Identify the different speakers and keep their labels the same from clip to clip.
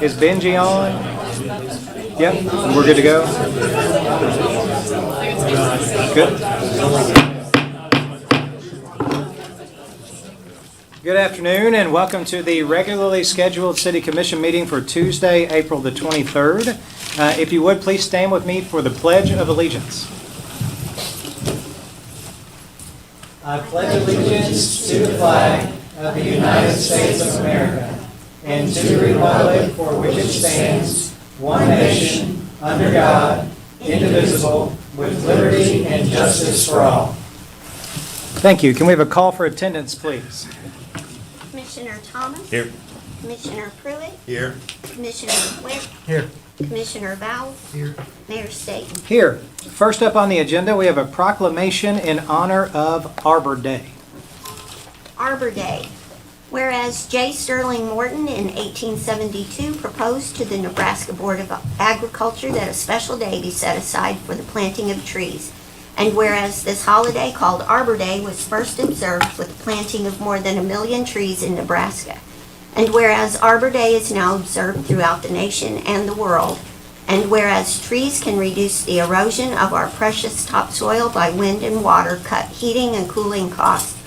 Speaker 1: Is Benji on? Yep, we're good to go. Good. Good afternoon and welcome to the regularly scheduled City Commission meeting for Tuesday, April the 23rd. If you would, please stand with me for the Pledge of Allegiance. I pledge allegiance to the flag of the United States of America and to the republic for which it stands, one nation, under God, indivisible, with liberty and justice for all. Thank you. Can we have a call for attendance, please?
Speaker 2: Commissioner Thomas?
Speaker 3: Here.
Speaker 2: Commissioner Pruitt?
Speaker 3: Here.
Speaker 2: Commissioner Witt?
Speaker 1: Here.
Speaker 2: Commissioner Vowles?
Speaker 1: Here.
Speaker 2: Mayor Staten?
Speaker 1: Here. First up on the agenda, we have a proclamation in honor of Arbor Day.
Speaker 2: Arbor Day. Whereas J. Sterling Morton in 1872 proposed to the Nebraska Board of Agriculture that a special day be set aside for the planting of trees. And whereas this holiday called Arbor Day was first observed with the planting of more than 1 million trees in Nebraska. And whereas Arbor Day is now observed throughout the nation and the world. And whereas trees can reduce the erosion of our precious topsoil by wind and water, cut heating and cooling costs,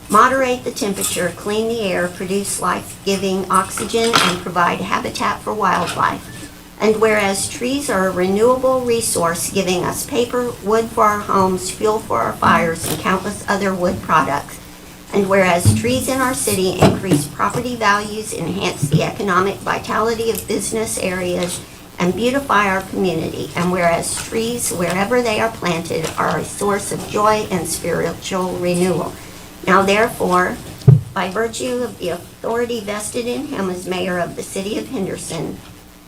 Speaker 2: moderate the temperature, clean the air, produce life-giving oxygen, and provide habitat for wildlife. And whereas trees are a renewable resource giving us paper, wood for our homes, fuel for our fires, and countless other wood products. And whereas trees in our city increase property values, enhance the economic vitality of business areas, and beautify our community. And whereas trees, wherever they are planted, are a source of joy and spiritual renewal. Now therefore, by virtue of the authority vested in him as mayor of the city of Henderson,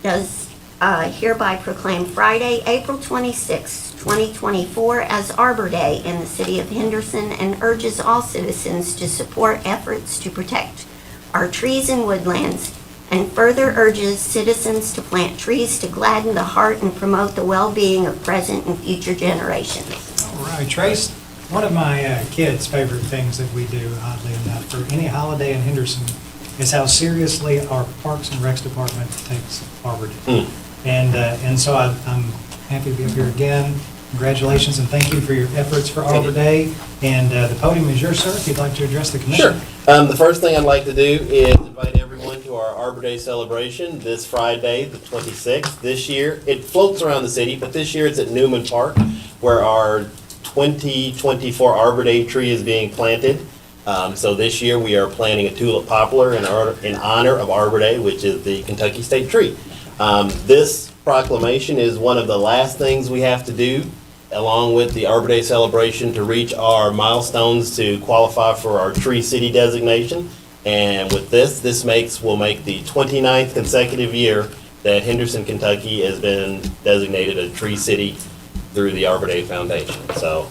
Speaker 2: does hereby proclaim Friday, April 26, 2024 as Arbor Day in the city of Henderson and urges all citizens to support efforts to protect our trees and woodlands, and further urges citizens to plant trees to gladden the heart and promote the well-being of present and future generations.
Speaker 4: All right, Trace, one of my kids' favorite things that we do, oddly enough, for any holiday in Henderson is how seriously our Parks and Recs department takes Arbor Day. And so I'm happy to be up here again. Congratulations and thank you for your efforts for Arbor Day. And the podium is yours, sir, if you'd like to address the commission.
Speaker 3: Sure. The first thing I'd like to do is invite everyone to our Arbor Day celebration this Friday, the 26th. This year, it floats around the city, but this year it's at Newman Park, where our 2024 Arbor Day tree is being planted. So this year we are planting a tulip poplar in honor of Arbor Day, which is the Kentucky state tree. This proclamation is one of the last things we have to do, along with the Arbor Day celebration, to reach our milestones to qualify for our Tree City designation. And with this will make the 29th consecutive year that Henderson, Kentucky has been designated a Tree City through the Arbor Day Foundation. So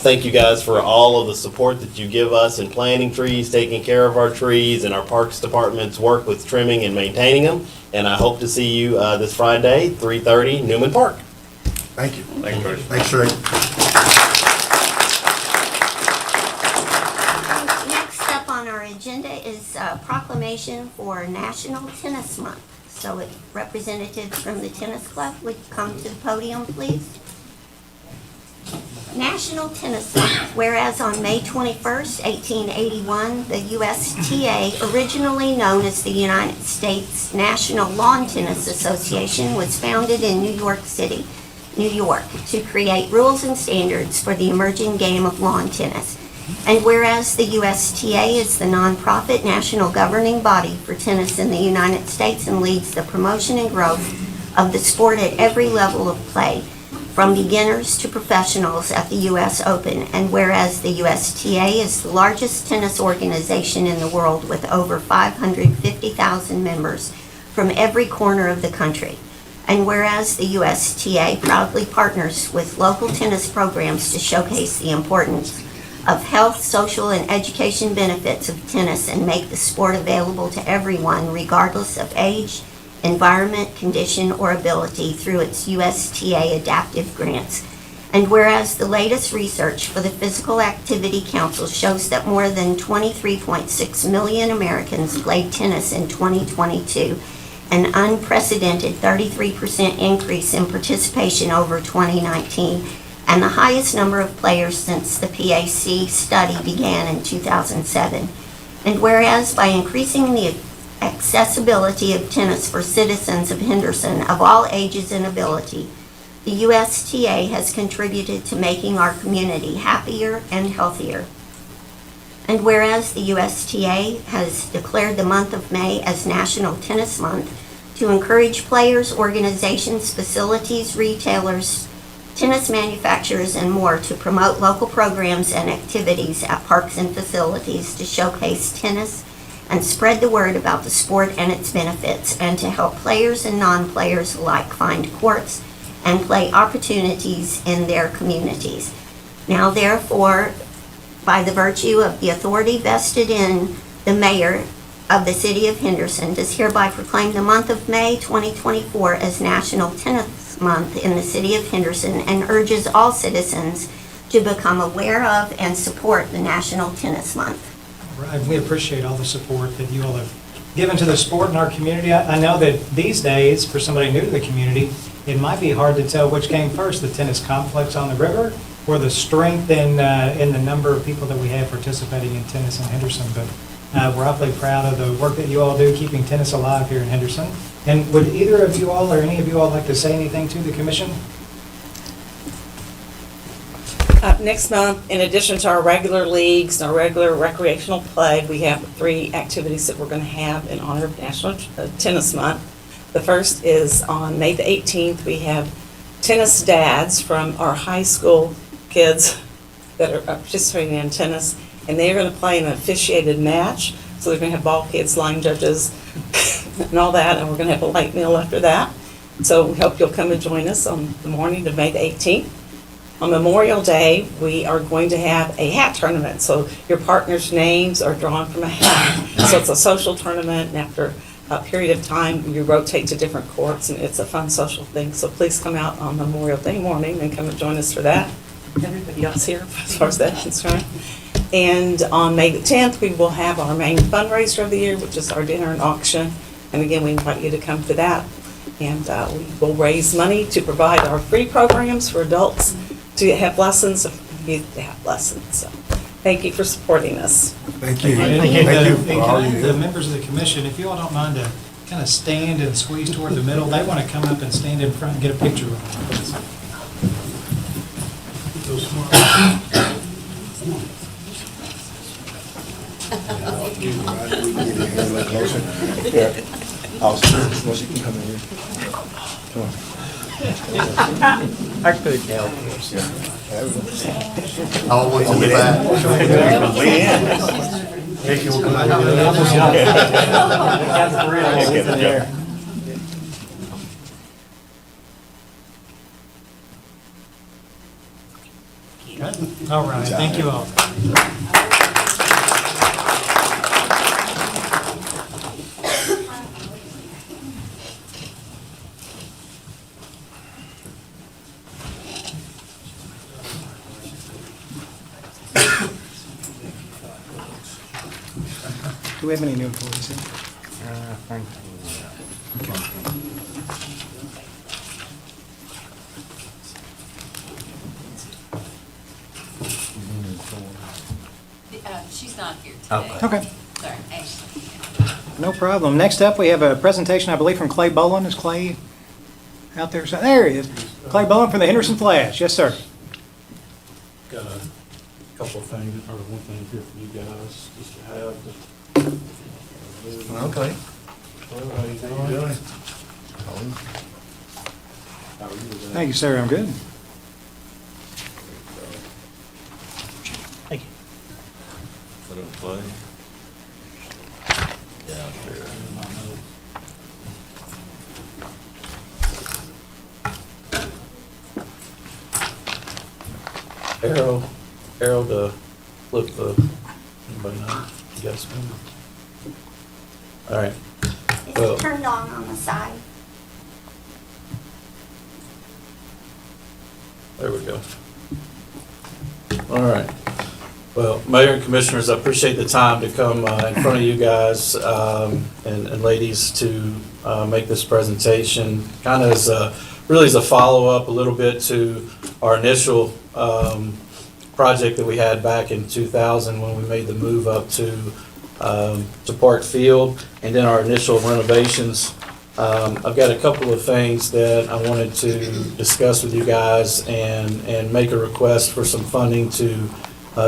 Speaker 3: thank you guys for all of the support that you give us in planting trees, taking care of our trees, and our Parks Department's work with trimming and maintaining them. And I hope to see you this Friday, 3:30, Newman Park.
Speaker 5: Thank you.
Speaker 3: Thank you, Coach.
Speaker 5: Thanks, Rick.
Speaker 2: Next up on our agenda is a proclamation for National Tennis Month. So if representatives from the tennis club would come to the podium, please. National Tennis Month. Whereas on May 21st, 1881, the USTA, originally known as the United States National Lawn Tennis Association, was founded in New York City, New York, to create rules and standards for the emerging game of lawn tennis. And whereas the USTA is the nonprofit national governing body for tennis in the United States and leads the promotion and growth of the sport at every level of play, from beginners to professionals at the U.S. Open. And whereas the USTA is the largest tennis organization in the world with over 550,000 members from every corner of the country. And whereas the USTA proudly partners with local tennis programs to showcase the importance of health, social, and education benefits of tennis and make the sport available to everyone regardless of age, environment, condition, or ability through its USTA adaptive grants. And whereas the latest research for the Physical Activity Council shows that more than 23.6 million Americans played tennis in 2022, an unprecedented 33% increase in participation over 2019, and the highest number of players since the PAC study began in 2007. And whereas by increasing the accessibility of tennis for citizens of Henderson of all ages and ability, the USTA has contributed to making our community happier and healthier. And whereas the USTA has declared the month of May as National Tennis Month to encourage players, organizations, facilities, retailers, tennis manufacturers, and more to promote local programs and activities at parks and facilities to showcase tennis and spread the word about the sport and its benefits, and to help players and non-players alike find courts and play opportunities in their communities. Now therefore, by the virtue of the authority vested in the mayor of the city of Henderson, does hereby proclaim the month of May 2024 as National Tennis Month in the city of Henderson, and urges all citizens to become aware of and support the National Tennis Month.
Speaker 4: Right, we appreciate all the support that you all have given to the sport in our community. I know that these days, for somebody new to the community, it might be hard to tell which came first, the tennis complex on the river or the strength in the number of people that we have participating in tennis in Henderson. But we're awfully proud of the work that you all do keeping tennis alive here in Henderson. And would either of you all or any of you all like to say anything to the commission?
Speaker 5: Next month, in addition to our regular leagues and our regular recreational play, we have 3 activities that we're going to have in honor of National Tennis Month. The first is on May the 18th. We have tennis dads from our high school kids that are participating in tennis, and they're going to play in an officiated match. So they're going to have ball kids, line judges, and all that, and we're going to have a light meal after that. So we hope you'll come and join us on the morning of May the 18th. On Memorial Day, we are going to have a hat tournament. So your partner's names are drawn from a hat. So it's a social tournament, and after a period of time, you rotate to different courts, and it's a fun social thing. So please come out on Memorial Day morning and come and join us for that. Everybody else here, as far as that's concerned. And on May the 10th, we will have our main fundraiser of the year, which is our dinner and auction. And again, we invite you to come to that. And we will raise money to provide our free programs for adults to have lessons, of youth to have lessons. So thank you for supporting us.
Speaker 6: Thank you.
Speaker 4: Thank you.
Speaker 6: for all you
Speaker 4: The
Speaker 6: do.
Speaker 4: members of the commission, if you all don't mind to kind of stand and squeeze toward the middle, they want to come up and stand in front and get a picture with them.
Speaker 6: Here. Well, she can come in here. Come on.
Speaker 1: I could help.
Speaker 3: I'll wait till you're back.
Speaker 6: Way in.
Speaker 1: Thank you.
Speaker 4: All right, thank you all. Do we have any new employees here?
Speaker 7: She's not here today.
Speaker 4: Okay,
Speaker 7: Sorry, Ashley.
Speaker 4: no problem. Next up, we have a presentation, I believe, from Clay Boland. Is Clay out there? There he is. Clay Boland from the Henderson Flash. Yes, sir.
Speaker 8: Got a couple of things, or one thing here for you guys, just to have.
Speaker 6: Okay.
Speaker 8: How you doing? How are you today?
Speaker 4: Thank you, sir. I'm good. Thank you.
Speaker 8: Put it in play. Yeah, sure. Arrow to flip the, anybody know? You guys know? All right. Well-
Speaker 2: It's turned on the side.
Speaker 8: There we go. All right. Well, Mayor and Commissioners, I appreciate the time to come in front of you guys and ladies to make this presentation, kind of really as a follow-up a little bit to our initial project that we had back in 2000 when we made the move up to Park Field, and then our initial renovations. I've got a couple of things that I wanted to discuss with you guys and make a request for some funding to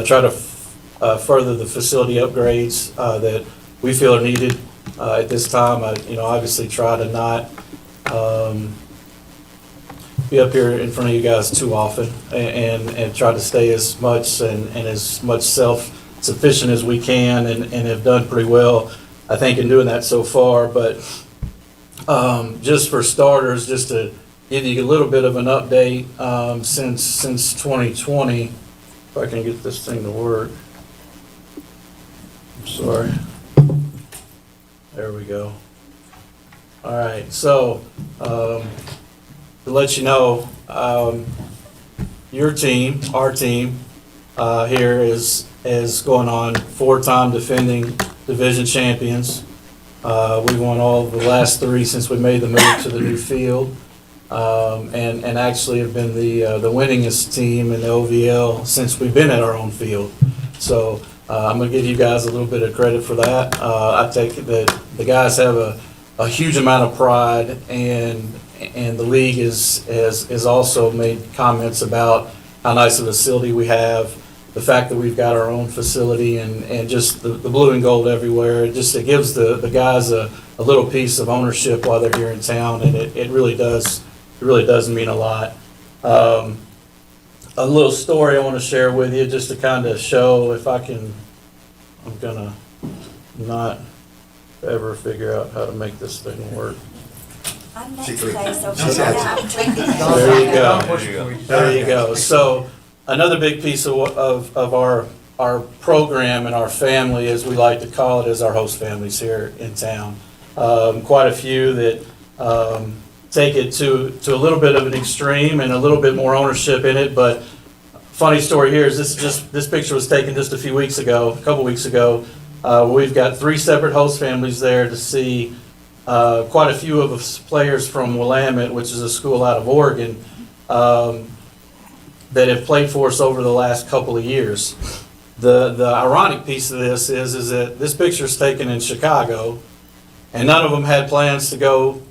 Speaker 8: try to further the facility upgrades that we feel are needed at this time. Obviously try to not be up here in front of you guys too often and try to stay as much and as much self-sufficient as we can and have done pretty well, I think, in doing that so far. But just for starters, just to give you a little bit of an update, since 2020, if I can get this thing to work. I'm sorry. There we go. All right, so to let you know, your team, our team here is going on 4-time defending division champions. We won all of the last 3 since we made the move to the new field, and actually have been the winningest team in the OVL since we've been at our own field. So I'm going to give you guys a little bit of credit for that. I take it that the guys have a huge amount of pride, and the league has also made comments about how nice a facility we have, the fact that we've got our own facility, and just the blue and gold everywhere. It gives the guys a little piece of ownership while they're here in town, and it really does mean a lot. A little story I want to share with you just to kind of show, if I can, I'm gonna not ever figure out how to make this thing work.
Speaker 7: I'm next today, so
Speaker 8: There you go. There you go. So another big piece of our program and our family, as we like to call it, is our host families here in town. Quite a few that take it to a little bit of an extreme and a little bit more ownership in it. But funny story here is this picture was taken just a couple weeks ago. We've got 3 separate host families there to see quite a few of us players from Willamette, which is a school out of Oregon, that have played for us over the last couple of years. The ironic piece of this is that this picture is taken in Chicago, and none of them had plans to go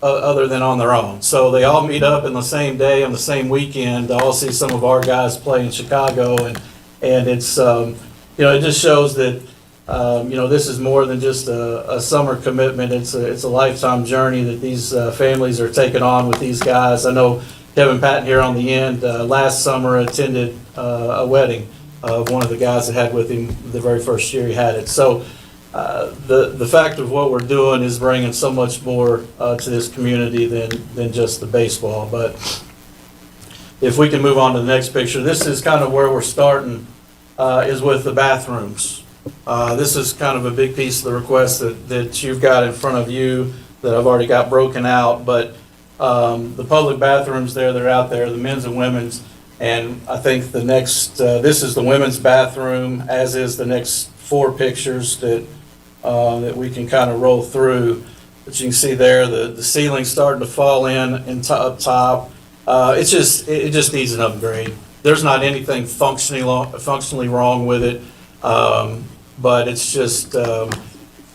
Speaker 8: other than on their own. So they all meet up in the same day on the same weekend to all see some of our guys play in Chicago, and it's it just shows that this is more than just a summer commitment. It's a lifetime journey that these families are taking on with these guys. I know Kevin Patton here on the end last summer attended a wedding of one of the guys that had with him the very first year he had it. So the fact of what we're doing is bringing so much more to this community than just the baseball. But if we can move on to the next picture, this is kind of where we're starting, is with the bathrooms. This is kind of a big piece of the request that you've got in front of you that I've already got broken out. But the public bathrooms they're out there, the men's and women's, and I think the next, this is the women's bathroom, as is the next 4 pictures that we can kind of roll through. But you can see there the ceiling's starting to fall in up top. It just needs an upgrade. There's not anything functionally wrong with it, but it's just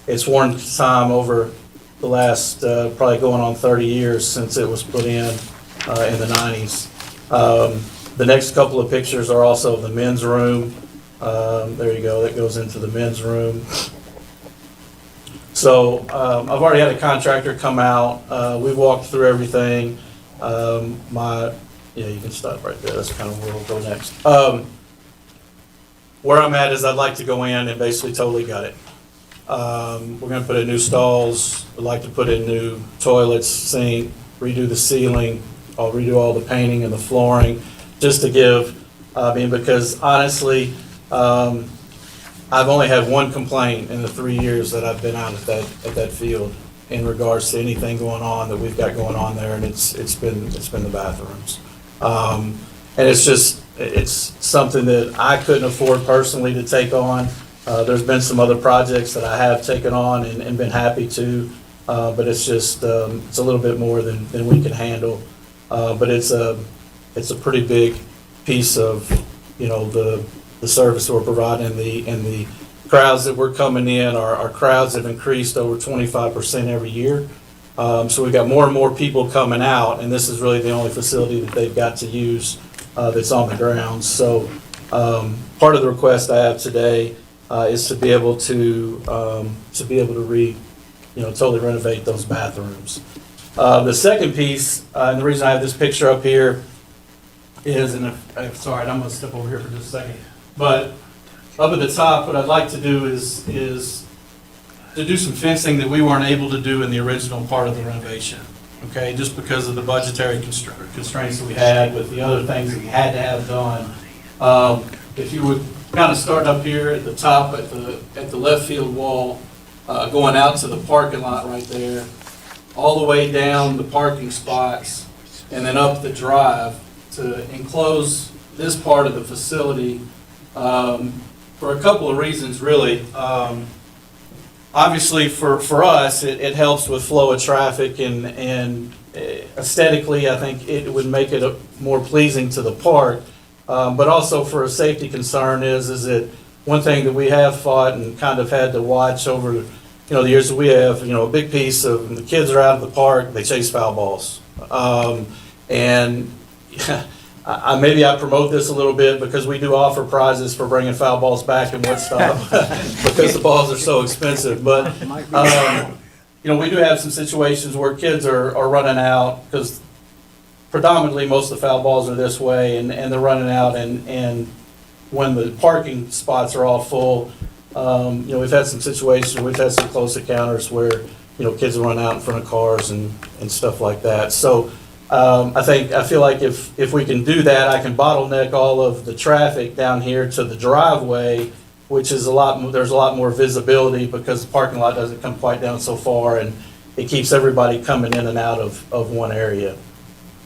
Speaker 8: it's worn time over the last probably going on 30 years since it was put in the 90s. The next couple of pictures are also the men's room. There you go, that goes into the men's room. So I've already had a contractor come out. We've walked through everything. You can stop right there. That's kind of where we'll go next. Where I'm at is I'd like to go in and basically totally gut it. We're going to put in new stalls. We'd like to put in new toilets, sink, redo the ceiling. I'll redo all the painting and the flooring, just to give, because honestly, I've only had one complaint in the 3 years that I've been out at that field in regards to anything going on that we've got going on there, and it's been the bathrooms. And it's something that I couldn't afford personally to take on. There's been some other projects that I have taken on and been happy to, but it's just, it's a little bit more than we can handle. But it's a pretty big piece of, the service we're providing and the crowds that we're coming in. Our crowds have increased over 25% every year. So we've got more and more people coming out, and this is really the only facility that they've got to use that's on the grounds. So part of the request I have today is to be able to totally renovate those bathrooms. The second piece, and the reason I have this picture up here is, and I'm sorry, I'm gonna step over here for just a second, but up at the top, what I'd like to do is to do some fencing that we weren't able to do in the original part of the renovation, okay? Just because of the budgetary constraints that we had with the other things that we had to have done. If you would kind of start up here at the top at the left field wall, going out to the parking lot right there, all the way down the parking spots, and then up the drive to enclose this part of the facility for a couple of reasons, really. Obviously, for us, it helps with flow of traffic, and aesthetically, I think it would make it more pleasing to the park. But also for a safety concern is that one thing that we have fought and kind of had to watch over, the years that we have, a big piece of when the kids are out of the park, they chase foul balls. And maybe I promote this a little bit because we do offer prizes for bringing foul balls back in Woodstock because the balls are so expensive. But, we do have some situations where kids are running out because predominantly most of the foul balls are this way and they're running out. And when the parking spots are all full, we've had some situations, we've had some close encounters where, kids run out in front of cars and stuff like that. So I feel like if we can do that, I can bottleneck all of the traffic down here to the driveway, which is there's a lot more visibility because the parking lot doesn't come quite down so far, and it keeps everybody coming in and out of one area.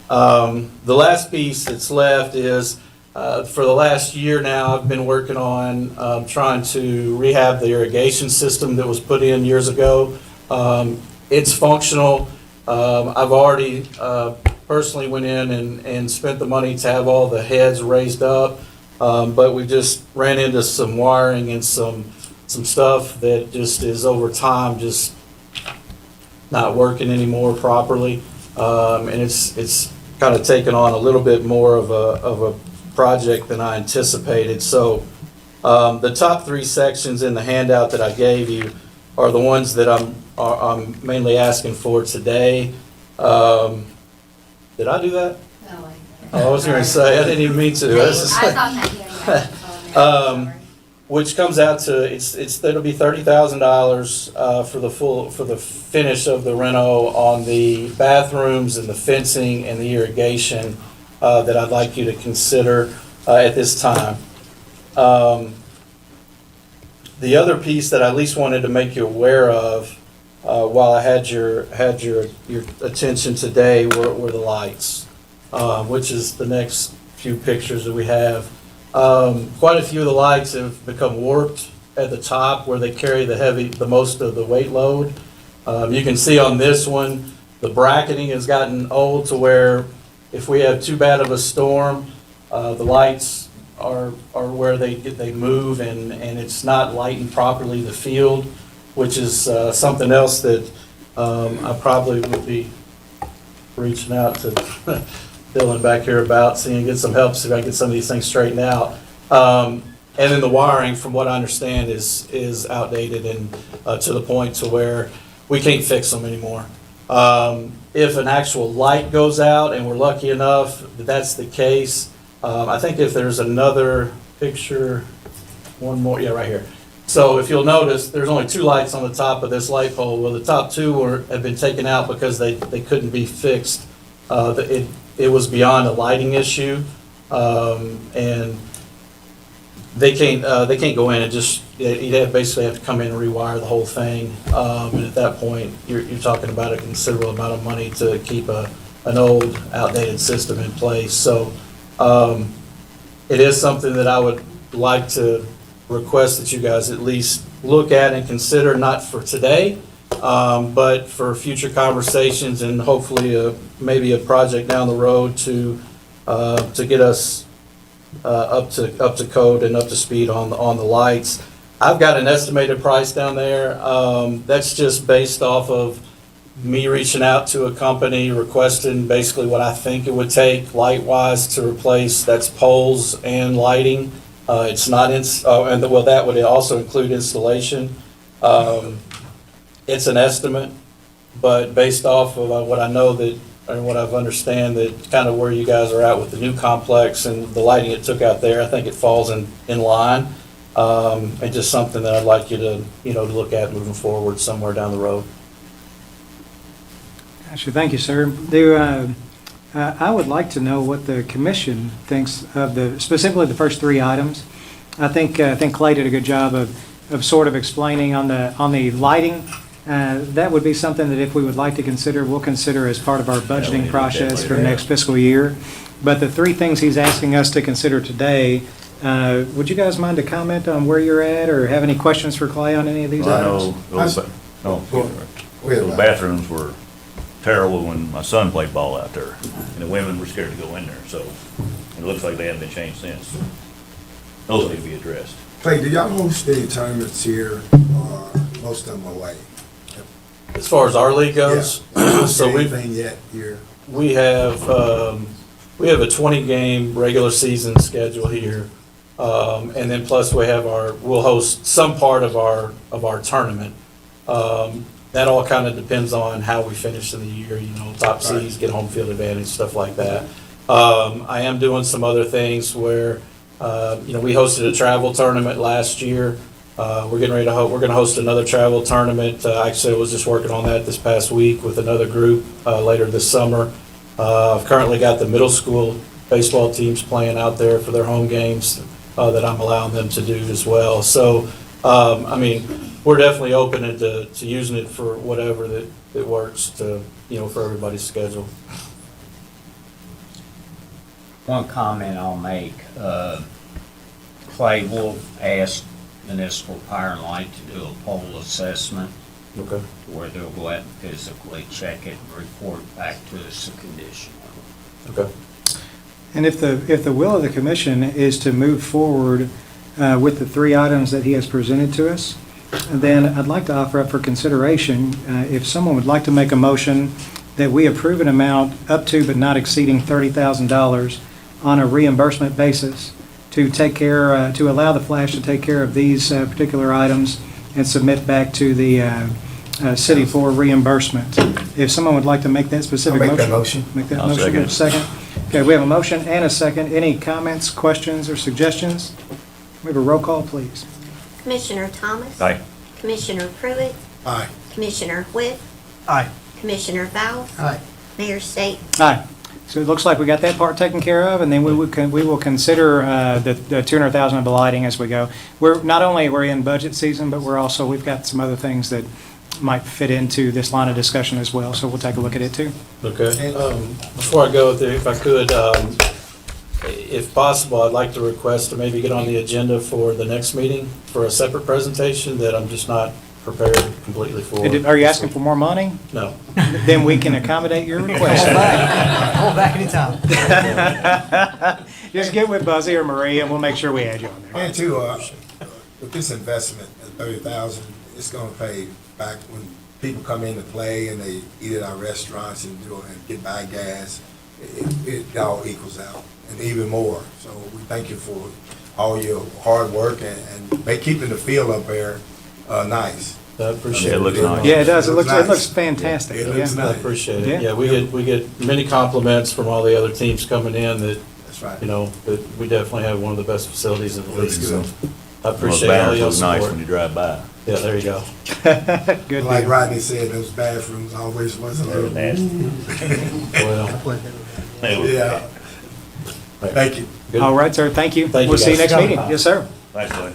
Speaker 8: The last piece that's left is, for the last year now, I've been working on trying to rehab the irrigation system that was put in years ago. It's functional. I've already personally went in and spent the money to have all the heads raised up, but we just ran into some wiring and some stuff that just is over time just not working anymore properly, and it's kind of taken on a little bit more of a project than I anticipated. So the top three sections in the handout that I gave you are the ones that I'm mainly asking for today. Did I do that?
Speaker 7: No,
Speaker 8: I was going to say, I didn't even mean to.
Speaker 7: I thought that,
Speaker 8: Which comes out to, it'll be $30,000 for the finish of the reno on the bathrooms and the fencing and the irrigation that I'd like you to consider at this time. The other piece that I at least wanted to make you aware of while I had your attention today were the lights, which is the next few pictures that we have. Quite a few of the lights have become warped at the top where they carry the most of the weight load. You can see on this one, the bracketing has gotten old to where if we have too bad of a storm, the lights are where they move and it's not lighting properly the field, which is something else that I probably would be reaching out to Dylan back here about, seeing get some help, see if I can get some of these things straightened out. And then the wiring, from what I understand, is outdated and to the point to where we can't fix them anymore. If an actual light goes out, and we're lucky enough that that's the case, I think if there's another picture, one more, yeah, right here. So if you'll notice, there's only two lights on the top of this light pole. Well, the top two have been taken out because they couldn't be fixed. It was beyond a lighting issue, and they can't go in and just, you'd basically have to come in and rewire the whole thing. And at that point, you're talking about a considerable amount of money to keep an old, outdated system in place. So it is something that I would like to request that you guys at least look at and consider, not for today, But for future conversations and hopefully maybe a project down the road to get us up to code and up to speed on the lights. I've got an estimated price down there. That's just based off of me reaching out to a company requesting basically what I think it would take light-wise to replace, that's poles and lighting. It's not, that would also include installation. It's an estimate, but based off of what I know that, and what I've understand that kind of where you guys are at with the new complex and the lighting it took out there, I think it falls in line. And just something that I'd like you to, to look at moving forward somewhere down the road.
Speaker 4: Actually, thank you, sir. I would like to know what the commission thinks of specifically the first three items. I think Clay did a good job of sort of explaining on the lighting. That would be something that if we would like to consider, we'll consider as part of our budgeting process for next fiscal year. But the three things he's asking us to consider today, would you guys mind to comment on where you're at or have any questions for Clay on any of these items?
Speaker 9: Those bathrooms were terrible when my son played ball out there, and the women were scared to go in there, so it looks like they haven't been changed since. Those need to be addressed.
Speaker 6: Clay, do y'all host any tournaments here, or most of them away?
Speaker 8: As far as our league goes,
Speaker 6: Yeah.
Speaker 8: so
Speaker 6: Anything yet here?
Speaker 8: we have a 20-game regular season schedule here. And then plus we'll host some part of our tournament. That all kind of depends on how we finish in the year, top seeds, get home field advantage, stuff like that. I am doing some other things where, we hosted a travel tournament last year. We're going to host another travel tournament. Actually, I was just working on that this past week with another group later this summer. I've currently got the middle school baseball teams playing out there for their home games that I'm allowing them to do as well. So, we're definitely open to using it for whatever that works to, for everybody's schedule.
Speaker 10: One comment I'll make, Clay Wolf asked Municipal Fire and Light to do a pole assessment
Speaker 8: Okay.
Speaker 10: where they'll go out and physically check it and report back to us the condition of it.
Speaker 8: Okay.
Speaker 4: And if the will of the commission is to move forward with the three items that he has presented to us, then I'd like to offer up for consideration, if someone would like to make a motion that we approve an amount up to but not exceeding $30,000 on a reimbursement basis to take care, to allow the Flash to take care of these particular items and submit back to the city for reimbursement. If someone would like to make that specific
Speaker 6: I'll
Speaker 4: motion.
Speaker 6: make that motion.
Speaker 4: Make that
Speaker 9: I'll
Speaker 4: motion.
Speaker 9: second it.
Speaker 4: Second. Okay, we have a motion and a second. Any comments, questions, or suggestions? We have a roll call, please.
Speaker 2: Commissioner Thomas?
Speaker 9: Aye.
Speaker 2: Commissioner Pruitt?
Speaker 6: Aye.
Speaker 2: Commissioner Whitt?
Speaker 4: Aye.
Speaker 2: Commissioner Vowles?
Speaker 1: Aye.
Speaker 2: Mayor State?
Speaker 4: Aye. So it looks like we got that part taken care of, and then we will consider the $200,000 of the lighting as we go. We're in budget season, but we've got some other things that might fit into this line of discussion as well, so we'll take a look at it too.
Speaker 8: Okay. Before I go there, if I could, if possible, I'd like to request to maybe get on the agenda for the next meeting for a separate presentation that I'm just not prepared completely for.
Speaker 4: Are you asking for more money?
Speaker 8: No.
Speaker 4: Then we can accommodate your request.
Speaker 1: Hold back anytime.
Speaker 4: Just get with Buzzy or Marie, and we'll make sure we add you on there.
Speaker 6: And too, with this investment at $30,000, it's gonna pay back when people come in to play and they eat at our restaurants and get by gas. It all equals out and even more. So we thank you for all your hard work and keeping the field up there nice.
Speaker 8: I appreciate
Speaker 9: Yeah,
Speaker 8: it.
Speaker 9: it looks nice.
Speaker 4: Yeah, it does. It looks
Speaker 6: nice.
Speaker 4: fantastic.
Speaker 6: It looks
Speaker 4: Yeah.
Speaker 8: I
Speaker 6: nice.
Speaker 8: appreciate
Speaker 4: Yeah.
Speaker 8: it. Yeah, we get many compliments from all the other teams coming in that,
Speaker 6: That's right.
Speaker 8: that we definitely have one of the best facilities in the league.
Speaker 6: Looks
Speaker 8: So
Speaker 6: good.
Speaker 8: I
Speaker 9: Those
Speaker 8: appreciate all
Speaker 9: banners
Speaker 8: your
Speaker 9: look nice
Speaker 8: support.
Speaker 9: when you drive by.
Speaker 8: Yeah, there you go.
Speaker 4: Good
Speaker 6: Like
Speaker 4: deal.
Speaker 6: Rodney said, those bathrooms always was a
Speaker 9: They're
Speaker 6: little.
Speaker 9: nasty.
Speaker 8: Well,
Speaker 9: They look
Speaker 6: Yeah.
Speaker 9: bad.
Speaker 6: Thank you.
Speaker 8: good.
Speaker 4: All right, sir. Thank you.
Speaker 8: Thank you,
Speaker 4: We'll see you
Speaker 8: guys.
Speaker 4: next meeting. Yes, sir.
Speaker 9: Thanks, Clay.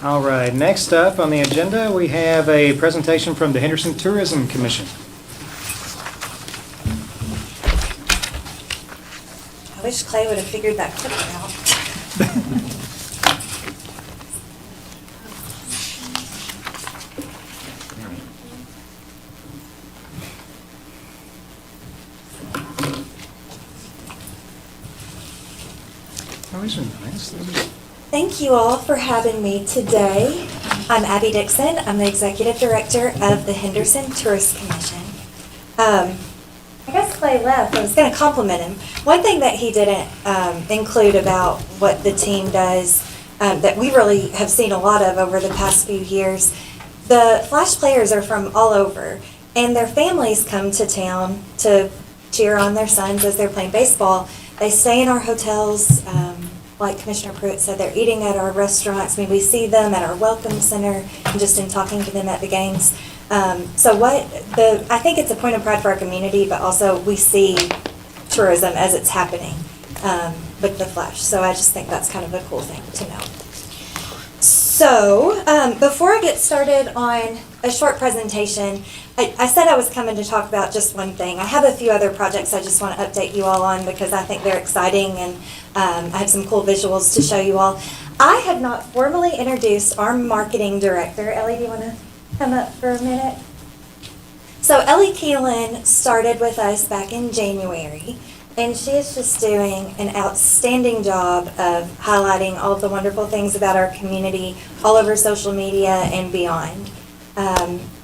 Speaker 4: All right, next up on the agenda, we have a presentation from the Henderson Tourism Commission.
Speaker 11: I wish Clay would have figured that clicker out. Thank you all for having me today. I'm Abby Dixon. I'm the Executive Director of the Henderson Tourist Commission. I guess Clay left. I was going to compliment him. One thing that he didn't include about what the team does that we really have seen a lot of over the past few years, the Flash players are from all over, and their families come to town to cheer on their sons as they're playing baseball. They stay in our hotels. Like Commissioner Pruitt said, they're eating at our restaurants. I mean, we see them at our welcome center and just in talking to them at the games. I think it's a point of pride for our community, but also we see tourism as it's happening with the Flash. So I just think that's kind of a cool thing to know. So before I get started on a short presentation, I said I was coming to talk about just one thing. I have a few other projects I just want to update you all on because I think they're exciting and I have some cool visuals to show you all. I have not formally introduced our marketing director. Ellie, do you want to come up for a minute? So Ellie Keelan started with us back in January, and she is just doing an outstanding job of highlighting all of the wonderful things about our community all over social media and beyond.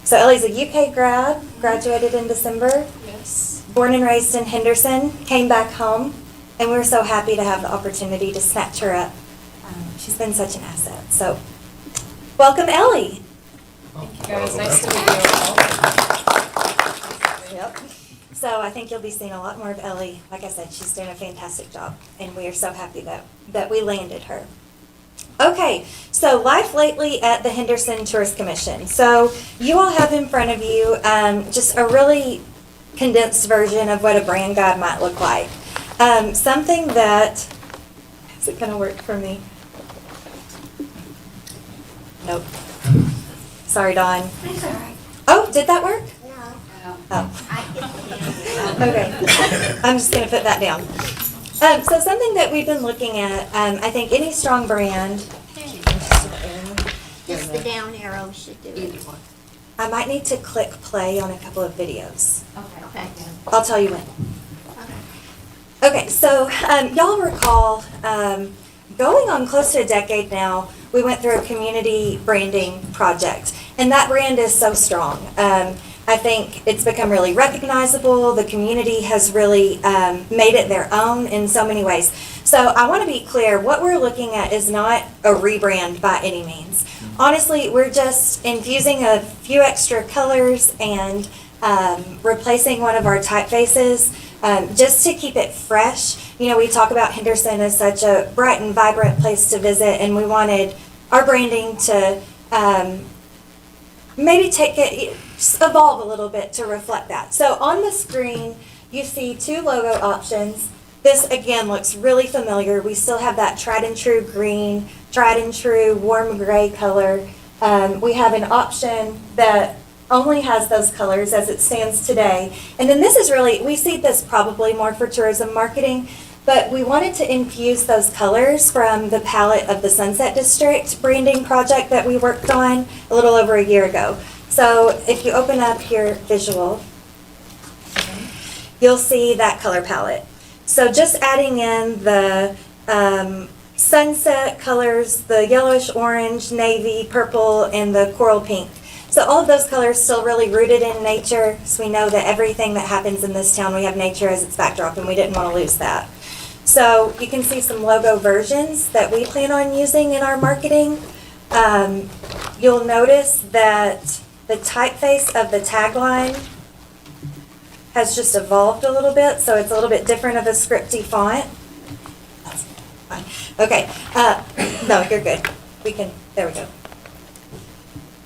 Speaker 11: So Ellie's a UK grad, graduated in December.
Speaker 7: Yes.
Speaker 11: Born and raised in Henderson, came back home, and we're so happy to have the opportunity to snatch her up. She's been such an asset. So welcome, Ellie.
Speaker 7: Thank you guys, nice to meet you all.
Speaker 11: Yep. So I think you'll be seeing a lot more of Ellie. Like I said, she's doing a fantastic job, and we are so happy that we landed her. Okay, so life lately at the Henderson Tourist Commission. So you all have in front of you just a really condensed version of what a brand guide might look like. Something that, is it gonna work for me? Nope. Sorry, Dawn.
Speaker 2: That's all right.
Speaker 11: Oh, did that work?
Speaker 2: No,
Speaker 11: Oh.
Speaker 2: I get
Speaker 11: Okay, I'm just gonna put that down. So something that we've been looking at, I think any strong brand,
Speaker 2: Just the down arrow should do it.
Speaker 11: I might need to click play on a couple of videos.
Speaker 2: Okay.
Speaker 11: I'll tell you when.
Speaker 2: Okay.
Speaker 11: Okay, so y'all recall, going on close to a decade now, we went through a community branding project, and that brand is so strong. I think it's become really recognizable. The community has really made it their own in so many ways. So I want to be clear, what we're looking at is not a rebrand by any means. Honestly, we're just infusing a few extra colors and replacing one of our typefaces just to keep it fresh. You know, we talk about Henderson as such a bright and vibrant place to visit, and we wanted our branding to maybe just evolve a little bit to reflect that. So on the screen, you see two logo options. This again looks really familiar. We still have that tried and true green, tried and true warm gray color. We have an option that only has those colors as it stands today. And then this is really, we see this probably more for tourism marketing, but we wanted to infuse those colors from the palette of the Sunset District branding project that we worked on a little over a year ago. So if you open up your visual, you'll see that color palette. So just adding in the sunset colors, the yellowish orange, navy, purple, and the coral pink. So all of those colors still really rooted in nature. So we know that everything that happens in this town, we have nature as its backdrop, and we didn't want to lose that. So you can see some logo versions that we plan on using in our marketing. You'll notice that the typeface of the tagline has just evolved a little bit, so it's a little bit different of a scripty font. That's fine. Okay, no, you're good. There we go.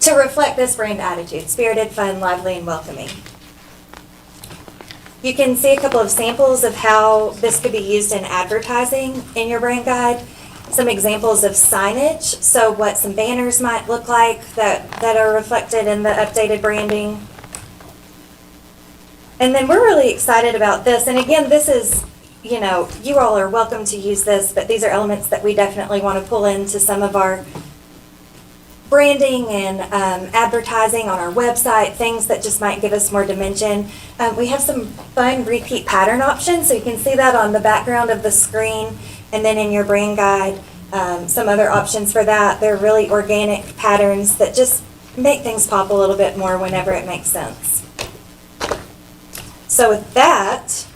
Speaker 11: To reflect this brand attitude, spirited, fun, lively, and welcoming. You can see a couple of samples of how this could be used in advertising in your brand guide. Some examples of signage, so what some banners might look like that are reflected in the updated branding. And then we're really excited about this. And again, this is, you know, you all are welcome to use this, but these are elements that we definitely want to pull into some of our branding and advertising on our website, things that just might give us more dimension. We have some fun repeat pattern options, so you can see that on the background of the screen. And then in your brand guide, some other options for that. They're really organic patterns that just make things pop a little bit more whenever it makes sense. So with that,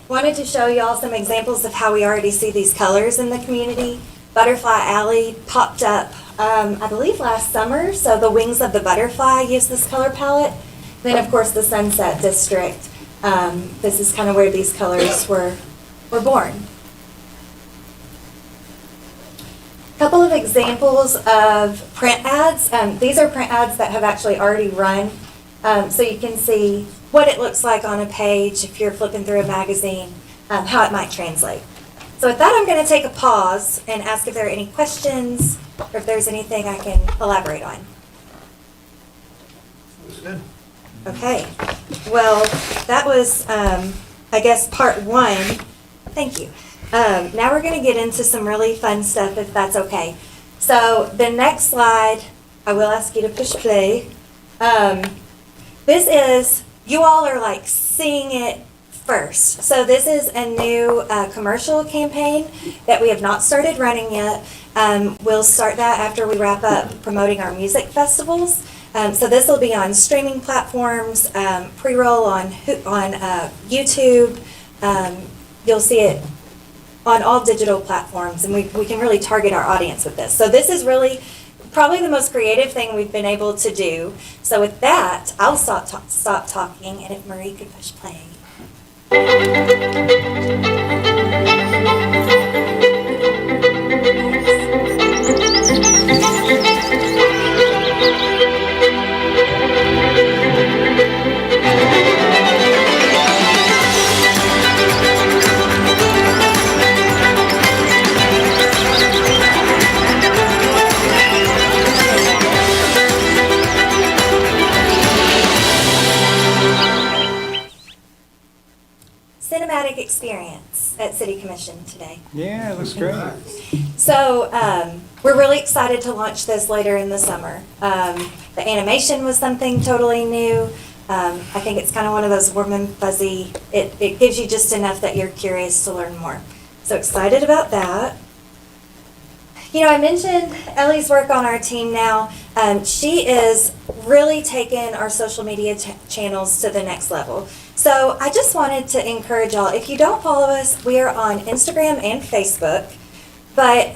Speaker 11: wanted to show y'all some examples of how we already see these colors in the community. Butterfly Alley popped up, I believe last summer, so the Wings of the Butterfly use this color palette. Then of course the Sunset District. This is kind of where these colors were born. Couple of examples of print ads. These are print ads that have actually already run, so you can see what it looks like on a page if you're flipping through a magazine, how it might translate. So with that, I'm going to take a pause and ask if there are any questions or if there's anything I can elaborate on. Okay. Well, that was, I guess, part one. Thank you. Now we're going to get into some really fun stuff, if that's okay. So the next slide, I will ask you to push play. This is, you all are like seeing it first. So this is a new commercial campaign that we have not started running yet. We'll start that after we wrap up promoting our music festivals. So this will be on streaming platforms, pre-roll on YouTube. You'll see it on all digital platforms, and we can really target our audience with this. So this is really probably the most creative thing we've been able to do. So with that, I'll stop talking, and if Marie could push play. Cinematic experience at City Commission today.
Speaker 1: Yeah, it looks great.
Speaker 11: So we're really excited to launch this later in the summer. The animation was something totally new. I think it's kind of one of those warm and fuzzy. It gives you just enough that you're curious to learn more. So excited about that. You know, I mentioned Ellie's work on our team now. She is really taking our social media channels to the next level. So I just wanted to encourage y'all, if you don't follow us, we are on Instagram and Facebook. But,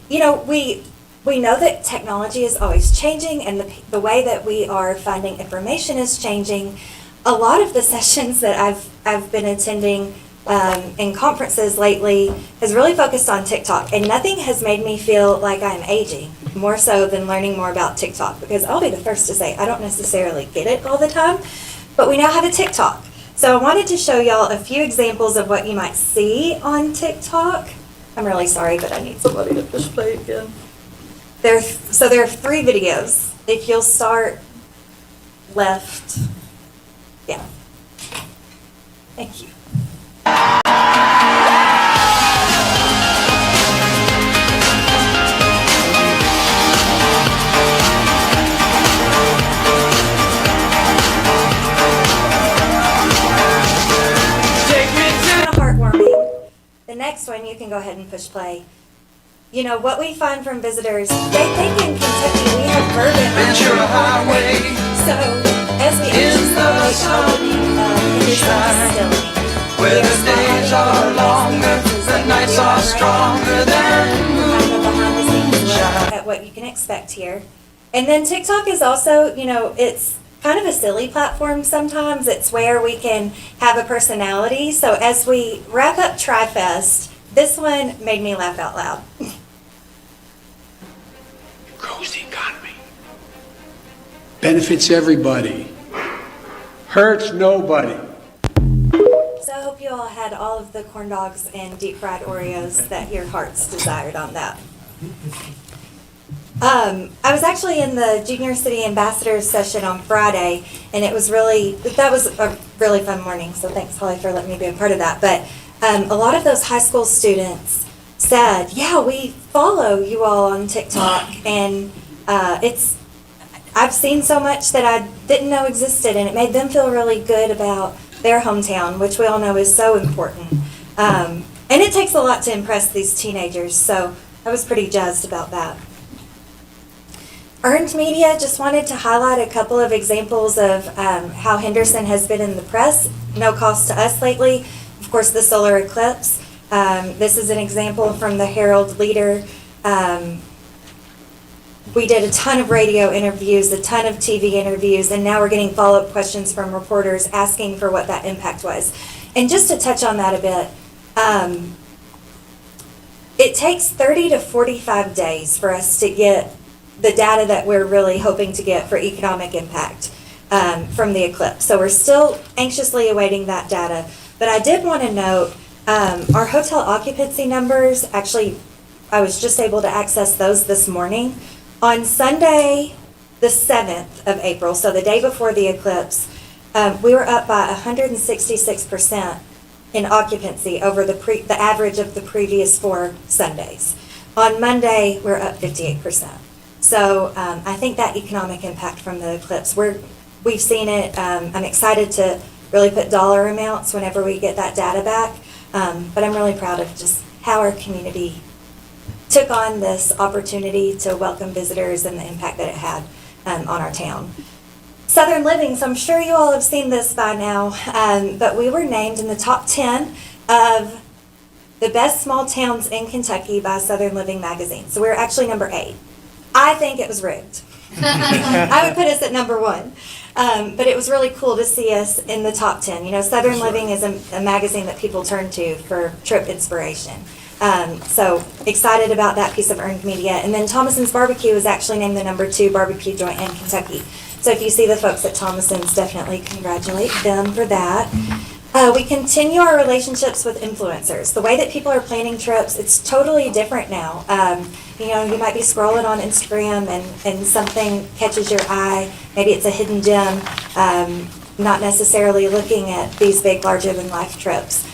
Speaker 11: you know, we know that technology is always changing, and the way that we are finding information is changing. A lot of the sessions that I've been attending in conferences lately has really focused on TikTok, and nothing has made me feel like I'm aging more so than learning more about TikTok, because I'll be the first to say I don't necessarily get it all the time, but we now have a TikTok. So I wanted to show y'all a few examples of what you might see on TikTok. I'm really sorry, but I need somebody to push play again. So there are 3 videos. If you'll start left, yeah. Thank you. Heartwarming. The next one, you can go ahead and push play. You know, what we find from visitors, they think in Kentucky we have bourbon. Ventura Highway. So, as we enter the Henderson distilling, where the days are longer, the nights are stronger than moonshine. At what you can expect here. And then TikTok is also, you know, it's kind of a silly platform sometimes. It's where we can have a personality. So as we wrap up TriFest, this one made me laugh out loud.
Speaker 12: Grows the economy. Benefits everybody. Hurts nobody.
Speaker 11: So I hope you all had all of the corn dogs and deep fried Oreos that your hearts desired on that. I was actually in the Junior City Ambassadors session on Friday, and that was a really fun morning, so thanks, Holly, for letting me be a part of that. But a lot of those high school students said, yeah, we follow you all on TikTok, and I've seen so much that I didn't know existed, and it made them feel really good about their hometown, which we all know is so important. And it takes a lot to impress these teenagers, so I was pretty jazzed about that. Earned Media just wanted to highlight a couple of examples of how Henderson has been in the press, no cost to us lately. Of course, the solar eclipse. This is an example from the Herald Leader. We did a ton of radio interviews, a ton of TV interviews, and now we're getting follow-up questions from reporters asking for what that impact was. And just to touch on that a bit, it takes 30 to 45 days for us to get the data that we're really hoping to get for economic impact from the eclipse. So we're still anxiously awaiting that data. But I did want to note our hotel occupancy numbers, actually, I was just able to access those this morning. On Sunday, the 7th of April, so the day before the eclipse, we were up by 166% in occupancy over the average of the previous 4 Sundays. On Monday, we're up 58%. So I think that economic impact from the eclipse, we've seen it. I'm excited to really put dollar amounts whenever we get that data back. But I'm really proud of just how our community took on this opportunity to welcome visitors and the impact that it had on our town. Southern Living, so I'm sure you all have seen this by now, but we were named in the top 10 of the best small towns in Kentucky by Southern Living magazine. So we're actually number 8. I think it was rigged. I would put us at number 1. But it was really cool to see us in the top 10. You know, Southern Living is a magazine that people turn to for trip inspiration. So excited about that piece of earned media. And then Thomason's Barbecue was actually named the number 2 barbecue joint in Kentucky. So if you see the folks at Thomason's, definitely congratulate them for that. We continue our relationships with influencers. The way that people are planning trips, it's totally different now. You know, you might be scrolling on Instagram and something catches your eye. Maybe it's a hidden gem, not necessarily looking at these big, larger-than-life trips.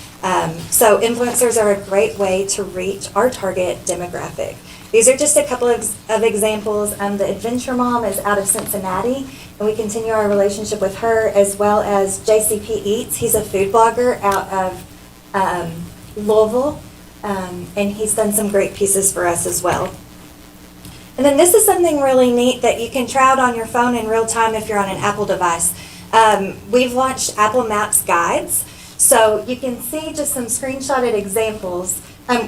Speaker 11: So influencers are a great way to reach our target demographic. These are just a couple of examples. The Adventure Mom is out of Cincinnati, and we continue our relationship with her, as well as JCP Eats. He's a food blogger out of Louisville, and he's done some great pieces for us as well. And then this is something really neat that you can try out on your phone in real time if you're on an Apple device. We've launched Apple Maps guides, so you can see just some screenshotted examples.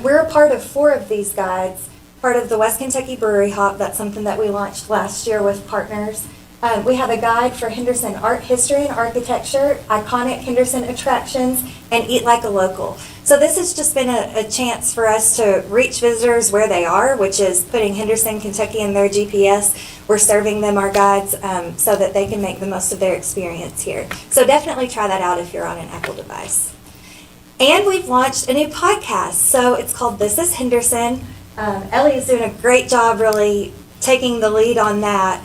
Speaker 11: We're a part of 4 of these guides. Part of the West Kentucky Brewery Hop. That's something that we launched last year with partners. We have a guide for Henderson art history and architecture, iconic Henderson attractions, and Eat Like a Local. So this has just been a chance for us to reach visitors where they are, which is putting Henderson, Kentucky in their GPS. We're serving them our guides so that they can make the most of their experience here. So definitely try that out if you're on an Apple device. And we've launched a new podcast. So it's called This is Henderson. Ellie is doing a great job really taking the lead on that.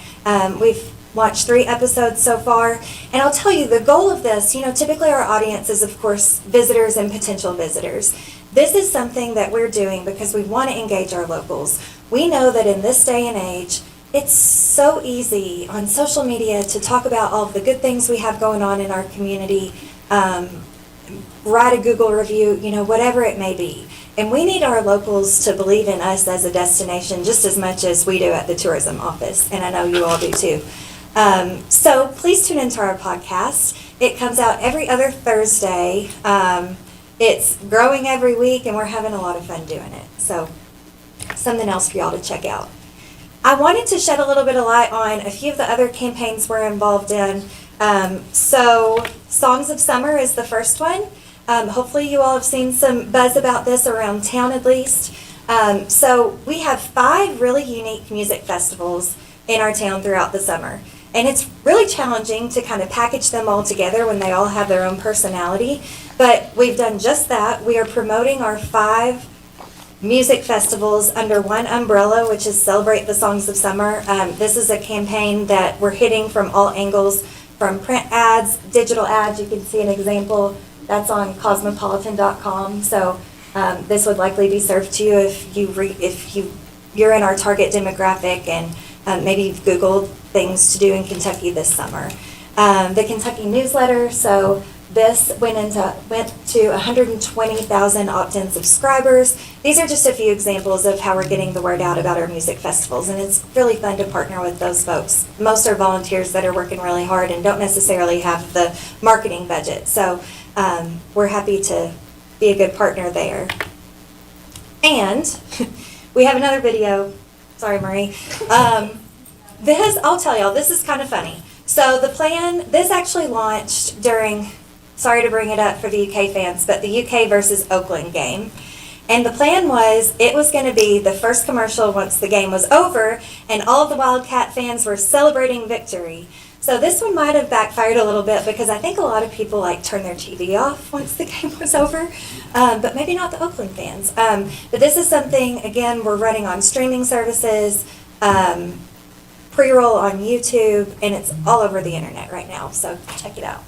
Speaker 11: We've watched 3 episodes so far. And I'll tell you, the goal of this, you know, typically our audience is, of course, visitors and potential visitors. This is something that we're doing because we want to engage our locals. We know that in this day and age, it's so easy on social media to talk about all of the good things we have going on in our community, write a Google review, you know, whatever it may be. And we need our locals to believe in us as a destination just as much as we do at the tourism office, and I know you all do too. So please tune into our podcast. It comes out every other Thursday. It's growing every week, and we're having a lot of fun doing it. So something else for y'all to check out. I wanted to shed a little bit of light on a few of the other campaigns we're involved in. So Songs of Summer is the first one. Hopefully you all have seen some buzz about this around town at least. So we have 5 really unique music festivals in our town throughout the summer. And it's really challenging to kind of package them all together when they all have their own personality. But we've done just that. We are promoting our 5 music festivals under one umbrella, which is Celebrate the Songs of Summer. This is a campaign that we're hitting from all angles, from print ads, digital ads. You can see an example. That's on cosmopolitan.com. So this would likely be served to you if you're in our target demographic and maybe you've Googled things to do in Kentucky this summer. The Kentucky newsletter. So This went to 120,000 opt-in subscribers. These are just a few examples of how we're getting the word out about our music festivals, and it's really fun to partner with those folks. Most are volunteers that are working really hard and don't necessarily have the marketing budget, so we're happy to be a good partner there. And we have another video. Sorry, Marie. I'll tell y'all, this is kind of funny. So the plan, this actually launched during, sorry to bring it up for the UK fans, but the UK versus Oakland game. And the plan was, it was going to be the first commercial once the game was over, and all of the Wildcat fans were celebrating victory. So this one might have backfired a little bit because I think a lot of people turned their TV off once the game was over, but maybe not the Oakland fans. But this is something, again, we're running on streaming services, pre-roll on YouTube, and it's all over the internet right now, so check it out.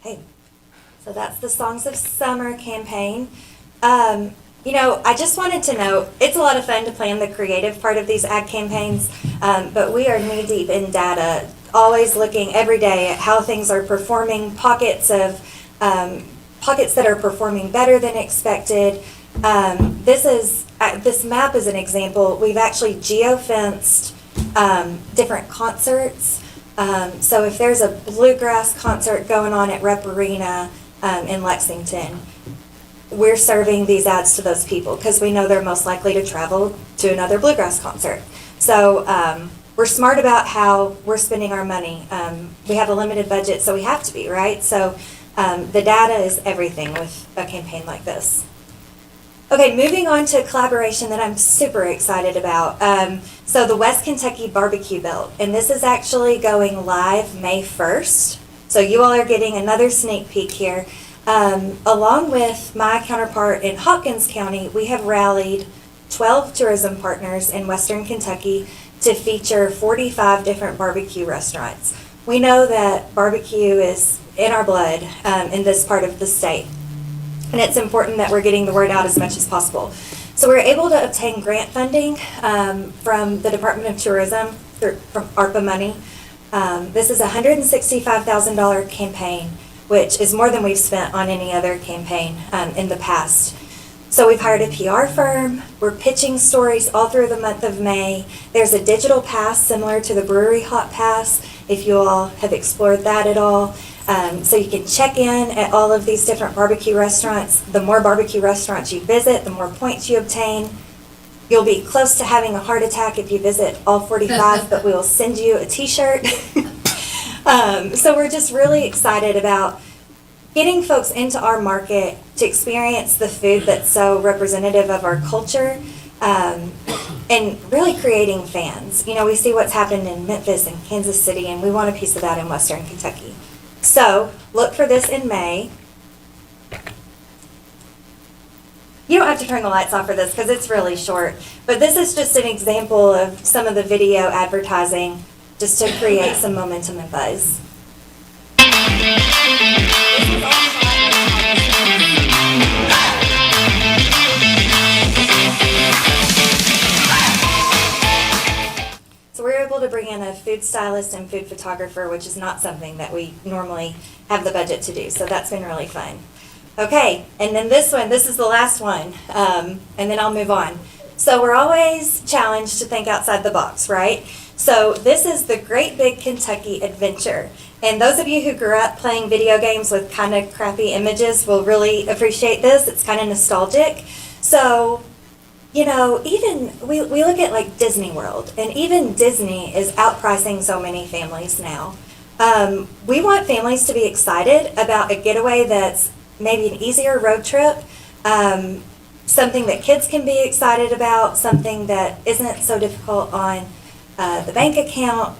Speaker 11: Hey, so that's the Songs of Summer campaign. I just wanted to note, it's a lot of fun to plan the creative part of these ad campaigns, but we are knee-deep in data, always looking every day at how things are performing, pockets that are performing better than expected. This map is an example. We've actually geo-fenced different concerts. So if there's a bluegrass concert going on at Rep Arena in Lexington, we're serving these ads to those people because we know they're most likely to travel to another bluegrass concert. So we're smart about how we're spending our money. We have a limited budget, so we have to be, right? So the data is everything with a campaign like this. Okay, moving on to a collaboration that I'm super excited about. So the West Kentucky Barbecue Belt, and this is actually going live May 1st. So you all are getting another sneak peek here. Along with my counterpart in Hopkins County, we have rallied 12 tourism partners in Western Kentucky to feature 45 different barbecue restaurants. We know that barbecue is in our blood in this part of the state, and it's important that we're getting the word out as much as possible. So we're able to obtain grant funding from the Department of Tourism from ARPA money. This is a $165,000 campaign, which is more than we've spent on any other campaign in the past. So we've hired a PR firm, we're pitching stories all through the month of May. There's a digital pass similar to the Brewery Hot Pass, if you all have explored that at all. So you can check in at all of these different barbecue restaurants. The more barbecue restaurants you visit, the more points you obtain. You'll be close to having a heart attack if you visit all 45, but we will send you a t-shirt. So we're just really excited about getting folks into our market to experience the food that's so representative of our culture, and really creating fans. We see what's happened in Memphis and Kansas City, and we want a piece of that in Western Kentucky. So look for this in May. You don't have to turn the lights off for this because it's really short, but this is just an example of some of the video advertising just to create some momentum and buzz. So we're able to bring in a food stylist and food photographer, which is not something that we normally have the budget to do, so that's been really fun. Okay, and then this is the last one, and then I'll move on. So we're always challenged to think outside the box, right? So this is the Great Big Kentucky Adventure. And those of you who grew up playing video games with kind of crappy images will really appreciate this. It's kind of nostalgic. So, even we look at like Disney World, and even Disney is outpricing so many families now. We want families to be excited about a getaway that's maybe an easier road trip, something that kids can be excited about, something that isn't so difficult on the bank account.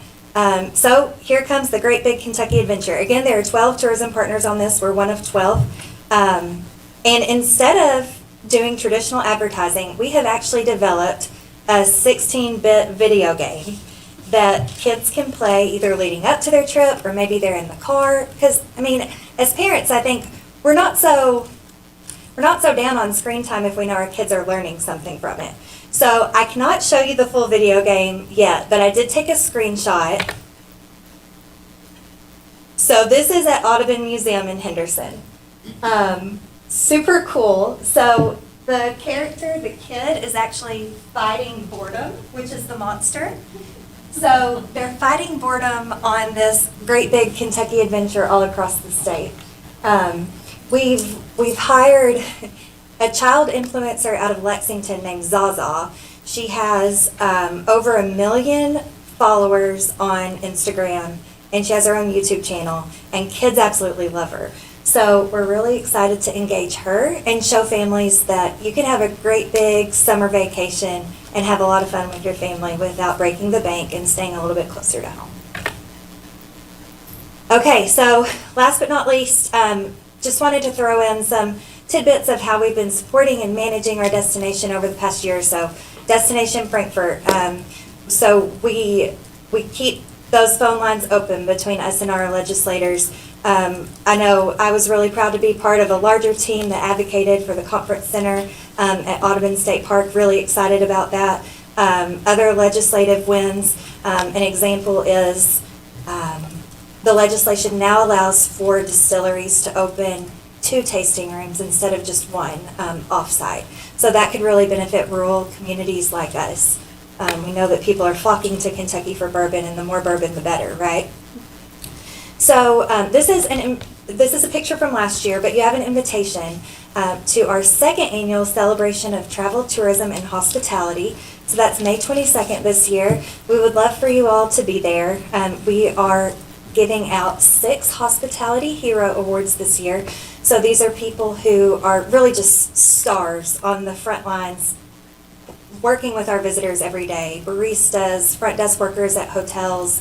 Speaker 11: So here comes the Great Big Kentucky Adventure. Again, there are 12 tourism partners on this. We're one of 12. And instead of doing traditional advertising, we have actually developed a 16-bit video game that kids can play either leading up to their trip or maybe they're in the car. Because, I mean, as parents, I think we're not so down on screen time if we know our kids are learning something from it. So I cannot show you the full video game yet, but I did take a screenshot. So this is at Audubon Museum in Henderson. Super cool. So the character, the kid, is actually fighting boredom, which is the monster. So they're fighting boredom on this great big Kentucky adventure all across the state. We've hired a child influencer out of Lexington named Zaza. She has over 1 million followers on Instagram, and she has her own YouTube channel, and kids absolutely love her. So we're really excited to engage her and show families that you can have a great big summer vacation and have a lot of fun with your family without breaking the bank and staying a little bit closer to home. Okay, so last but not least, just wanted to throw in some tidbits of how we've been supporting and managing our destination over the past year or so. Destination Frankfurt. So we keep those phone lines open between us and our legislators. I know I was really proud to be part of a larger team that advocated for the conference center at Audubon State Park. Really excited about that. Other legislative wins. An example is the legislation now allows for distilleries to open 2 tasting rooms instead of just 1 off-site. So that could really benefit rural communities like us. We know that people are flocking to Kentucky for bourbon, and the more bourbon, the better, right? So this is a picture from last year, but you have an invitation to our 2nd annual celebration of travel, tourism, and hospitality. So that's May 22nd this year. We would love for you all to be there. We are giving out 6 Hospitality Hero Awards this year. So these are people who are really just stars on the front lines, working with our visitors every day. Baristas, front desk workers at hotels,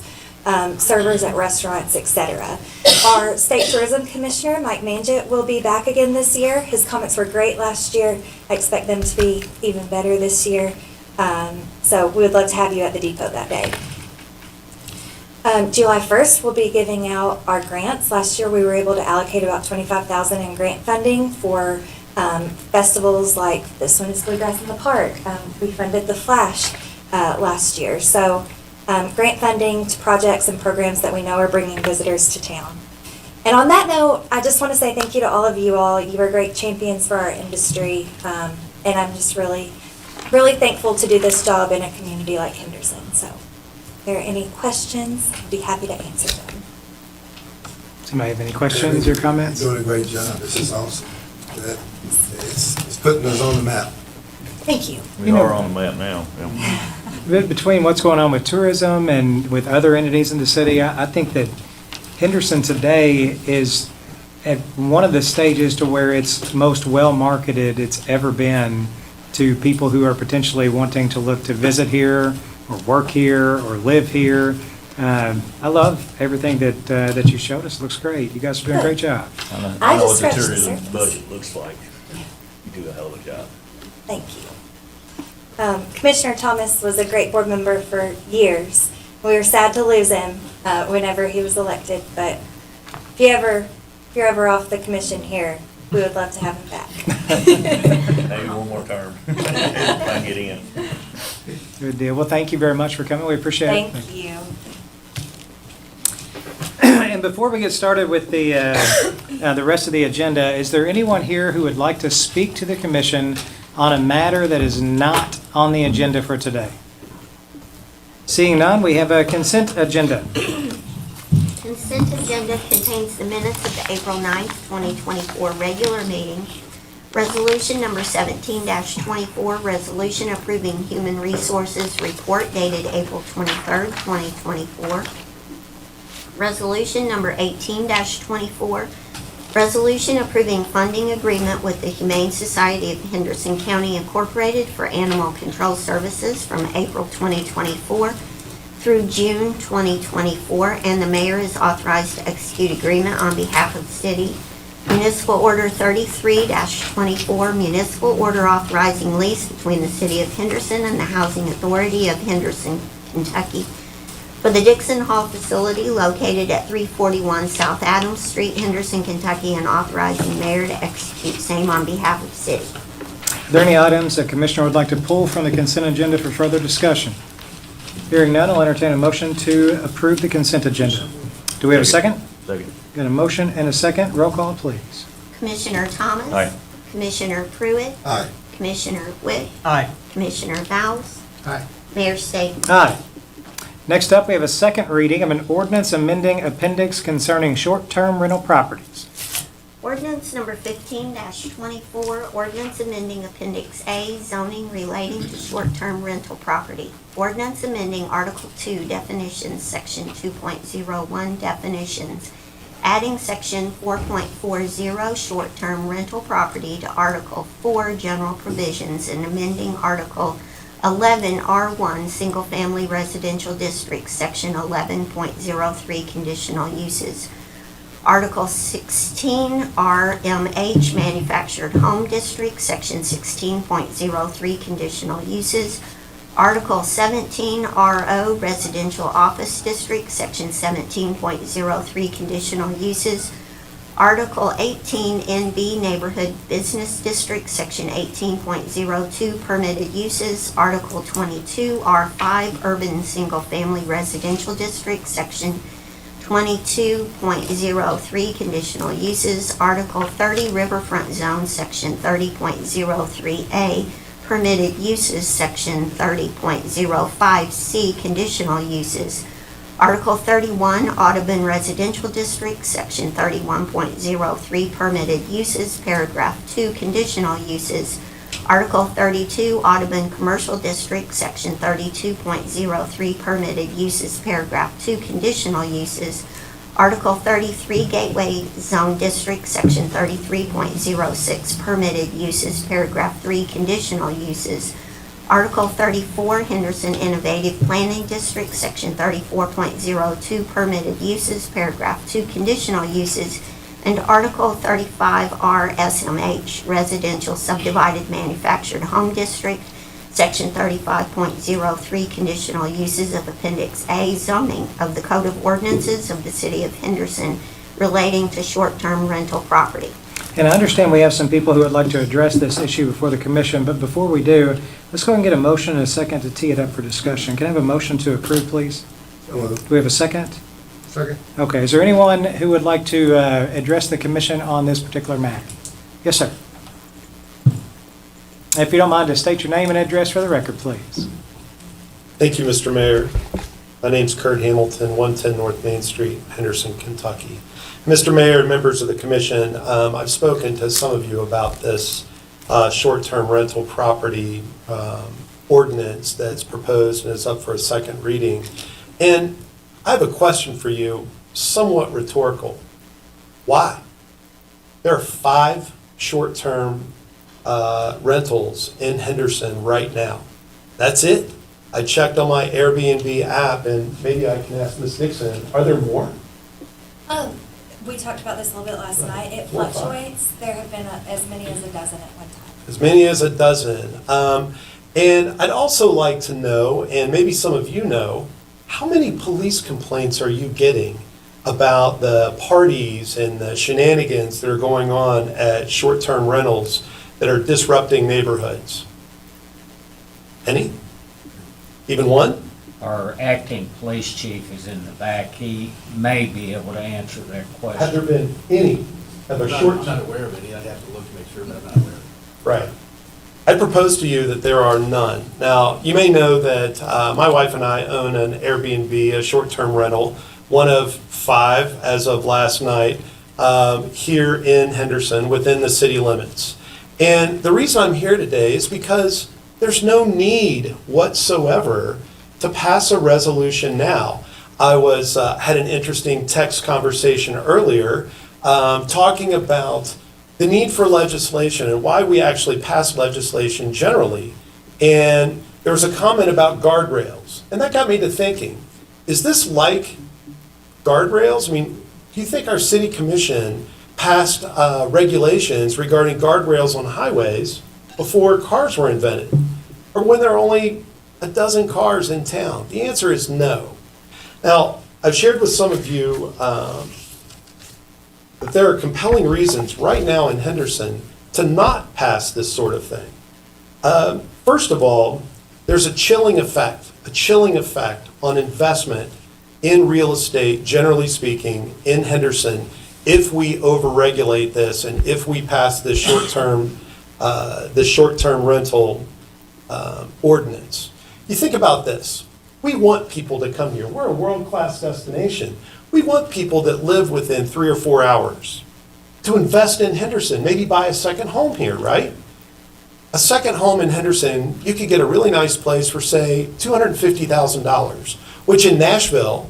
Speaker 11: servers at restaurants, etc. Our State Tourism Commissioner, Mike Manjit, will be back again this year. His comments were great last year. I expect them to be even better this year. So we would love to have you at the depot that day. July 1st, we'll be giving out our grants. Last year, we were able to allocate about $25,000 in grant funding for festivals like this one is Bluegrass in the Park. We funded the Flash last year. So grant funding to projects and programs that we know are bringing visitors to town. And on that note, I just want to say thank you to all of you all. You are great champions for our industry. And I'm just really, really thankful to do this job in a community like Henderson. So if there are any questions, I'd be happy to answer them.
Speaker 4: Somebody have any questions or comments?
Speaker 6: You're doing a great job. This is awesome. It's putting us on the map.
Speaker 11: Thank you.
Speaker 9: We are on the map now. Yeah.
Speaker 4: Between what's going on with tourism and with other entities in the city, I think that Henderson today is at one of the stages to where it's most well-marketed it's ever been to people who are potentially wanting to look to visit here or work here or live here. I love everything that you showed us. It looks great. You guys are doing a great job.
Speaker 9: I know what the
Speaker 11: scratched the
Speaker 9: tourism
Speaker 11: surface.
Speaker 9: budget looks like. You do a hell of a job.
Speaker 11: Thank you. Commissioner Thomas was a great board member for years. We were sad to lose him whenever he was elected, but if you're ever off the commission here, we would love to have him back.
Speaker 9: Maybe one more term. If I can get in.
Speaker 4: Good deal. Well, thank you very much for coming. We appreciate it.
Speaker 11: Thank you.
Speaker 4: And before we get started with the rest of the agenda, is there anyone here who would like to speak to the commission on a matter that is not on the agenda for today? Seeing none, we have a consent agenda.
Speaker 2: Consent agenda contains the minutes of the April 9th, 2024 regular meeting. Resolution number 17-24, resolution approving human resources report dated April 23rd, 2024. Resolution number 18-24, resolution approving funding agreement with the Humane Society of Henderson County Incorporated for animal control services from April 2024 through June 2024, and the mayor is authorized to execute agreement on behalf of the city. Municipal Order 33-24, municipal order authorizing lease between the City of Henderson and the Housing Authority of Henderson, Kentucky for the Dixon Hall facility located at 341 South Adams Street, Henderson, Kentucky, and authorizing mayor to execute same on behalf of the city.
Speaker 4: Are there any items that Commissioner would like to pull from the consent agenda for further discussion? Hearing none, I'll entertain a motion to approve the consent agenda. Do we have a second?
Speaker 9: Second.
Speaker 4: Got a motion and a second. Roll call, please.
Speaker 2: Commissioner Thomas?
Speaker 9: Aye.
Speaker 2: Commissioner Pruitt?
Speaker 6: Aye.
Speaker 2: Commissioner Witt?
Speaker 4: Aye.
Speaker 2: Commissioner Bowles?
Speaker 6: Aye.
Speaker 2: Mayor State?
Speaker 4: Aye. Next up, we have a second reading of an ordinance amending appendix concerning short-term rental properties.
Speaker 2: Ordinance number 15-24, ordinance amending Appendix A, zoning relating to short-term rental property. Ordinance amending Article 2, definitions, Section 2.01, definitions, adding Section 4.40, short-term rental property, to Article 4, general provisions, and amending Article 11, R1, single-family residential districts, Section 11.03, conditional uses. Article 16, RMH, Manufactured Home District, Section 16.03, Conditional Uses. Article 17, RO, Residential Office District, Section 17.03, Conditional Uses. Article 18, NB, Neighborhood Business District, Section 18.02, Permitted Uses. Article 22, R5, Urban Single Family Residential District, Section 22.03, Conditional Uses. Article 30, Riverfront Zone, Section 30.03A, Permitted Uses, Section 30.05C, Conditional Uses. Article 31, Audubon Residential District, Section 31.03, Permitted Uses, Paragraph 2, Conditional Uses. Article 32, Audubon Commercial District, Section 32.03, Permitted Uses, Paragraph 2, Conditional Uses. Article 33, Gateway Zone District, Section 33.06, Permitted Uses, Paragraph 3, Conditional Uses. Article 34, Henderson Innovative Planning District, Section 34.02, Permitted Uses, Paragraph 2, Conditional Uses. And Article 35R, SMH, Residential Subdivided Manufactured Home District, Section 35.03, Conditional Uses of Appendix A, Zoning of the Code of Ordinances of the City of Henderson relating to short-term rental property.
Speaker 4: And I understand we have some people who would like to address this issue before the commission, but before we do, let's go ahead and get a motion and a second to tee it up for discussion. Can I have a motion to approve, please? Do we have a second?
Speaker 6: Second.
Speaker 4: Okay, is there anyone who would like to address the commission on this particular matter? Yes, sir. If you don't mind, to state your name and address for the record, please.
Speaker 13: Thank you, Mr. Mayor. My name's Kurt Hamilton, 110 North Main Street, Henderson, Kentucky. Mr. Mayor, members of the commission, I've spoken to some of you about this short-term rental property ordinance that's proposed and is up for a second reading. And I have a question for you, somewhat rhetorical. Why? There are 5 short-term rentals in Henderson right now. That's it. I checked on my Airbnb app, and maybe I can ask Ms. Dixon, are there more?
Speaker 11: We talked about this a little bit last night. It
Speaker 13: 4 or 5.
Speaker 11: fluctuates. There have been as many as a dozen at one time.
Speaker 13: As many as a dozen. And I'd also like to know, and maybe some of you know, how many police complaints are you getting about the parties and the shenanigans that are going on at short-term rentals that are disrupting neighborhoods? Any? Even one?
Speaker 10: Our acting police chief is in the back. He may be able to answer that
Speaker 13: Have
Speaker 10: question.
Speaker 13: there been any of a
Speaker 8: I'm
Speaker 13: short?
Speaker 8: not aware of any. I'd have to look to make sure, but I'm not aware of it.
Speaker 13: Right. I propose to you that there are none. Now, you may know that my wife and I own an Airbnb, a short-term rental, one of 5 as of last night, here in Henderson within the city limits. And the reason I'm here today is because there's no need whatsoever to pass a resolution now. I had an interesting text conversation earlier talking about the need for legislation and why we actually pass legislation generally. And there was a comment about guardrails. And that got me to thinking, is this like guardrails? I mean, do you think our city commission passed regulations regarding guardrails on highways before cars were invented? Or when there are only a dozen cars in town? The answer is no. Now, I've shared with some of you that there are compelling reasons right now in Henderson to not pass this sort of thing. First of all, there's a chilling effect on investment in real estate, generally speaking, in Henderson, if we overregulate this and if we pass this short-term rental ordinance. You think about this. We want people to come here. We're a world-class destination. We want people that live within 3 or 4 hours to invest in Henderson, maybe buy a second home here, right? A second home in Henderson, you could get a really nice place for, say, $250,000, which in Nashville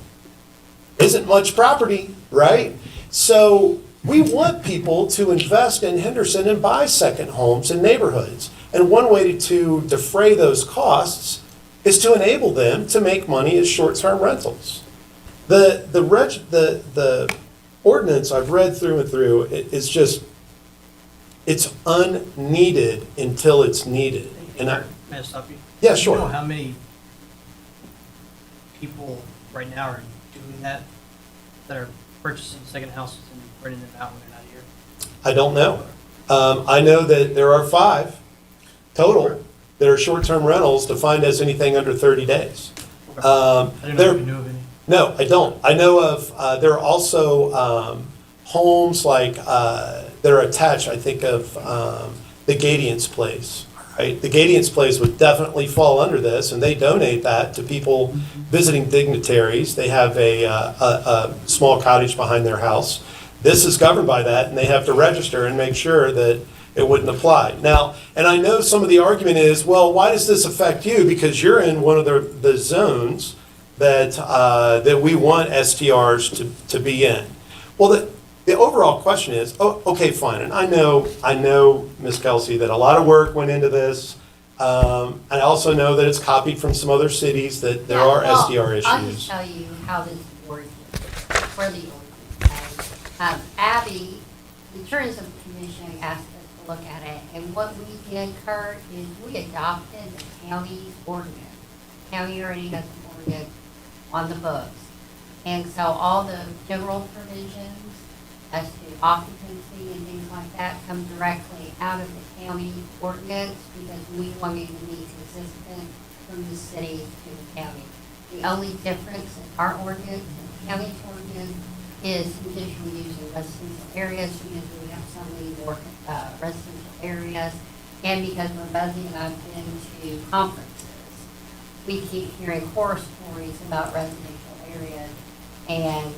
Speaker 13: isn't much property, right? So we want people to invest in Henderson and buy second homes in neighborhoods. And one way to defray those costs is to enable them to make money as short-term rentals. The ordinance I've read through and through is just, it's unneeded until it's needed. And
Speaker 14: May I stop you?
Speaker 13: Yeah,
Speaker 14: Do
Speaker 13: sure.
Speaker 14: you know how many people right now are doing that are purchasing second houses and renting them out when they're not here?
Speaker 13: I don't know. I know that there are 5 total that are short-term rentals defined as anything under 30 days.
Speaker 14: I didn't know if you knew of any.
Speaker 13: No, I don't. I know of, there are also homes like, that are attached, I think of the Gadiant's Place, right? The Gadiant's Place would definitely fall under this, and they donate that to people visiting dignitaries. They have a small cottage behind their house. This is governed by that, and they have to register and make sure that it wouldn't apply. Now, and I know some of the argument is, well, why does this affect you? Because you're in one of the zones that we want STRs to be in. Well, the overall question is, oh, okay, fine, and I know, Ms. Kelsey, that a lot of work went into this. I also know that it's copied from some other cities, that there are SDR issues.
Speaker 15: I'll just tell you how this works for the ordinance. Abby, the Tourism Commission asked us to look at it, and what we did, Kurt, is we adopted the county's ordinance. County already has an ordinance on the books. And so all the general provisions as to occupancy and things like that come directly out of the county ordinance, because we wanted to be consistent from the city to the county. The only difference in our ordinance and the county's ordinance is conditional use in residential areas, because we have so many more residential areas, and because when Buzzy and I've been to conferences, we keep hearing horror stories about residential areas and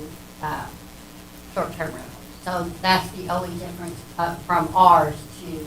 Speaker 15: short-term rentals. So that's the only difference from ours to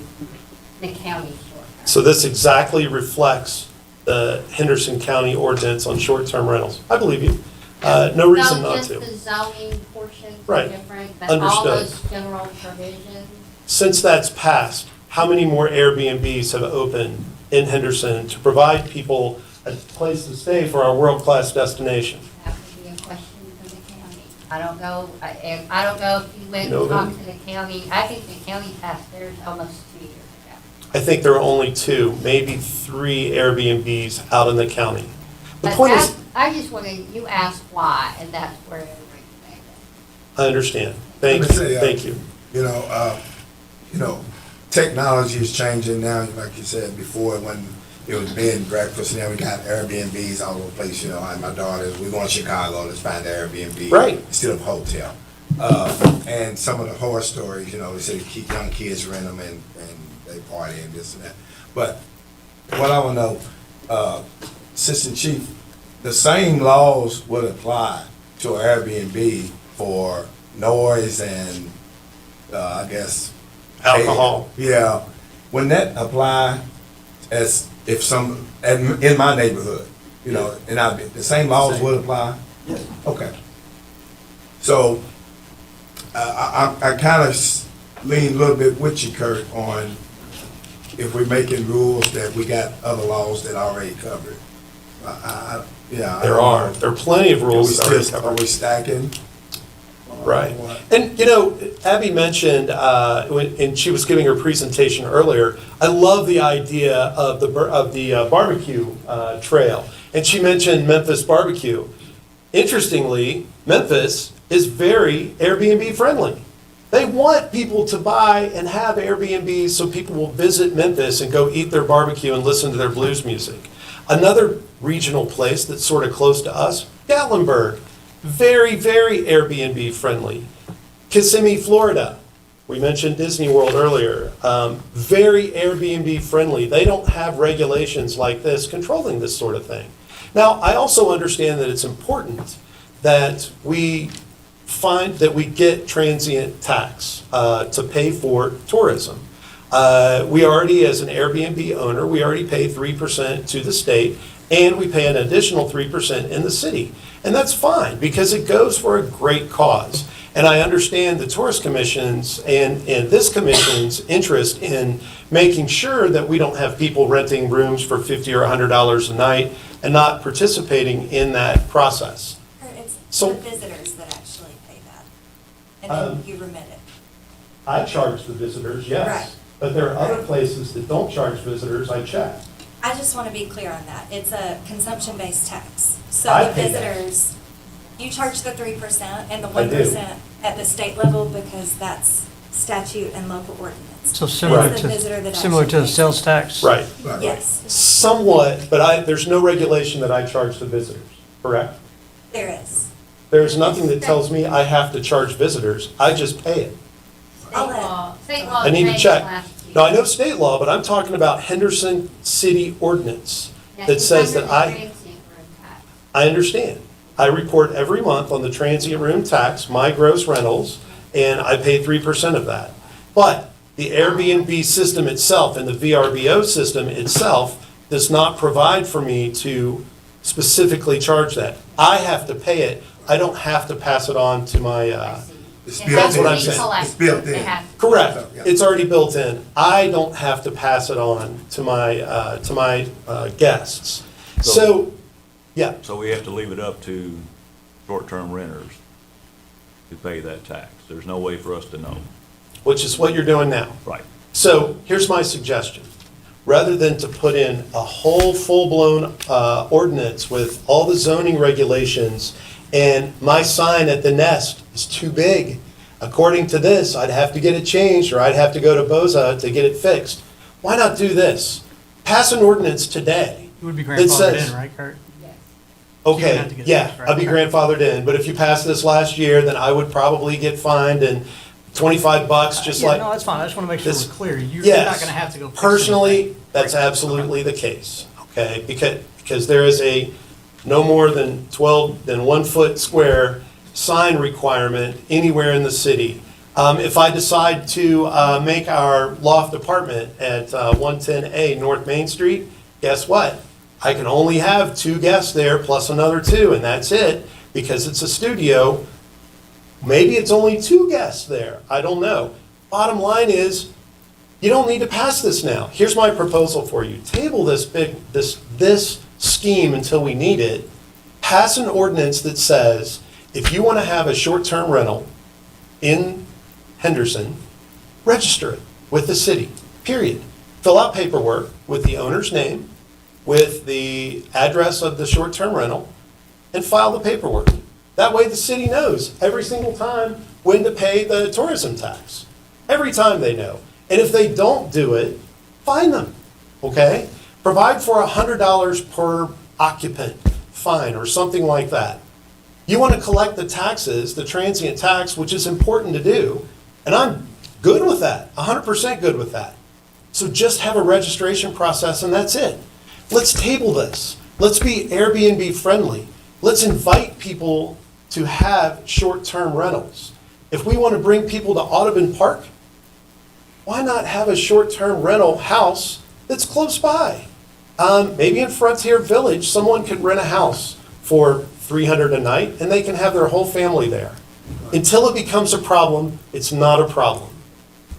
Speaker 15: the county short-term.
Speaker 13: So this exactly reflects the Henderson County ordinance on short-term rentals. I believe you. No reason not to.
Speaker 15: No, just the zoning portions
Speaker 13: Right.
Speaker 15: are different, but all
Speaker 13: Understood.
Speaker 15: those general provisions.
Speaker 13: Since that's passed, how many more Airbnbs have opened in Henderson to provide people a place to stay for our world-class destination?
Speaker 15: That would be a question for the county. I don't know, I don't know if you went and
Speaker 13: Nobody.
Speaker 15: talked to the county. I think the county passed theirs almost 2 years ago.
Speaker 13: I think there are only 2, maybe 3 Airbnbs out in the county. The
Speaker 15: But
Speaker 13: point is,
Speaker 15: I just wanted, you asked why, and that's where it originated.
Speaker 13: I understand. Thank
Speaker 6: Let me
Speaker 13: you,
Speaker 6: say,
Speaker 13: thank you.
Speaker 6: You know, technology is changing now, like you said before, when it was bed and breakfast, now we got Airbnbs all over the place, like my daughters, we going to Chicago, let's find an Airbnb.
Speaker 13: Right.
Speaker 6: Instead of a hotel. And some of the horror stories, they say keep young kids rent them and they party and this and that. But what I want to know, Assistant Chief, the same laws would apply to Airbnb for noise and, I guess.
Speaker 13: Alcohol.
Speaker 6: Yeah. Wouldn't that apply as if in my neighborhood, and the same laws would apply?
Speaker 13: Yes.
Speaker 6: Okay. So, I kind of lean a little bit with you, Kurt, on if we're making rules that we got other laws that already cover it.
Speaker 13: There are plenty of rules that already cover
Speaker 6: Are
Speaker 13: it.
Speaker 6: we stacking?
Speaker 13: Right. And, Abby mentioned, and she was giving her presentation earlier, I love the idea of the barbecue trail. And she mentioned Memphis barbecue. Interestingly, Memphis is very Airbnb friendly. They want people to buy and have Airbnbs so people will visit Memphis and go eat their barbecue and listen to their blues music. Another regional place that's sort of close to us, Gatlinburg, very, very Airbnb friendly. Kissimmee, Florida, we mentioned Disney World earlier, very Airbnb friendly. They don't have regulations like this controlling this sort of thing. Now, I also understand that it's important that we find that we get transient tax to pay for tourism. We already, as an Airbnb owner, we already pay 3% to the state, and we pay an additional 3% in the city. And that's fine, because it goes for a great cause. And I understand the tourist commissions and this commission's interest in making sure that we don't have people renting rooms for $50 or $100 a night and not participating in that process.
Speaker 11: It's
Speaker 13: So-
Speaker 11: the visitors that actually pay that, and then you remit it.
Speaker 13: I charge the visitors,
Speaker 11: Right.
Speaker 13: yes. But there are other places that don't charge visitors, I check.
Speaker 11: I just want to be clear on that. It's a consumption-based tax. So
Speaker 13: I
Speaker 11: the
Speaker 13: pay that.
Speaker 11: visitors, you charge the 3% and the
Speaker 13: I do.
Speaker 11: 1% at the state level because that's statute and local ordinance.
Speaker 14: So similar
Speaker 11: It's the visitor that
Speaker 14: similar to
Speaker 11: actually
Speaker 14: the
Speaker 11: pays.
Speaker 14: sales tax?
Speaker 13: Right.
Speaker 11: Yes,
Speaker 13: Somewhat, but there's no regulation that I charge the visitors, correct?
Speaker 11: there is.
Speaker 13: There's nothing that tells me I have to charge visitors, I just pay it.
Speaker 15: State law
Speaker 13: I need to
Speaker 15: changed
Speaker 13: check.
Speaker 15: last year.
Speaker 13: Now, I know state law, but I'm talking about Henderson city ordinance
Speaker 15: Yeah,
Speaker 13: that
Speaker 15: it's
Speaker 13: says
Speaker 15: under
Speaker 13: that
Speaker 15: the
Speaker 13: I
Speaker 15: transient room tax.
Speaker 13: I understand. I report every month on the transient room tax, my gross rentals, and I pay 3% of that. But the Airbnb system itself and the VRBO system itself does not provide for me to specifically charge that. I have to pay it. I don't have to pass it on to my,
Speaker 6: It's
Speaker 15: It
Speaker 6: built
Speaker 15: has
Speaker 13: That's what
Speaker 15: to
Speaker 13: I'm
Speaker 15: be
Speaker 13: saying.
Speaker 15: collected.
Speaker 6: It's built in.
Speaker 15: It has-
Speaker 13: correct.
Speaker 6: Yeah.
Speaker 13: It's already built in. I don't have to pass it on to my guests. So, yeah.
Speaker 9: So we have to leave it up to short-term renters to pay that tax. There's no way for us to know.
Speaker 13: Which is what you're doing now.
Speaker 9: Right.
Speaker 13: So here's my suggestion. Rather than to put in a whole full-blown ordinance with all the zoning regulations and my sign at the Nest is too big, according to this, I'd have to get it changed or I'd have to go to BOZA to get it fixed. Why not do this? Pass an ordinance today.
Speaker 14: You would be
Speaker 13: that
Speaker 14: grandfathered
Speaker 13: says-
Speaker 14: in, right, Kurt?
Speaker 15: Yes.
Speaker 14: You're gonna
Speaker 13: Okay,
Speaker 14: have to get
Speaker 13: yeah,
Speaker 14: fixed, right?
Speaker 13: I'll be grandfathered in, but if you pass this last year, then I would probably get fined and $25, just
Speaker 14: Yeah,
Speaker 13: like.
Speaker 14: no, that's fine. I just want to make sure
Speaker 13: this-
Speaker 14: we're clear. You're
Speaker 13: Yes.
Speaker 14: not going to have to go fix
Speaker 13: Personally,
Speaker 14: anything.
Speaker 13: that's
Speaker 14: Right.
Speaker 13: absolutely the case, okay? Because there is a no more than 1 foot square sign requirement anywhere in the city. If I decide to make our loft apartment at 110A North Main Street, guess what? I can only have 2 guests there plus another 2, and that's it, because it's a studio. Maybe it's only 2 guests there, I don't know. Bottom line is, you don't need to pass this now. Here's my proposal for you. Table this scheme until we need it. Pass an ordinance that says, if you want to have a short-term rental in Henderson, register it with the city, period. Fill out paperwork with the owner's name, with the address of the short-term rental, and file the paperwork. That way the city knows every single time when to pay the tourism tax. Every time they know. And if they don't do it, fine them, okay? Provide for $100 per occupant fine or something like that. You want to collect the taxes, the transient tax, which is important to do, and I'm good with that, 100% good with that. So just have a registration process and that's it. Let's table this. Let's be Airbnb friendly. Let's invite people to have short-term rentals. If we want to bring people to Audubon Park, why not have a short-term rental house that's close by? Maybe in Frontier Village, someone could rent a house for $300 a night and they can have their whole family there. Until it becomes a problem, it's not a problem.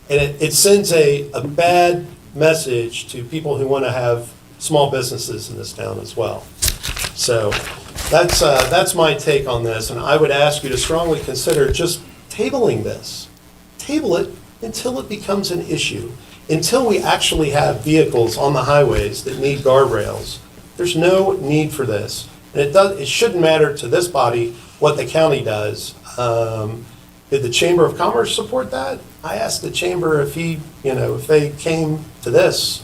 Speaker 13: And it sends a bad message to people who want to have small businesses in this town as well. So that's my take on this, and I would ask you to strongly consider just tabling this. Table it until it becomes an issue, until we actually have vehicles on the highways that need guardrails. There's no need for this. And it shouldn't matter to this body what the county does. Did the Chamber of Commerce support that? I asked the chamber if if they came to this.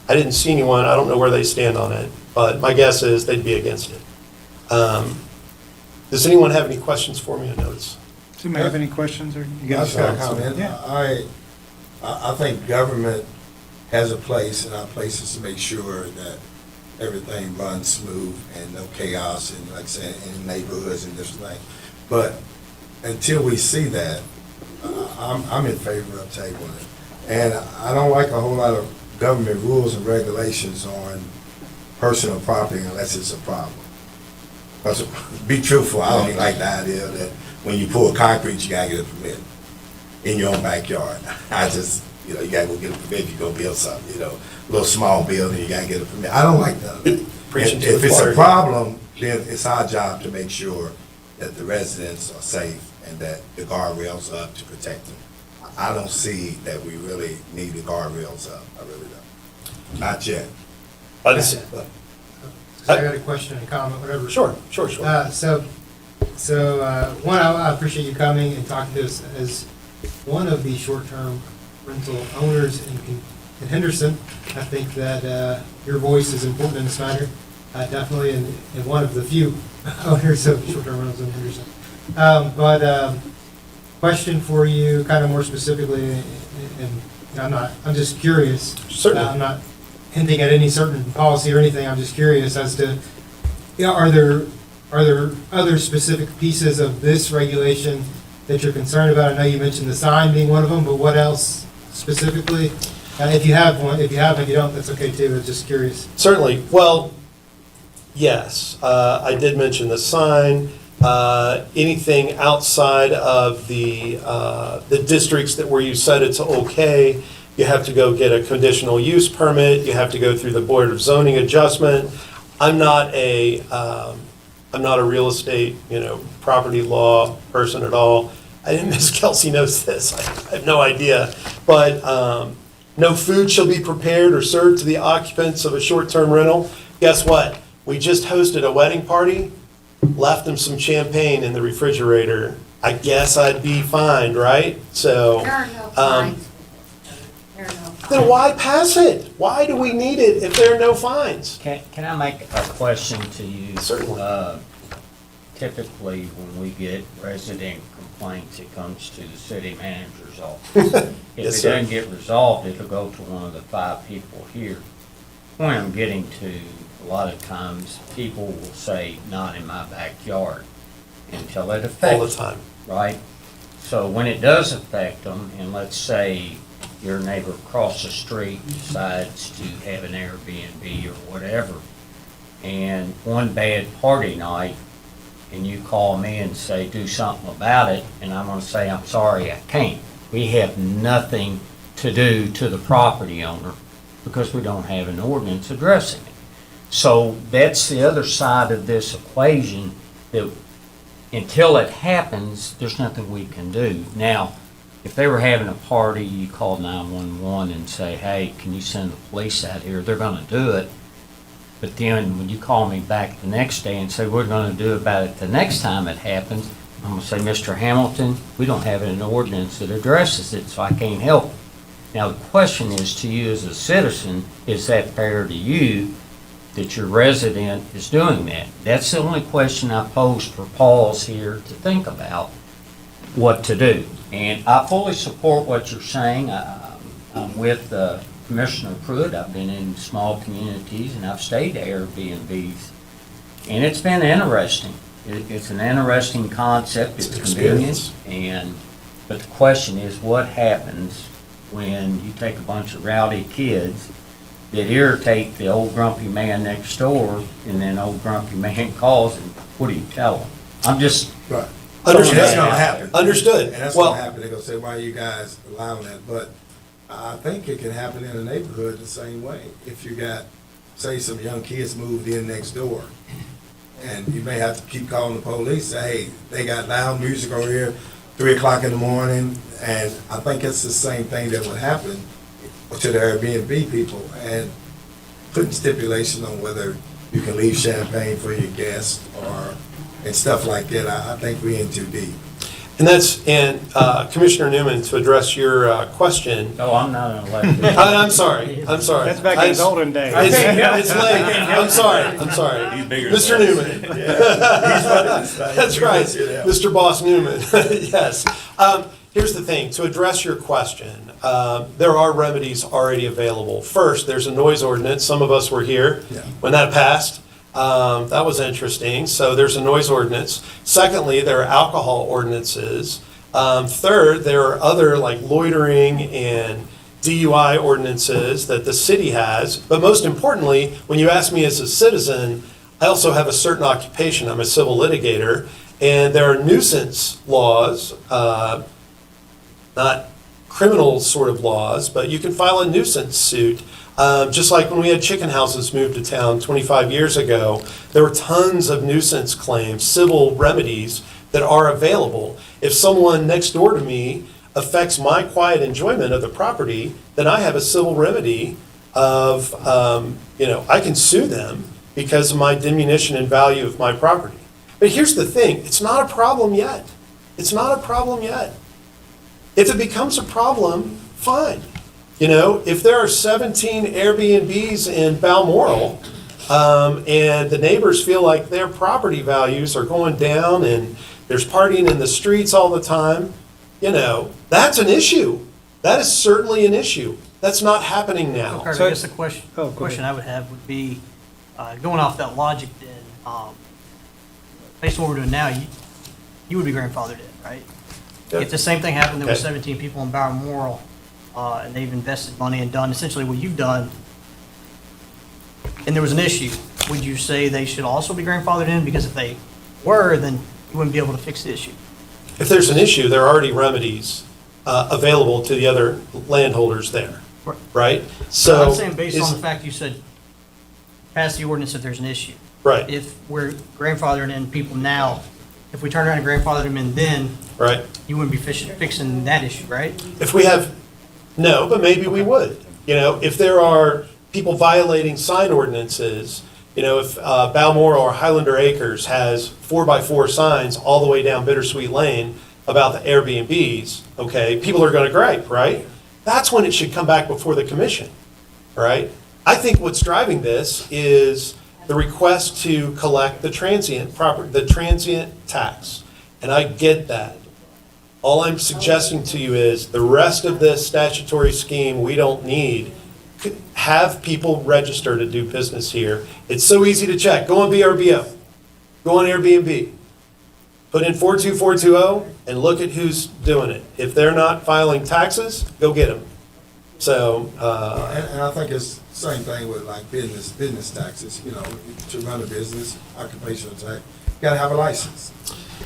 Speaker 13: I didn't see anyone. I don't know where they stand on it, but my guess is they'd be against it. Does anyone have any questions for me? I know it's.
Speaker 4: Does anybody have any questions or?
Speaker 6: I just got a comment.
Speaker 4: Yeah.
Speaker 6: I think government has a place, and our place is to make sure that everything runs smooth and no chaos and, like I said, in neighborhoods and different things. But until we see that, I'm in favor of tabling it. And I don't like a whole lot of government rules and regulations on personal property unless it's a problem. Because, be truthful, I don't like the idea that when you pour concrete, you gotta get a permit in your own backyard. I just, you gotta go get a permit if you're gonna build something, a little small building, you gotta get a permit. I don't like that. If it's a problem, then it's our job to make sure that the residents are safe and that the guardrails are up to protect them. I don't see that we really need the guardrails up. I really don't. Not yet.
Speaker 13: I
Speaker 16: got a question and comment, whatever.
Speaker 13: Sure.
Speaker 16: One, I appreciate you coming and talking to us as one of the short-term rental owners in Henderson. I think that your voice is important in this matter, definitely, and one of the few owners of short-term rentals in Henderson. Question for you, kind of more specifically, and I'm just curious.
Speaker 13: Certainly.
Speaker 16: I'm not hinting at any certain policy or anything. I'm just curious as to, are there other specific pieces of this regulation that you're concerned about? I know you mentioned the sign being one of them, but what else specifically? If you have one, if you don't, that's okay too. I'm just curious.
Speaker 13: Certainly. Well, yes, I did mention the sign. Anything outside of the districts where you said it's okay, you have to go get a conditional use permit. You have to go through the Board of Zoning Adjustment. I'm not a real estate, property law person at all. I think Ms. Kelsey knows this. I have no idea. But no food shall be prepared or served to the occupants of a short-term rental. Guess what? We just hosted a wedding party, left them some champagne in the refrigerator. I guess I'd be fined, right? So,
Speaker 15: There are no fines. There are no fines.
Speaker 13: then why pass it? Why do we need it if there are no fines?
Speaker 10: Can I make a question to you?
Speaker 13: Certainly.
Speaker 10: Typically, when we get resident complaints, it comes to the city manager's office. If
Speaker 13: Yes,
Speaker 10: it
Speaker 13: sir.
Speaker 10: doesn't get resolved, it'll go to one of the 5 people here. Point I'm getting to, a lot of times, people will say, not in my backyard, until it affects
Speaker 13: All the time.
Speaker 10: right? So when it does affect them, and let's say your neighbor across the street decides to have an Airbnb or whatever, and one bad party night, and you call me and say, do something about it, and I'm gonna say, I'm sorry, I can't. We have nothing to do to the property owner because we don't have an ordinance addressing it. So that's the other side of this equation, that until it happens, there's nothing we can do. Now, if they were having a party, you call 911 and say, hey, can you send the police out here? They're gonna do it. But then when you call me back the next day and say, we're gonna do about it the next time it happens, I'm gonna say, Mr. Hamilton, we don't have an ordinance that addresses it, so I can't help it. Now, the question is to you as a citizen, is that fair to you that your resident is doing that? That's the only question I posed for Paul's here to think about what to do. And I fully support what you're saying. I'm with Commissioner Pruitt. I've been in small communities and I've stayed at Airbnbs. And it's been interesting. It's an interesting concept. It's convenient. But the question is, what happens when you take a bunch of rowdy kids that irritate the old grumpy man next door, and then old grumpy man calls, and what do you tell them? I'm just...
Speaker 6: Right.
Speaker 13: Understood.
Speaker 6: That's gonna happen.
Speaker 13: Understood.
Speaker 6: And that's
Speaker 13: Well-
Speaker 6: gonna happen. They're gonna say, why are you guys allowing that? But I think it can happen in a neighborhood the same way. If you got, say, some young kids moved in next door, and you may have to keep calling the police, say, hey, they got loud music over here, 3 o'clock in the morning, and I think it's the same thing that would happen to the Airbnb people, and putting stipulation on whether you can leave champagne for your guests and stuff like that. I think we're in too deep.
Speaker 13: And Commissioner Newman, to address your question.
Speaker 10: No, I'm not an elected.
Speaker 13: I'm sorry.
Speaker 4: That's back in his olden days.
Speaker 13: It's late. I'm sorry.
Speaker 9: He's bigger
Speaker 13: Mr.
Speaker 9: than
Speaker 13: Newman. That's right. Mr. Boss Newman. Yes. Here's the thing. To address your question, there are remedies already available. First, there's a noise ordinance. Some of us were here when that passed. That was interesting. So there's a noise ordinance. Secondly, there are alcohol ordinances. Third, there are other like loitering and DUI ordinances that the city has. But most importantly, when you ask me as a citizen, I also have a certain occupation. I'm a civil litigator, and there are nuisance laws, not criminal sort of laws, but you can file a nuisance suit. Just like when we had chicken houses moved to town 25 years ago, there were tons of nuisance claims, civil remedies that are available. If someone next door to me affects my quiet enjoyment of the property, then I have a civil remedy of, I can sue them because of my diminution in value of my property. But here's the thing, it's not a problem yet. It's not a problem yet. If it becomes a problem, fine. If there are 17 Airbnbs in Balmoral, and the neighbors feel like their property values are going down and there's partying in the streets all the time, that's an issue. That is certainly an issue. That's not happening now.
Speaker 14: Kurt, I guess the question I would have would be, going off that logic then, based on what we're doing now, you would be grandfathered in, right?
Speaker 13: Yep.
Speaker 14: If the same thing happened, there were
Speaker 13: Okay.
Speaker 14: 17 people in Balmoral, and they've invested money and done essentially what you've done, and there was an issue, would you say they should also be grandfathered in? Because if they were, then you wouldn't be able to fix the issue.
Speaker 13: If there's an issue, there are already remedies available to the other landholders there, right? So
Speaker 14: I'm saying based on the fact you said pass the ordinance if there's an issue.
Speaker 13: Right.
Speaker 14: If we're grandfathering in people now, if we turn around and grandfather them in then,
Speaker 13: right.
Speaker 14: you wouldn't be fixing that issue, right?
Speaker 13: If we have, no, but maybe we would. If there are people violating sign ordinances, if Balmoral or Highlander Acres has 4x4 signs all the way down Bittersweet Lane about the Airbnbs, okay, people are going to gripe, right? That's when it should come back before the commission, all right? I think what's driving this is the request to collect the transient tax, and I get that. All I'm suggesting to you is the rest of this statutory scheme we don't need. Have people register to do business here. It's so easy to check. Go on VRBO. Go on Airbnb. Put in 42420 and look at who's doing it. If they're not filing taxes, go get them. So,
Speaker 6: And I think it's the same thing with like business taxes, to run a business, occupational tax, you gotta have a license.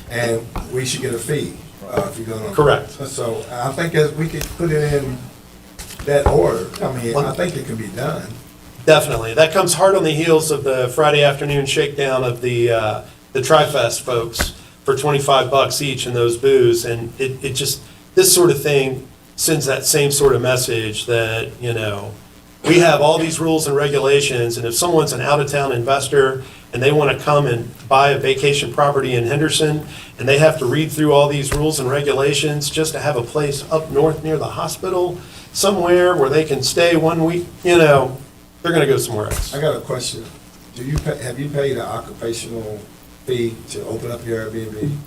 Speaker 6: And we should get a fee, if you're gonna.
Speaker 13: Correct.
Speaker 6: So I think as we could put it in that order, I think it can be done.
Speaker 13: definitely. That comes hard on the heels of the Friday afternoon shakedown of the Tri-Fest folks for $25 each in those booths. And it just, this sort of thing sends that same sort of message that, we have all these rules and regulations, and if someone's an out-of-town investor and they want to come and buy a vacation property in Henderson, and they have to read through all these rules and regulations just to have a place up north near the hospital, somewhere where they can stay 1 week, they're going to go somewhere else.
Speaker 6: I got a question. Have you paid an occupational fee to open up your Airbnb?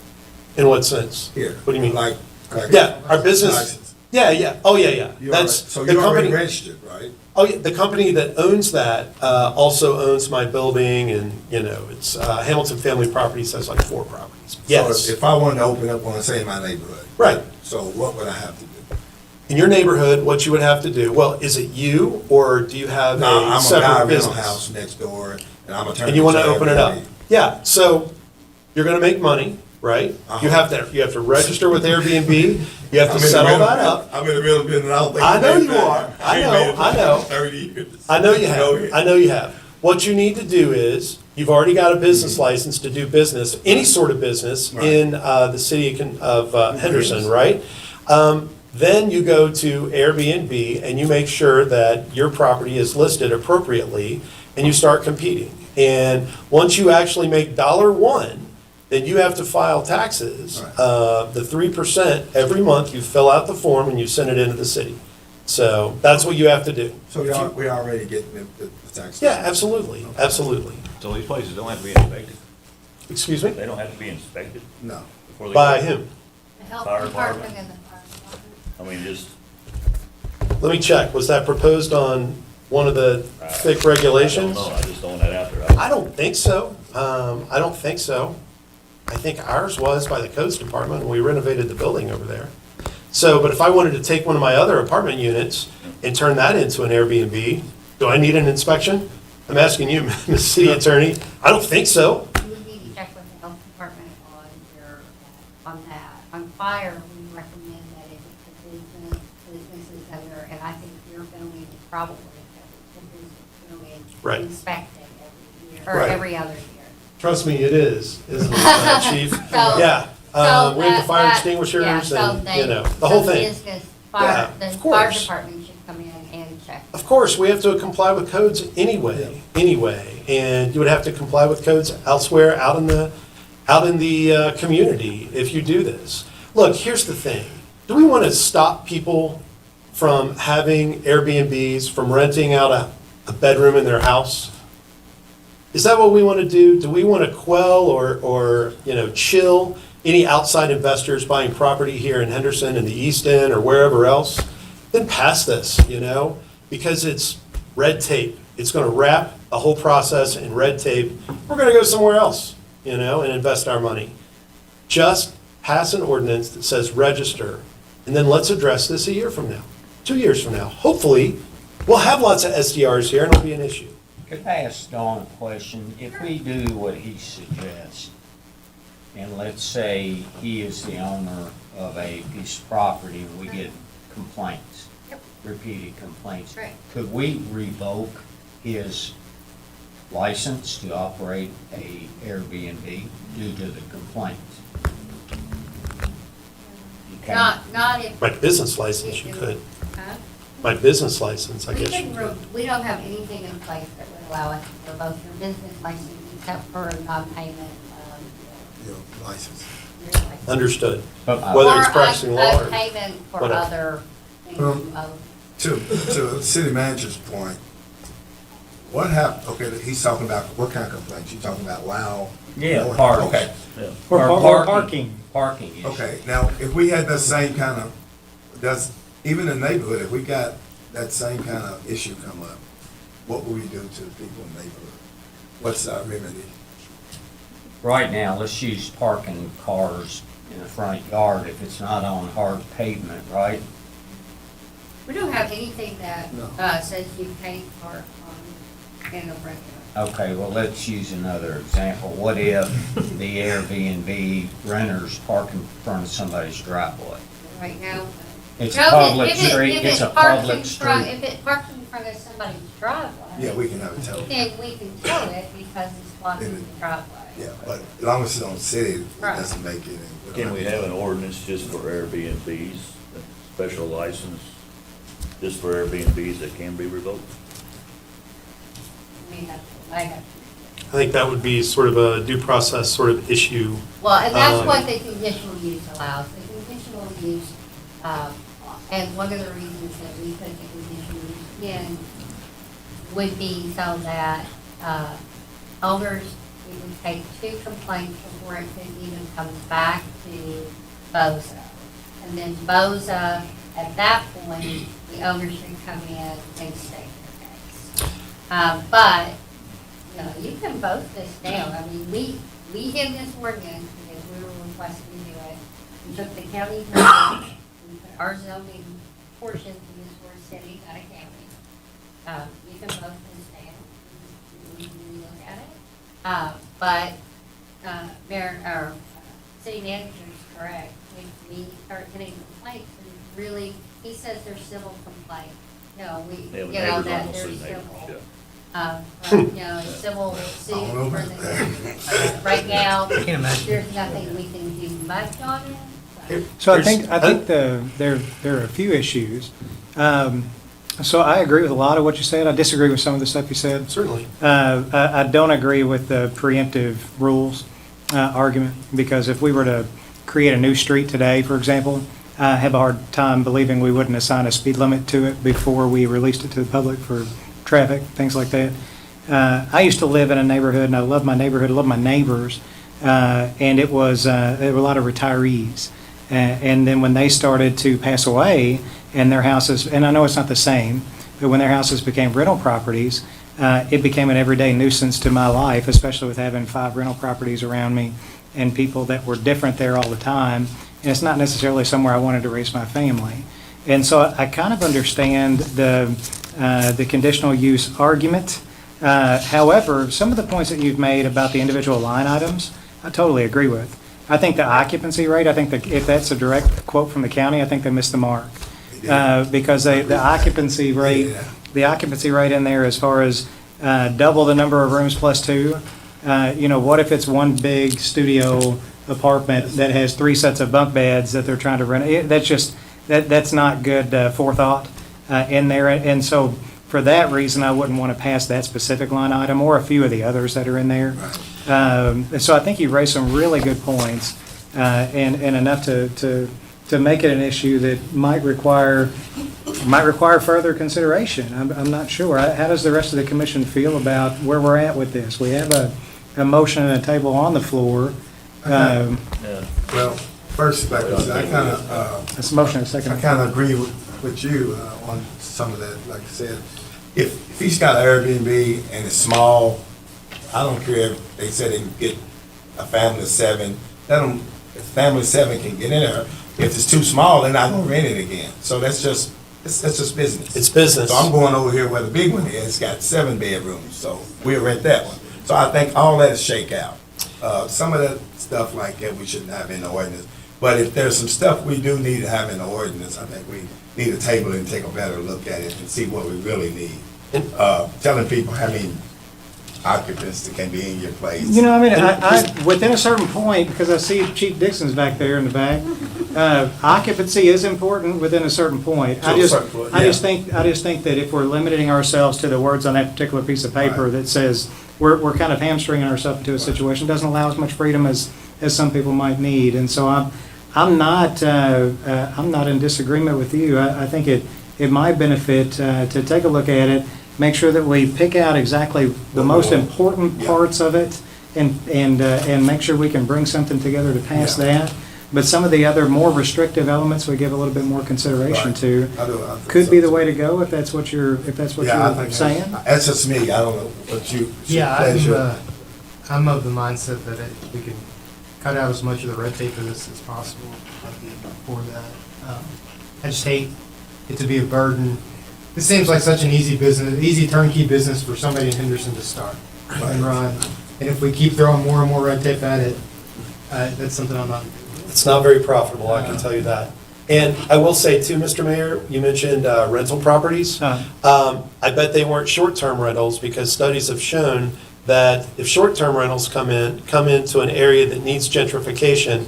Speaker 13: In what sense?
Speaker 6: Here.
Speaker 13: What do you mean?
Speaker 6: Like
Speaker 13: Yeah, our business,
Speaker 6: license.
Speaker 13: yeah. Oh, yeah.
Speaker 6: So
Speaker 13: the
Speaker 6: you're already
Speaker 13: company.
Speaker 6: registered, right?
Speaker 13: Oh, yeah, the company that owns that also owns my building, and, it's Hamilton Family Properties has like 4 properties. Yes.
Speaker 6: So if I wanted to open up one, say in my neighborhood.
Speaker 13: Right.
Speaker 6: So what would I have to do?
Speaker 13: In your neighborhood, what you would have to do, well, is it you, or do you have
Speaker 6: No,
Speaker 13: a
Speaker 6: I'm a guy
Speaker 13: separate
Speaker 6: rental
Speaker 13: business?
Speaker 6: house next door, and I'm a turn.
Speaker 13: And you want to open it up? Yeah, so you're going to make money, right?
Speaker 6: Uh-huh.
Speaker 13: You have to register with Airbnb, you have to settle that up.
Speaker 6: I'm in the middle of business, I don't think.
Speaker 13: I know
Speaker 6: make
Speaker 13: you
Speaker 6: that.
Speaker 13: are. I
Speaker 6: ain't made it
Speaker 13: know.
Speaker 6: for 30 years.
Speaker 13: I know you
Speaker 6: Go
Speaker 13: have.
Speaker 6: ahead.
Speaker 13: I know you have. What you need to do is, you've already got a business license to do business, any sort of business
Speaker 6: Right.
Speaker 13: in the city of Henderson, right? Then you go to Airbnb and you make sure that your property is listed appropriately and you start competing. And once you actually make $1, then you have to file taxes, the 3% every month. You fill out the form and you send it into the city. So that's what you have to do.
Speaker 6: So we already getting the tax?
Speaker 13: Yeah, absolutely, absolutely.
Speaker 9: So these places don't have to be inspected?
Speaker 13: Excuse me?
Speaker 9: They don't have to be inspected?
Speaker 6: No.
Speaker 9: before they
Speaker 13: By
Speaker 9: go?
Speaker 13: him.
Speaker 15: The health
Speaker 9: Fire
Speaker 15: department
Speaker 9: department?
Speaker 15: and the fire department.
Speaker 9: I mean, just.
Speaker 13: Let me check. Was that proposed on one of the thick regulations?
Speaker 9: I don't know, I just throwing that out there.
Speaker 13: I don't think so. I don't think so. I think ours was by the codes department when we renovated the building over there. So, but if I wanted to take one of my other apartment units and turn that into an Airbnb, do I need an inspection? I'm asking you, Ms. City Attorney. I don't think so.
Speaker 15: You would need to check with the health department on your, on that. On fire, we recommend that if it's a business, businesses that are, and I think your building is probably, because it's a business building,
Speaker 13: Right.
Speaker 15: inspect it every year, or
Speaker 13: Right.
Speaker 15: every other year.
Speaker 13: Trust me, it is, isn't it, Chief?
Speaker 15: So-
Speaker 13: Yeah.
Speaker 15: So
Speaker 13: We have the fire
Speaker 15: yeah,
Speaker 13: extinguishers
Speaker 15: so
Speaker 13: and,
Speaker 15: they-
Speaker 13: you know, the whole
Speaker 15: so
Speaker 13: thing.
Speaker 15: business,
Speaker 13: Yeah,
Speaker 15: fire, the
Speaker 13: of
Speaker 15: fire
Speaker 13: course.
Speaker 15: department should come in and check.
Speaker 13: Of course, we have to comply with codes anyway, and you would have to comply with codes elsewhere out in the community if you do this. Look, here's the thing. Do we want to stop people from having Airbnbs, from renting out a bedroom in their house? Is that what we want to do? Do we want to quell or chill any outside investors buying property here in Henderson and the East End or wherever else? Then pass this, because it's red tape. It's going to wrap the whole process in red tape. We're going to go somewhere else, and invest our money. Just pass an ordinance that says register, and then let's address this a year from now, 2 years from now. Hopefully, we'll have lots of SDRs here and it'll be an issue.
Speaker 10: Could I ask Dawn a question? If we do what he suggests, and let's say he is the owner of a piece of property, and we get complaints, repeated complaints,
Speaker 15: Right.
Speaker 10: could we revoke his license to operate a Airbnb due to the complaints? You can't.
Speaker 15: Not if.
Speaker 13: My business license, you could.
Speaker 15: Huh?
Speaker 13: My business license, I
Speaker 15: We
Speaker 13: guess you
Speaker 15: can,
Speaker 13: could.
Speaker 15: we don't have anything in place that would allow us to revoke your business license except for non-payment,
Speaker 6: License.
Speaker 15: your license.
Speaker 13: Understood.
Speaker 10: But
Speaker 13: Whether it's
Speaker 15: Or
Speaker 13: practicing law or
Speaker 15: payment for
Speaker 13: whatever.
Speaker 15: other things of.
Speaker 6: To the city manager's point, what happened, okay, he's talking about, what kind of complaints? You talking about loud?
Speaker 10: Yeah,
Speaker 6: noise?
Speaker 10: parties.
Speaker 6: Okay,
Speaker 4: Or
Speaker 10: Or
Speaker 4: parking.
Speaker 10: Parking issue.
Speaker 6: okay, now, if we had that same kind of, even in the neighborhood, if we got that same kind of issue come up, what would we do to the people in the neighborhood? What's our remedy?
Speaker 10: Right now, let's use parking cars in the front yard if it's not on hard pavement, right?
Speaker 15: We don't have anything that,
Speaker 6: No.
Speaker 15: says you can't park on, in a front yard.
Speaker 10: Okay, well, let's use another example. What if the Airbnb renters park in front of somebody's driveway?
Speaker 15: Right now.
Speaker 10: It's
Speaker 15: No,
Speaker 10: a
Speaker 15: if
Speaker 10: public
Speaker 15: it-
Speaker 10: street,
Speaker 15: if
Speaker 10: it's
Speaker 15: it
Speaker 10: a
Speaker 15: parks
Speaker 10: public
Speaker 15: in front-
Speaker 10: street.
Speaker 15: If it parks in front of somebody's driveway.
Speaker 6: Yeah, we can have it towed.
Speaker 15: Then we can tow it because it's blocking the driveway.
Speaker 6: Yeah, but as long as it's on city, it
Speaker 15: Right.
Speaker 6: doesn't make it.
Speaker 9: Can we have an ordinance just for Airbnbs, a special license, just for Airbnbs that can be revoked?
Speaker 15: I mean, that's what I have.
Speaker 13: I think that would be sort of a due process sort of issue.
Speaker 15: Well, and that's
Speaker 13: Um,
Speaker 15: what the conditional use allows. The conditional use, and one of the reasons that we put the conditional use in would be so that, owners, it would take 2 complaints before it could even come back to BOZA. And then BOZA, at that point, the owners should come in and state their case. But, you can vote this down. I mean, we did this ordinance because we were requested to do it. We took the county zoning, we put our zoning portion to this for a city, not a county. You can vote this down. We can look at it. But, Mayor, or city manager is correct. If we start getting complaints, and really, he says they're civil complaints.
Speaker 9: Yeah, with
Speaker 15: That
Speaker 9: neighbors
Speaker 15: they're
Speaker 9: almost sue neighbors,
Speaker 15: civil.
Speaker 9: yeah.
Speaker 15: Civil suit
Speaker 6: All over
Speaker 15: for the, right now,
Speaker 14: I can't imagine.
Speaker 15: there's nothing we can do much on it, but
Speaker 4: So I think there are a few issues. So I agree with a lot of what you said. I disagree with some of the stuff you said.
Speaker 13: Certainly.
Speaker 4: I don't agree with the preemptive rules argument, because if we were to create a new street today, for example, I have a hard time believing we wouldn't assign a speed limit to it before we released it to the public for traffic, things like that. I used to live in a neighborhood, and I love my neighborhood, I love my neighbors, and there were a lot of retirees. And then when they started to pass away and their houses, and I know it's not the same, but when their houses became rental properties, it became an everyday nuisance to my life, especially with having 5 rental properties around me and people that were different there all the time. And it's not necessarily somewhere I wanted to raise my family. And so I kind of understand the conditional use argument. However, some of the points that you've made about the individual line items, I totally agree with. I think the occupancy rate, I think that if that's a direct quote from the county, I think they missed the mark. Because the occupancy rate in there, as far as double the number of rooms plus 2, what if it's one big studio apartment that has 3 sets of bunk beds that they're trying to rent? That's not good forethought in there. And so for that reason, I wouldn't want to pass that specific line item or a few of the others that are in there. So I think you raised some really good points, and enough to make it an issue that might require further consideration. I'm not sure. How does the rest of the commission feel about where we're at with this? We have a motion and a table on the floor.
Speaker 6: Well, first, I kind of,
Speaker 4: That's a motion and a second.
Speaker 6: I kind of agree with you on some of that. Like I said, if he's got an Airbnb and it's small, I don't care if they said they can get a family of 7. Let them, if family of 7 can get in there. If it's too small, they're not gonna rent it again. So that's just business.
Speaker 13: It's business.
Speaker 6: So I'm going over here where the big one is. It's got 7 bedrooms, so we'll rent that one. So I think all that is shake out. Some of that stuff like that we shouldn't have in the ordinance. But if there's some stuff we do need to have in the ordinance, I think we need to table it and take a better look at it and see what we really need. Telling people how many occupants that can be in your place.
Speaker 4: I within a certain point, because I see Chief Dixon's back there in the back, occupancy is important within a certain point. I just think that if we're limiting ourselves to the words on that particular piece of paper that says we're kind of hamstringing ourselves into a situation, doesn't allow as much freedom as some people might need. And so I'm not in disagreement with you. I think it might benefit to take a look at it, make sure that we pick out exactly the most important parts of it, and make sure we can bring something together to pass that. But some of the other more restrictive elements we give a little bit more consideration to.
Speaker 6: I think
Speaker 4: could
Speaker 6: so,
Speaker 4: be the
Speaker 6: too.
Speaker 4: way to go if that's what you're saying.
Speaker 6: That's just me. I don't know what you.
Speaker 16: I'm of the mindset that we can cut out as much of the red tape of this as possible. I'd be for that. I just hate it to be a burden. This seems like such an easy turnkey business for somebody in Henderson to start and run. And if we keep throwing more and more red tape at it, that's something I'm not.
Speaker 13: It's not very profitable, I can tell you that. And I will say too, Mr. Mayor, you mentioned rental properties. I bet they weren't short-term rentals, because studies have shown that if short-term rentals come into an area that needs gentrification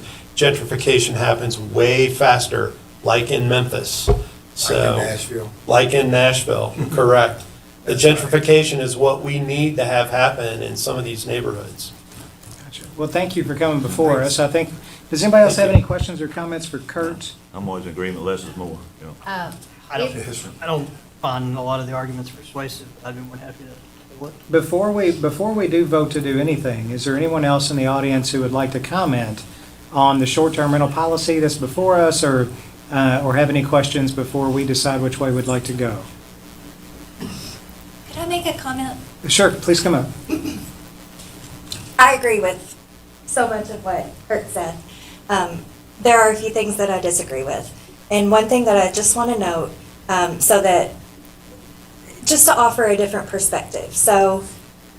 Speaker 13: happens way faster, like in Memphis. So, like in Nashville, correct. The gentrification is what we need to have happen in some of these neighborhoods.
Speaker 4: Gotcha. Well, thank you for coming before us. I think, does anybody else have any questions or comments for Kurt?
Speaker 9: I'm always in agreement, less is more, you know.
Speaker 14: I don't find a lot of the arguments persuasive. I'd be more than happy to look.
Speaker 4: Before we do vote to do anything, is there anyone else in the audience who would like to comment on the short-term rental policy that's before us, or have any questions before we decide which way we'd like to go?
Speaker 11: Could I make a comment?
Speaker 4: Sure, please come up.
Speaker 11: I agree with so much of what Kurt said. There are a few things that I disagree with. And one thing that I just want to note, just to offer a different perspective. So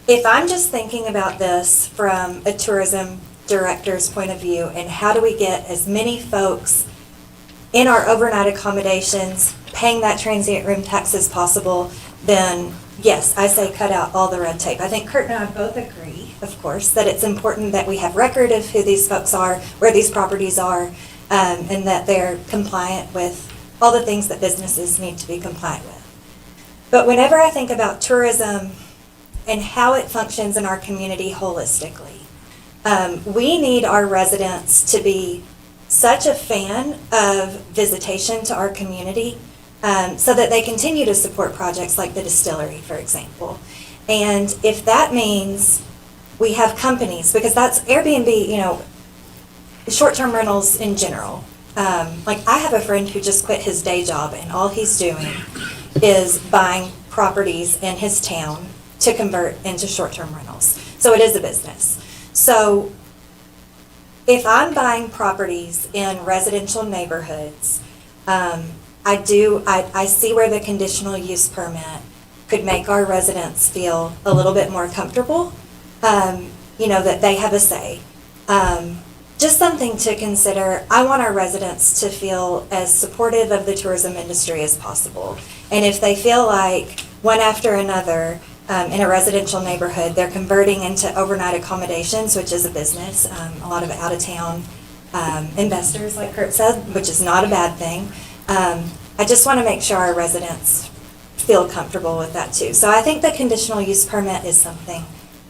Speaker 11: if I'm just thinking about this from a tourism director's point of view, and how do we get as many folks in our overnight accommodations, paying that transient room tax as possible, then yes, I say cut out all the red tape. I think Kurt and I both agree, of course, that it's important that we have record of who these folks are, where these properties are, and that they're compliant with all the things that businesses need to be compliant with. But whenever I think about tourism and how it functions in our community holistically, we need our residents to be such a fan of visitation to our community so that they continue to support projects like the distillery, for example. And if that means we have companies, because that's Airbnb, you know, short-term rentals in general. Like I have a friend who just quit his day job and all he's doing is buying properties in his town to convert into short-term rentals. So it is a business. So if I'm buying properties in residential neighborhoods, I see where the conditional use permit could make our residents feel a little bit more comfortable, you know, that they have a say. Just something to consider. I want our residents to feel as supportive of the tourism industry as possible. And if they feel like one after another in a residential neighborhood, they're converting into overnight accommodations, which is a business, a lot of out-of-town investors, like Kurt said, which is not a bad thing. I just want to make sure our residents feel comfortable with that too. So I think the conditional use permit is something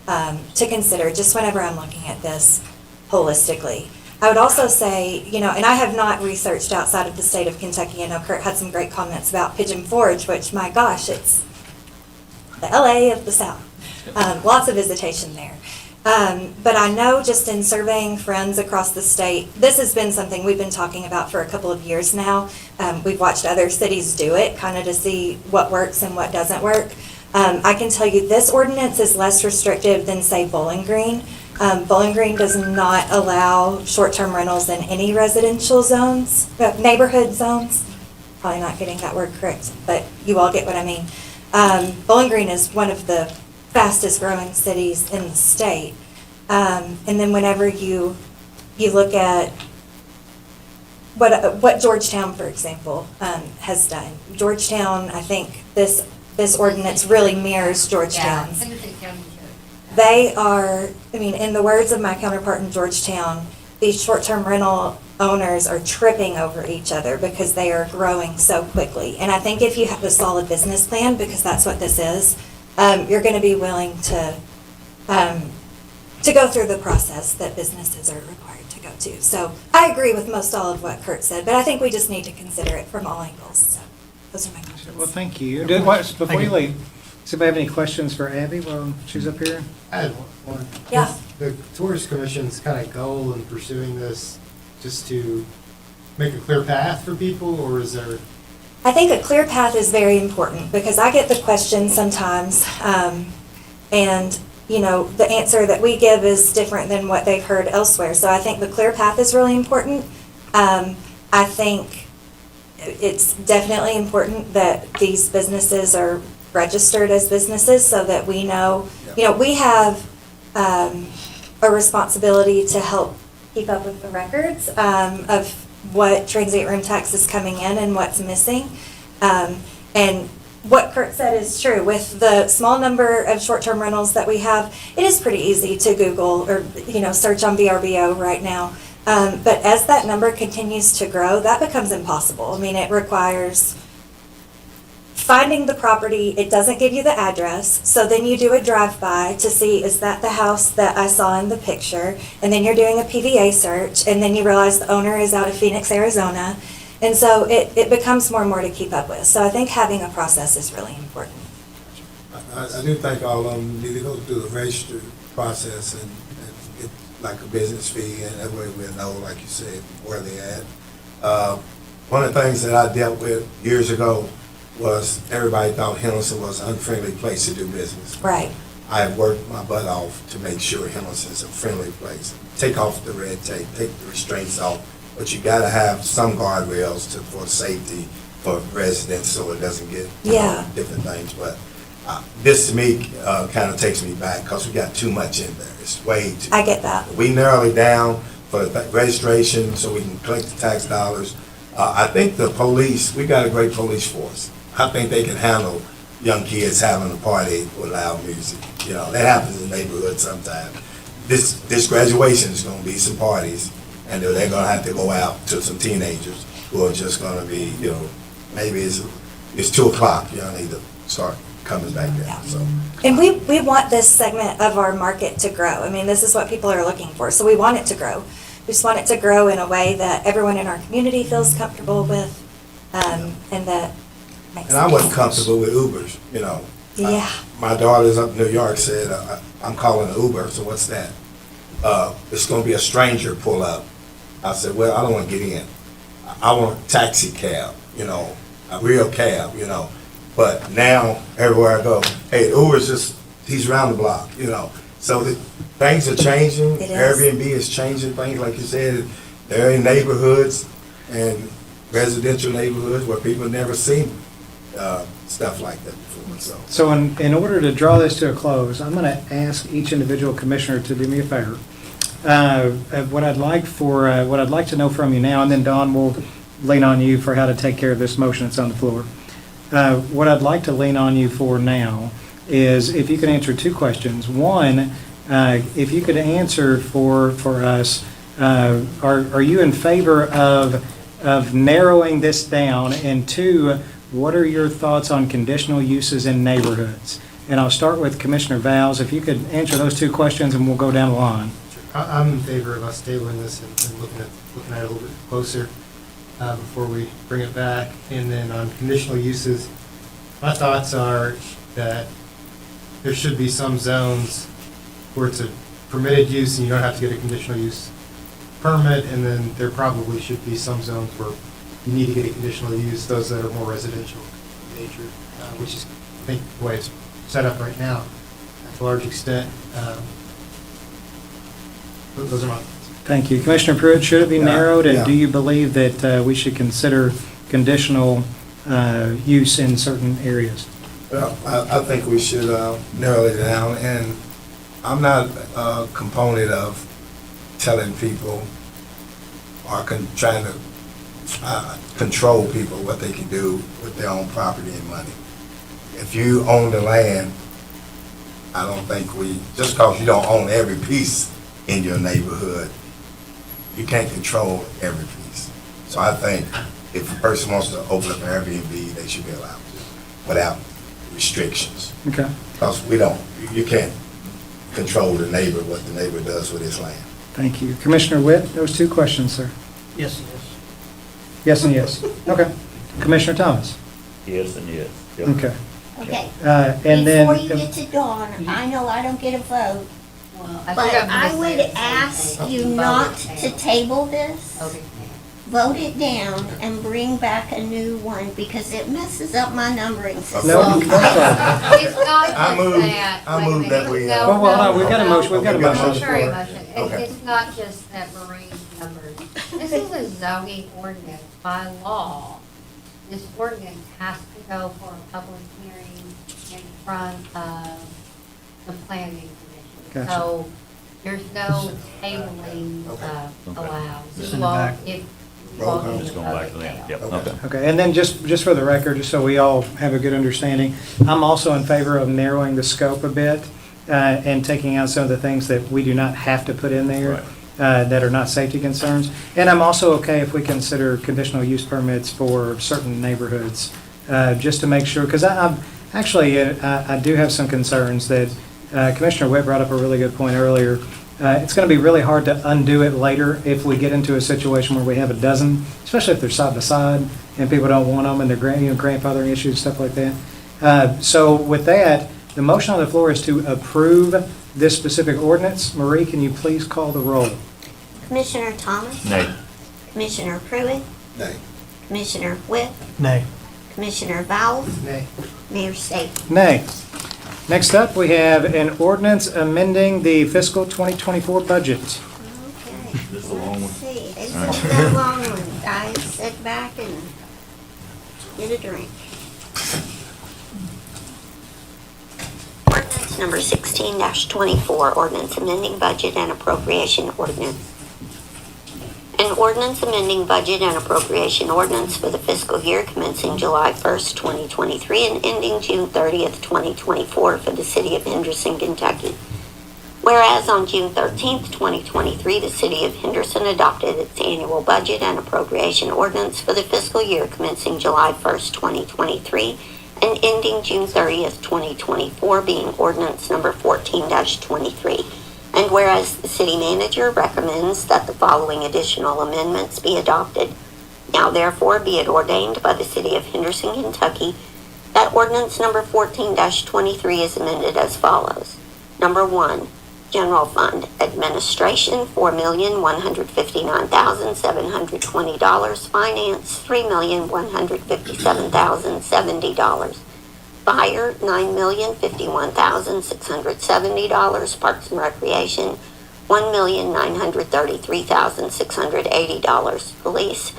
Speaker 11: to consider just whenever I'm looking at this holistically. I would also say, you know, and I have not researched outside of the state of Kentucky. I know Kurt had some great comments about Pigeon Forge, which, my gosh, it's the LA of the South. Lots of visitation there. But I know just in surveying friends across the state, this has been something we've been talking about for a couple of years now. We've watched other cities do it, kind of to see what works and what doesn't work. I can tell you this ordinance is less restrictive than, say, Bowling Green. Bowling Green does not allow short-term rentals in any residential zones, neighborhood zones. Probably not getting that word correct, but you all get what I mean. Bowling Green is one of the fastest growing cities in the state. And then whenever you look at what Georgetown, for example, has done. Georgetown, I think this ordinance really mirrors Georgetown's.
Speaker 15: Henderson County should.
Speaker 11: They are, I mean, in the words of my counterpart in Georgetown, these short-term rental owners are tripping over each other because they are growing so quickly. And I think if you have a solid business plan, because that's what this is, you're going to be willing to go through the process that businesses are required to go to. So I agree with most all of what Kurt said, but I think we just need to consider it from all angles. So those are my comments.
Speaker 1: Well, thank you. Before you leave, does anybody have any questions for Abby while she's up here?
Speaker 16: I had one.
Speaker 11: Yeah.
Speaker 16: Is the Tourist Commission's kind of goal in pursuing this just to make a clear path for people, or is there?
Speaker 11: I think a clear path is very important because I get the question sometimes, and you know, the answer that we give is different than what they've heard elsewhere. So I think the clear path is really important. I think it's definitely important that these businesses are registered as businesses so that we know, you know, we have a responsibility to help keep up with the records of what transient room tax is coming in and what's missing. And what Kurt said is true. With the small number of short-term rentals that we have, it is pretty easy to Google or, you know, search on VRBO right now. But as that number continues to grow, that becomes impossible. I mean, it requires finding the property. It doesn't give you the address. So then you do a drive-by to see, is that the house that I saw in the picture? And then you're doing a PVA search, and then you realize the owner is out of Phoenix, Arizona. And so it becomes more and more to keep up with. So I think having a process is really important.
Speaker 6: I do think all of them need to go through the registered process and get like a business fee, and that way we'll know, like you said, where they're at. One of the things that I dealt with years ago was everybody thought Henderson was an unfriendly place to do business.
Speaker 11: Right.
Speaker 6: I have worked my butt off to make sure Henderson's a friendly place. Take off the red tape, take the restraints off, but you gotta have some guardrails for safety for residents so it doesn't get different things. But this to me kind of takes me back because we got too much in there. It's way too.
Speaker 11: I get that.
Speaker 6: We narrow it down for registration so we can collect the tax dollars. I think the police, we got a great police force. I think they can handle young kids having a party with loud music. You know, that happens in the neighborhood sometimes. This graduation is gonna be some parties, And they're gonna have to go out to some teenagers who are just gonna be, maybe it's 2 o'clock, need to start coming back down, so.
Speaker 11: And we want this segment of our market to grow. I mean, this is what people are looking for, so we want it to grow. We just want it to grow in a way that everyone in our community feels comfortable with, and that makes sense.
Speaker 6: And I wasn't comfortable with Ubers,
Speaker 11: Yeah.
Speaker 6: My daughters up in New York said, I'm calling an Uber, so what's that? It's gonna be a stranger pull up. I said, well, I don't wanna get in. I want a taxi cab, a real cab, But now, everywhere I go, hey, Uber's just, he's around the block, So things are changing.
Speaker 11: It is.
Speaker 6: Airbnb is changing things, like you said. They're in neighborhoods and residential neighborhoods where people have never seen stuff like that before, so.
Speaker 4: So in order to draw this to a close, I'm going to ask each individual commissioner to do me a favor. What I'd like to know from you now, and then Dawn will lean on you for how to take care of this motion that's on the floor. What I'd like to lean on you for now is if you could answer 2 questions. One, if you could answer for us, are you in favor of narrowing this down? And 2, what are your thoughts on conditional uses in neighborhoods? And I'll start with Commissioner Vowles. If you could answer those 2 questions, and we'll go down the line.
Speaker 16: I'm in favor of us tabling this and looking at it a little bit closer before we bring it back. And then on conditional uses, my thoughts are that there should be some zones where it's a permitted use and you don't have to get a conditional use permit, and then there probably should be some zones where you need to get a conditional use, those that are more residential in nature, which is, I think, the way it's set up right now, to a large extent. Those are my thoughts.
Speaker 4: Thank you. Commissioner Pruitt, should it be narrowed? And
Speaker 6: yeah.
Speaker 4: do you believe that we should consider conditional use in certain areas?
Speaker 6: Well, I think we should narrow it down, and I'm not a component of telling people or trying to control people what they can do with their own property and money. If you own the land, I don't think just because you don't own every piece in your neighborhood, you can't control every piece. So I think if a person wants to open up an Airbnb, they should be allowed to, without restrictions.
Speaker 4: Okay.
Speaker 6: Because you can't control the neighbor, what the neighbor does with his land.
Speaker 4: Thank you. Commissioner Witt, those 2 questions, sir.
Speaker 14: Yes,
Speaker 4: Yes and yes. Okay. Commissioner Thomas?
Speaker 9: Yes and yes. Yep.
Speaker 4: Okay.
Speaker 2: Okay.
Speaker 4: And then.
Speaker 2: Before you get to Dawn, I know I don't get a vote, but I would ask you not to table this. Vote it down and bring back a new one because it messes up my numbering system.
Speaker 4: No,
Speaker 15: It's not
Speaker 6: I
Speaker 15: just
Speaker 6: move-
Speaker 15: that.
Speaker 6: I
Speaker 15: Wait a
Speaker 6: move
Speaker 15: minute.
Speaker 6: that we,
Speaker 15: No,
Speaker 4: Well, no,
Speaker 15: no,
Speaker 4: we've got a
Speaker 15: no.
Speaker 4: motion, we've got a
Speaker 6: Okay,
Speaker 4: motion on
Speaker 15: I'm
Speaker 4: the
Speaker 15: sure you
Speaker 4: floor.
Speaker 15: motion.
Speaker 6: Okay.
Speaker 15: It's not just that Marie's numbers. This is a zoning ordinance by law. This ordinance has to go for a public hearing in front of the planning commission.
Speaker 4: Gotcha.
Speaker 15: So there's no tabling allowed.
Speaker 14: Just
Speaker 15: You
Speaker 14: in the
Speaker 15: won't-
Speaker 14: back.
Speaker 15: if you
Speaker 6: Roll
Speaker 15: won't
Speaker 6: call.
Speaker 15: in the
Speaker 9: Just going back to
Speaker 15: public
Speaker 9: them.
Speaker 15: layout.
Speaker 9: Yep, okay.
Speaker 4: Okay, and then just for the record, just so we all have a good understanding, I'm also in favor of narrowing the scope a bit and taking out some of the things that we do not have to put in there that are not safety concerns. And I'm also okay if we consider conditional use permits for certain neighborhoods, just to make sure, because I do have some concerns that Commissioner Witt brought up a really good point earlier. It's going to be really hard to undo it later if we get into a situation where we have a dozen, especially if they're side by side and people don't want them and they're grandfathering issues, stuff like that. So with that, the motion on the floor is to approve this specific ordinance. Marie, can you please call the roll?
Speaker 2: Commissioner Thomas?
Speaker 9: Nay.
Speaker 2: Commissioner Pruitt?
Speaker 6: Nay.
Speaker 2: Commissioner Witt?
Speaker 14: Nay.
Speaker 2: Commissioner Vowles?
Speaker 16: Nay.
Speaker 2: Mayor State?
Speaker 4: Nay. Next up, we have an ordinance amending the fiscal 2024 budget.
Speaker 2: Okay.
Speaker 9: This is a long one.
Speaker 2: Let's see, this is that long one. Guys, sit back and get a drink. Ordinance number 16-24, ordinance amending budget and appropriation ordinance. An ordinance amending budget and appropriation ordinance for the fiscal year commencing July 1st, 2023 and ending June 30th, 2024 for the city of Henderson, Kentucky. Whereas on June 13th, 2023, the City of Henderson adopted its annual budget and appropriation ordinance for the fiscal year commencing July 1st, 2023, and ending June 30th, 2024, being ordinance number 14-23. And whereas the City Manager recommends that the following additional amendments be adopted. Now therefore be it ordained by the City of Henderson, Kentucky, that ordinance number 14-23 is amended as follows. Number 1, General Fund Administration, $4,159,720. Finance, $3,157,070. Fire, $9,051,670. Parks and Recreation, $1,933,680. Police,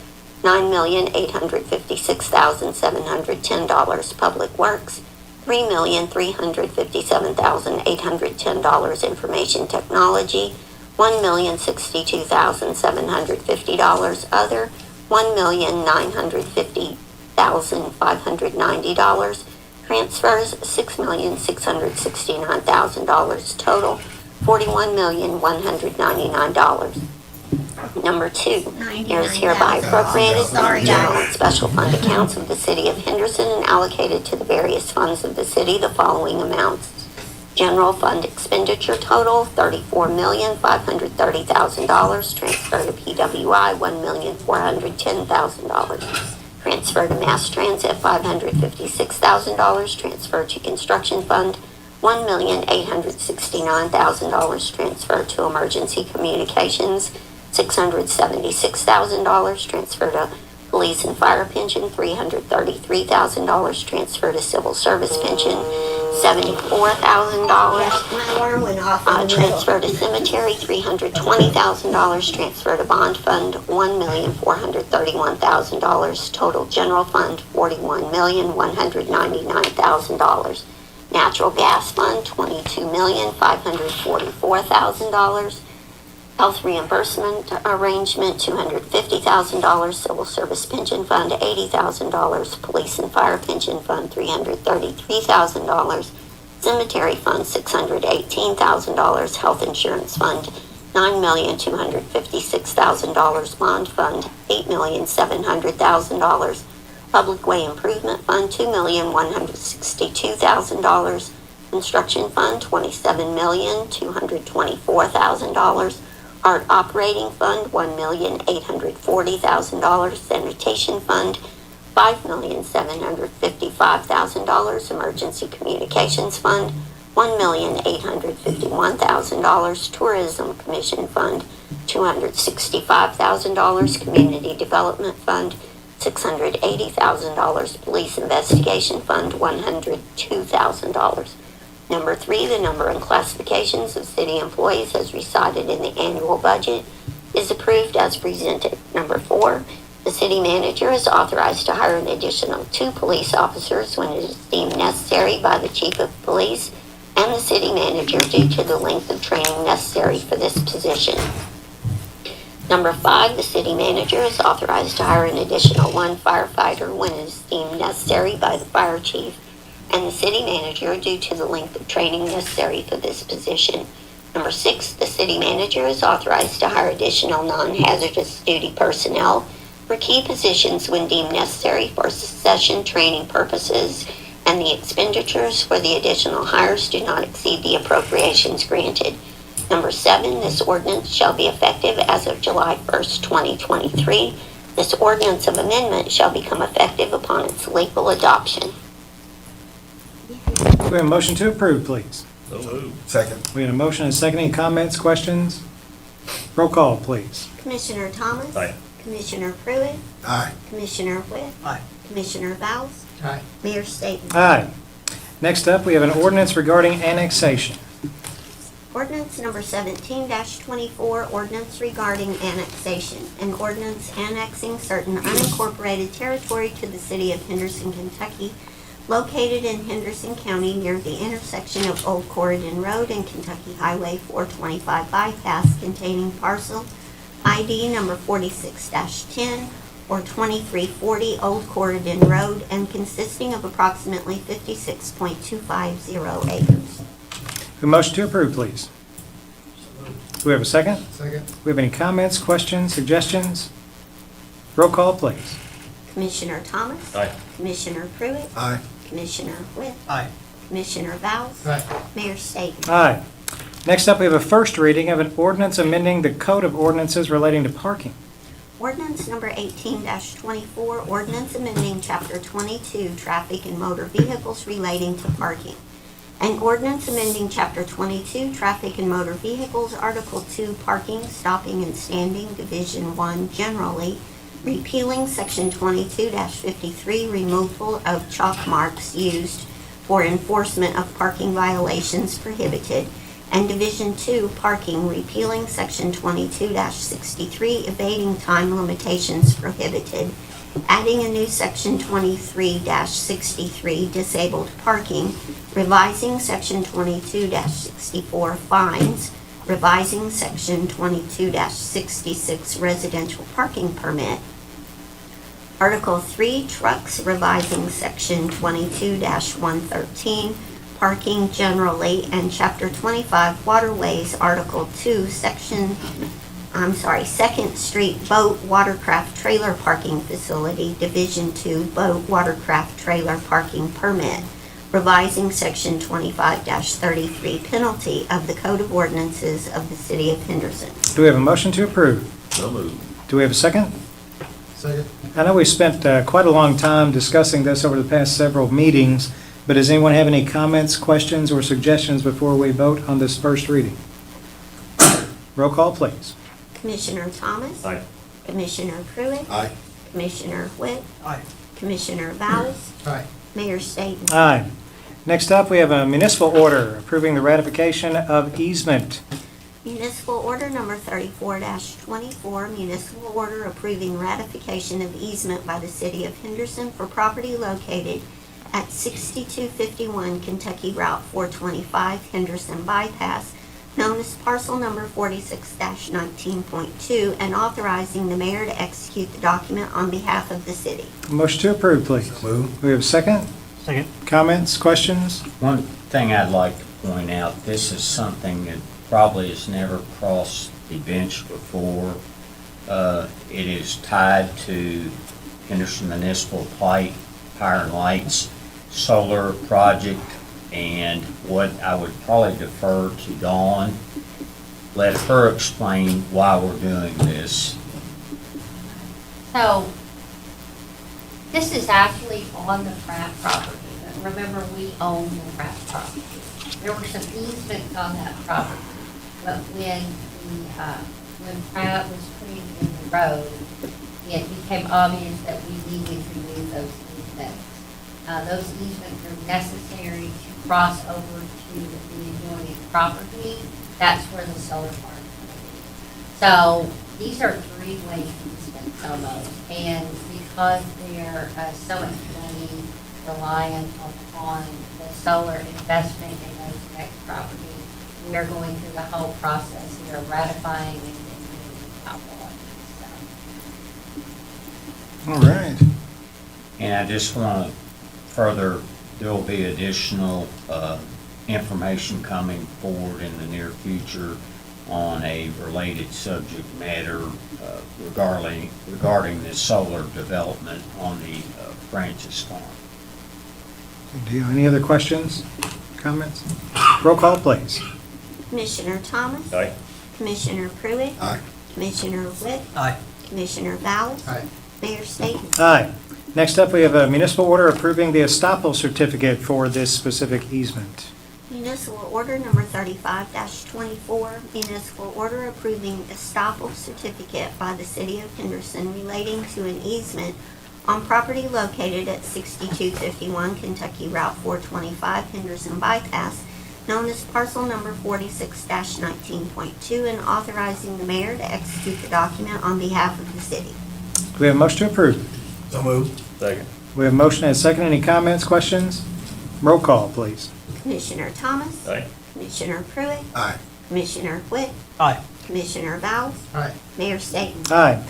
Speaker 2: $9,856,710. Public Works, $3,357,810. Information Technology, $1,062,750. Other, $1,950,590. Transfers, $6,669,000. Total, $41,199. Number 2, there is hereby appropriated from the general and special fund accounts of the City of Henderson and allocated to the various funds of the city the following amounts. General fund expenditure total, $34,530,000. Transfer to PWI, $1,410,000. Transfer to Mass Transit, $556,000. Transfer to Construction Fund, $1,869,000. Transfer to Emergency Communications, $676,000. Transfer to Police and Fire Pension, $333,000. Transfer to Civil Service Pension, $74,000. Transfer to Cemetery, $320,000. Transfer to Bond Fund, $1,431,000. Total General Fund, $41,199,000. Natural Gas Fund, $22,544,000. Health Reimbursement Arrangement, $250,000. Civil Service Pension Fund, $80,000. Police and Fire Pension Fund, $333,000. Cemetery Fund, $618,000. Health Insurance Fund, $9,256,000. Bond Fund, $8,700,000. Public Way Improvement Fund, $2,162,000. Construction Fund, $27,224,000. Art Operating Fund, $1,840,000. Sanitation Fund, $5,755,000. Emergency Communications Fund, $1,851,000. Tourism Commission Fund, $265,000. Community Development Fund, $680,000. Police Investigation Fund, $102,000. Number 3, the number and classifications of city employees as recited in the annual budget is approved as presented. Number 4, the city manager is authorized to hire an additional 2 police officers when it is deemed necessary by the chief of police and the city manager due to the length of training necessary for this position. Number 5, the city manager is authorized to hire an additional 1 firefighter when it is deemed necessary by the fire chief and the city manager due to the length of training necessary for this position. Number 6, the city manager is authorized to hire additional non-hazardous duty personnel for key positions when deemed necessary for succession training purposes, and the expenditures for the additional hires do not exceed the appropriations granted. Number 7, this ordinance shall be effective as of July 1st, 2023. This ordinance of amendment shall become effective upon its legal adoption.
Speaker 4: We have a motion to approve, please.
Speaker 9: So moved.
Speaker 6: Second.
Speaker 4: We have a motion and a second. Any comments, questions? Roll call, please.
Speaker 2: Commissioner Thomas?
Speaker 9: Aye.
Speaker 2: Commissioner Pruitt?
Speaker 6: Aye.
Speaker 2: Commissioner Whitt?
Speaker 14: Aye.
Speaker 2: Commissioner Vowles?
Speaker 16: Aye.
Speaker 2: Mayor Staten?
Speaker 4: Aye. Next up, we have an ordinance regarding annexation.
Speaker 2: Ordinance number 17-24, ordinance regarding annexation. An ordinance annexing certain unincorporated territory to the city of Henderson, Kentucky, located in Henderson County near the intersection of Old Corridon Road and Kentucky Highway 425 bypass, containing parcel ID number 46-10 or 2340 Old Corridon Road, and consisting of approximately 56.250 acres.
Speaker 4: A motion to approve, please. Do we have a second?
Speaker 16: Second.
Speaker 4: Do we have any comments, questions, suggestions? Roll call, please.
Speaker 2: Commissioner Thomas?
Speaker 9: Aye.
Speaker 2: Commissioner Pruitt?
Speaker 6: Aye.
Speaker 2: Commissioner Witt?
Speaker 14: Aye.
Speaker 2: Commissioner Vowles?
Speaker 16: Aye.
Speaker 2: Mayor Staten?
Speaker 4: Aye. Next up, we have a first reading of an ordinance amending the Code of Ordinances relating to parking.
Speaker 2: Ordinance number 18-24, ordinance amending Chapter 22, Traffic and Motor Vehicles relating to parking. An ordinance amending Chapter 22, Traffic and Motor Vehicles, Article 2, Parking, Stopping and Standing, Division 1, generally, repealing Section 22-53, removal of chalk marks used for enforcement of parking violations prohibited, and Division 2, Parking, repealing Section 22-63, evading time limitations prohibited, adding a new Section 23-63, disabled parking, revising Section 22-64, fines, revising Section 22-66, residential parking permit, Article 3, trucks, revising Section 22-113, parking generally, and Chapter 25, waterways, Article 2, Second Street Boat Watercraft Trailer Parking Facility, Division 2, Boat Watercraft Trailer Parking Permit, revising Section 25-33, penalty of the Code of Ordinances of the City of Henderson.
Speaker 4: Do we have a motion to approve?
Speaker 9: So moved.
Speaker 4: Do we have a second?
Speaker 16: Second.
Speaker 4: I know we spent quite a long time discussing this over the past several meetings, but does anyone have any comments, questions, or suggestions before we vote on this first reading? Roll call, please.
Speaker 2: Commissioner Thomas?
Speaker 9: Aye.
Speaker 2: Commissioner Pruitt?
Speaker 6: Aye.
Speaker 2: Commissioner Witt?
Speaker 14: Aye.
Speaker 2: Commissioner Vowles?
Speaker 16: Aye.
Speaker 2: Mayor Staten?
Speaker 4: Aye. Next up, we have a municipal order approving the ratification of easement.
Speaker 2: Municipal Order Number 34-24, municipal order approving ratification of easement by the City of Henderson for property located at 6251 Kentucky Route 425 Henderson Bypass, known as parcel number 46-19.2, and authorizing the mayor to execute the document on behalf of the city.
Speaker 4: Motion to approve, please.
Speaker 6: Move.
Speaker 4: Do we have a second?
Speaker 14: Second.
Speaker 4: Comments, questions?
Speaker 10: One thing I'd like to point out, this is something that probably has never crossed the bench before. It is tied to Henderson Municipal Fire and Lights solar project, and what I would probably defer to Dawn, let her explain why we're doing this.
Speaker 15: So, this is actually on the Pratt property, but remember, we own the Pratt property. There were some easements on that property, but when Pratt was putting in the road, it became obvious that we needed to move those easements. Those easements are necessary to cross over to the adjoining property. That's where the solar farm is. So these are three-way easements almost, and because they're so much money reliant upon the solar investment in those next properties, we are going through the whole process here of ratifying and moving council on this.
Speaker 4: All right.
Speaker 10: And I just want to further, there'll be additional information coming forward in the near future on a related subject matter regarding this solar development on the Francis Farm.
Speaker 4: Do you have any other questions, comments? Roll call, please.
Speaker 2: Commissioner Thomas?
Speaker 9: Aye.
Speaker 2: Commissioner Pruitt?
Speaker 6: Aye.
Speaker 2: Commissioner Witt?
Speaker 14: Aye.
Speaker 2: Commissioner Vowles?
Speaker 16: Aye.
Speaker 2: Mayor Staten?
Speaker 4: Aye. Next up, we have a municipal order approving the estoppel certificate for this specific easement.
Speaker 2: Municipal Order Number 35-24, municipal order approving estoppel certificate by the City of Henderson relating to an easement on property located at 6251 Kentucky Route 425 Henderson Bypass, known as parcel number 46-19.2, and authorizing the mayor to execute the document on behalf of the city.
Speaker 4: Do we have a motion to approve?
Speaker 6: So moved.
Speaker 9: Second.
Speaker 4: We have a motion and a second. Any comments, questions? Roll call, please.
Speaker 2: Commissioner Thomas?
Speaker 9: Aye.
Speaker 2: Commissioner Pruitt?
Speaker 6: Aye.
Speaker 2: Commissioner Witt?
Speaker 14: Aye.
Speaker 2: Commissioner Vowles?
Speaker 16: Aye.
Speaker 2: Mayor Staten?
Speaker 4: Aye.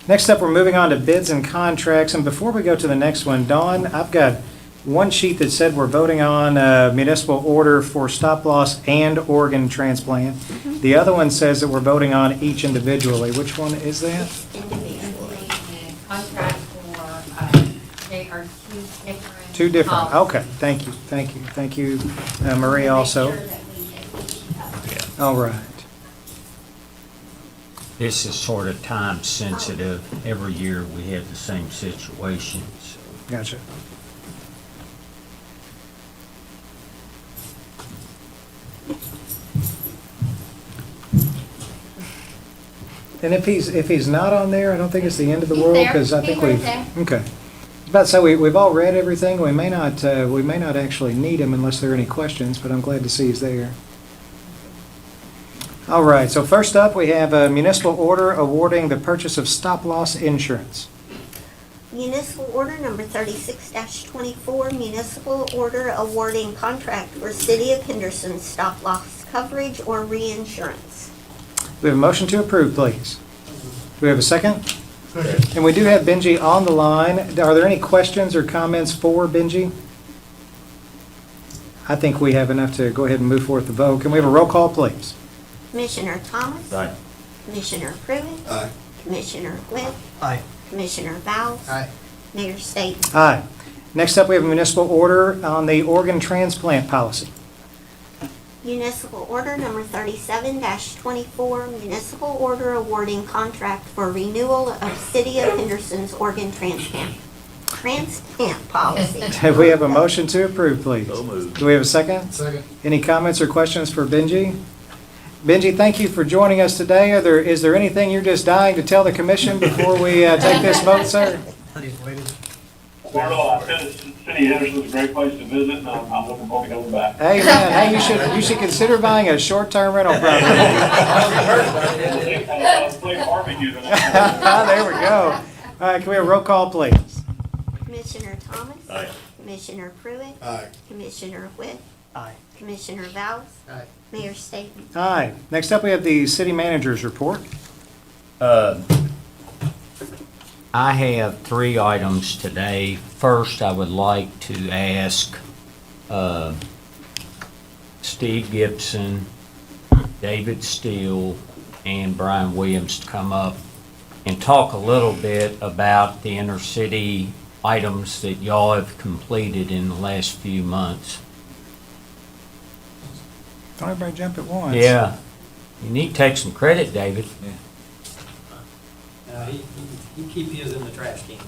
Speaker 4: Next up, we're moving on to bids and contracts. And before we go to the next one, Dawn, I've got one sheet that said we're voting on a municipal order for stop loss and organ transplant. The The other one says that we're voting on each individually. Which one is that?
Speaker 2: Individually.
Speaker 15: Contract for, they are two different.
Speaker 4: Two different,
Speaker 15: policies.
Speaker 4: okay, thank you, thank you, thank you, Marie also.
Speaker 15: Make sure that we get each covered.
Speaker 4: All right.
Speaker 10: This is sort of time sensitive. Every year we have the same situations.
Speaker 4: Gotcha. And if he's not on there, I don't think it's the end of the
Speaker 15: He's
Speaker 4: world,
Speaker 15: there.
Speaker 4: because I
Speaker 15: He's
Speaker 4: think
Speaker 15: right
Speaker 4: we've,
Speaker 15: there.
Speaker 4: okay. About to say, we've all read everything, we may not actually need him unless there are any questions, but I'm glad to see he's there. All right, so first up, we have a municipal order awarding the purchase of stop-loss insurance.
Speaker 2: Municipal order number 36-24, municipal order awarding contract for City of Henderson stop-loss coverage or reinsurance.
Speaker 4: We have a motion to approve, please. Do we have a second? And we do have Benji on the line. Are there any questions or comments for Benji? I think we have enough to go ahead and move forward the vote. Can we have a roll call, please?
Speaker 2: Commissioner Thomas?
Speaker 9: Aye.
Speaker 2: Commissioner Pruitt?
Speaker 6: Aye.
Speaker 2: Commissioner Witt?
Speaker 14: Aye.
Speaker 2: Commissioner Vowles?
Speaker 16: Aye.
Speaker 2: Mayor Staten?
Speaker 4: Aye. Next up, we have a municipal order on the organ transplant policy.
Speaker 2: Municipal order number 37-24, municipal order awarding contract for renewal of City of Henderson's organ transplant policy.
Speaker 4: Do we have a motion to approve, please?
Speaker 9: So moved.
Speaker 4: Do we have a second?
Speaker 16: Second.
Speaker 4: Any comments or questions for Benji? Benji, thank you for joining us today. Is there anything you're just dying to tell the commission before we take this vote, sir?
Speaker 14: He's waiting.
Speaker 17: Well, I said City of Henderson's a great place to visit, and I'm looking forward to coming back.
Speaker 4: Hey, man, hey, you should consider buying a short-term rental property.
Speaker 17: Play barbecue tonight.
Speaker 4: There we go. All right, can we have a roll call, please?
Speaker 2: Commissioner Thomas?
Speaker 9: Aye.
Speaker 2: Commissioner Pruitt?
Speaker 6: Aye.
Speaker 2: Commissioner Witt?
Speaker 14: Aye.
Speaker 2: Commissioner Vowles?
Speaker 16: Aye.
Speaker 2: Mayor Staten?
Speaker 4: Aye. Next up, we have the city manager's report.
Speaker 10: I have 3 items today. First, I would like to ask Steve Gibson, David Steele, and Brian Williams to come up and talk a little bit about the inner city items that y'all have completed in the last few months.
Speaker 4: Don't everybody jump at once.
Speaker 10: Yeah, you need to take some credit, David.
Speaker 18: You keep his in the trash can.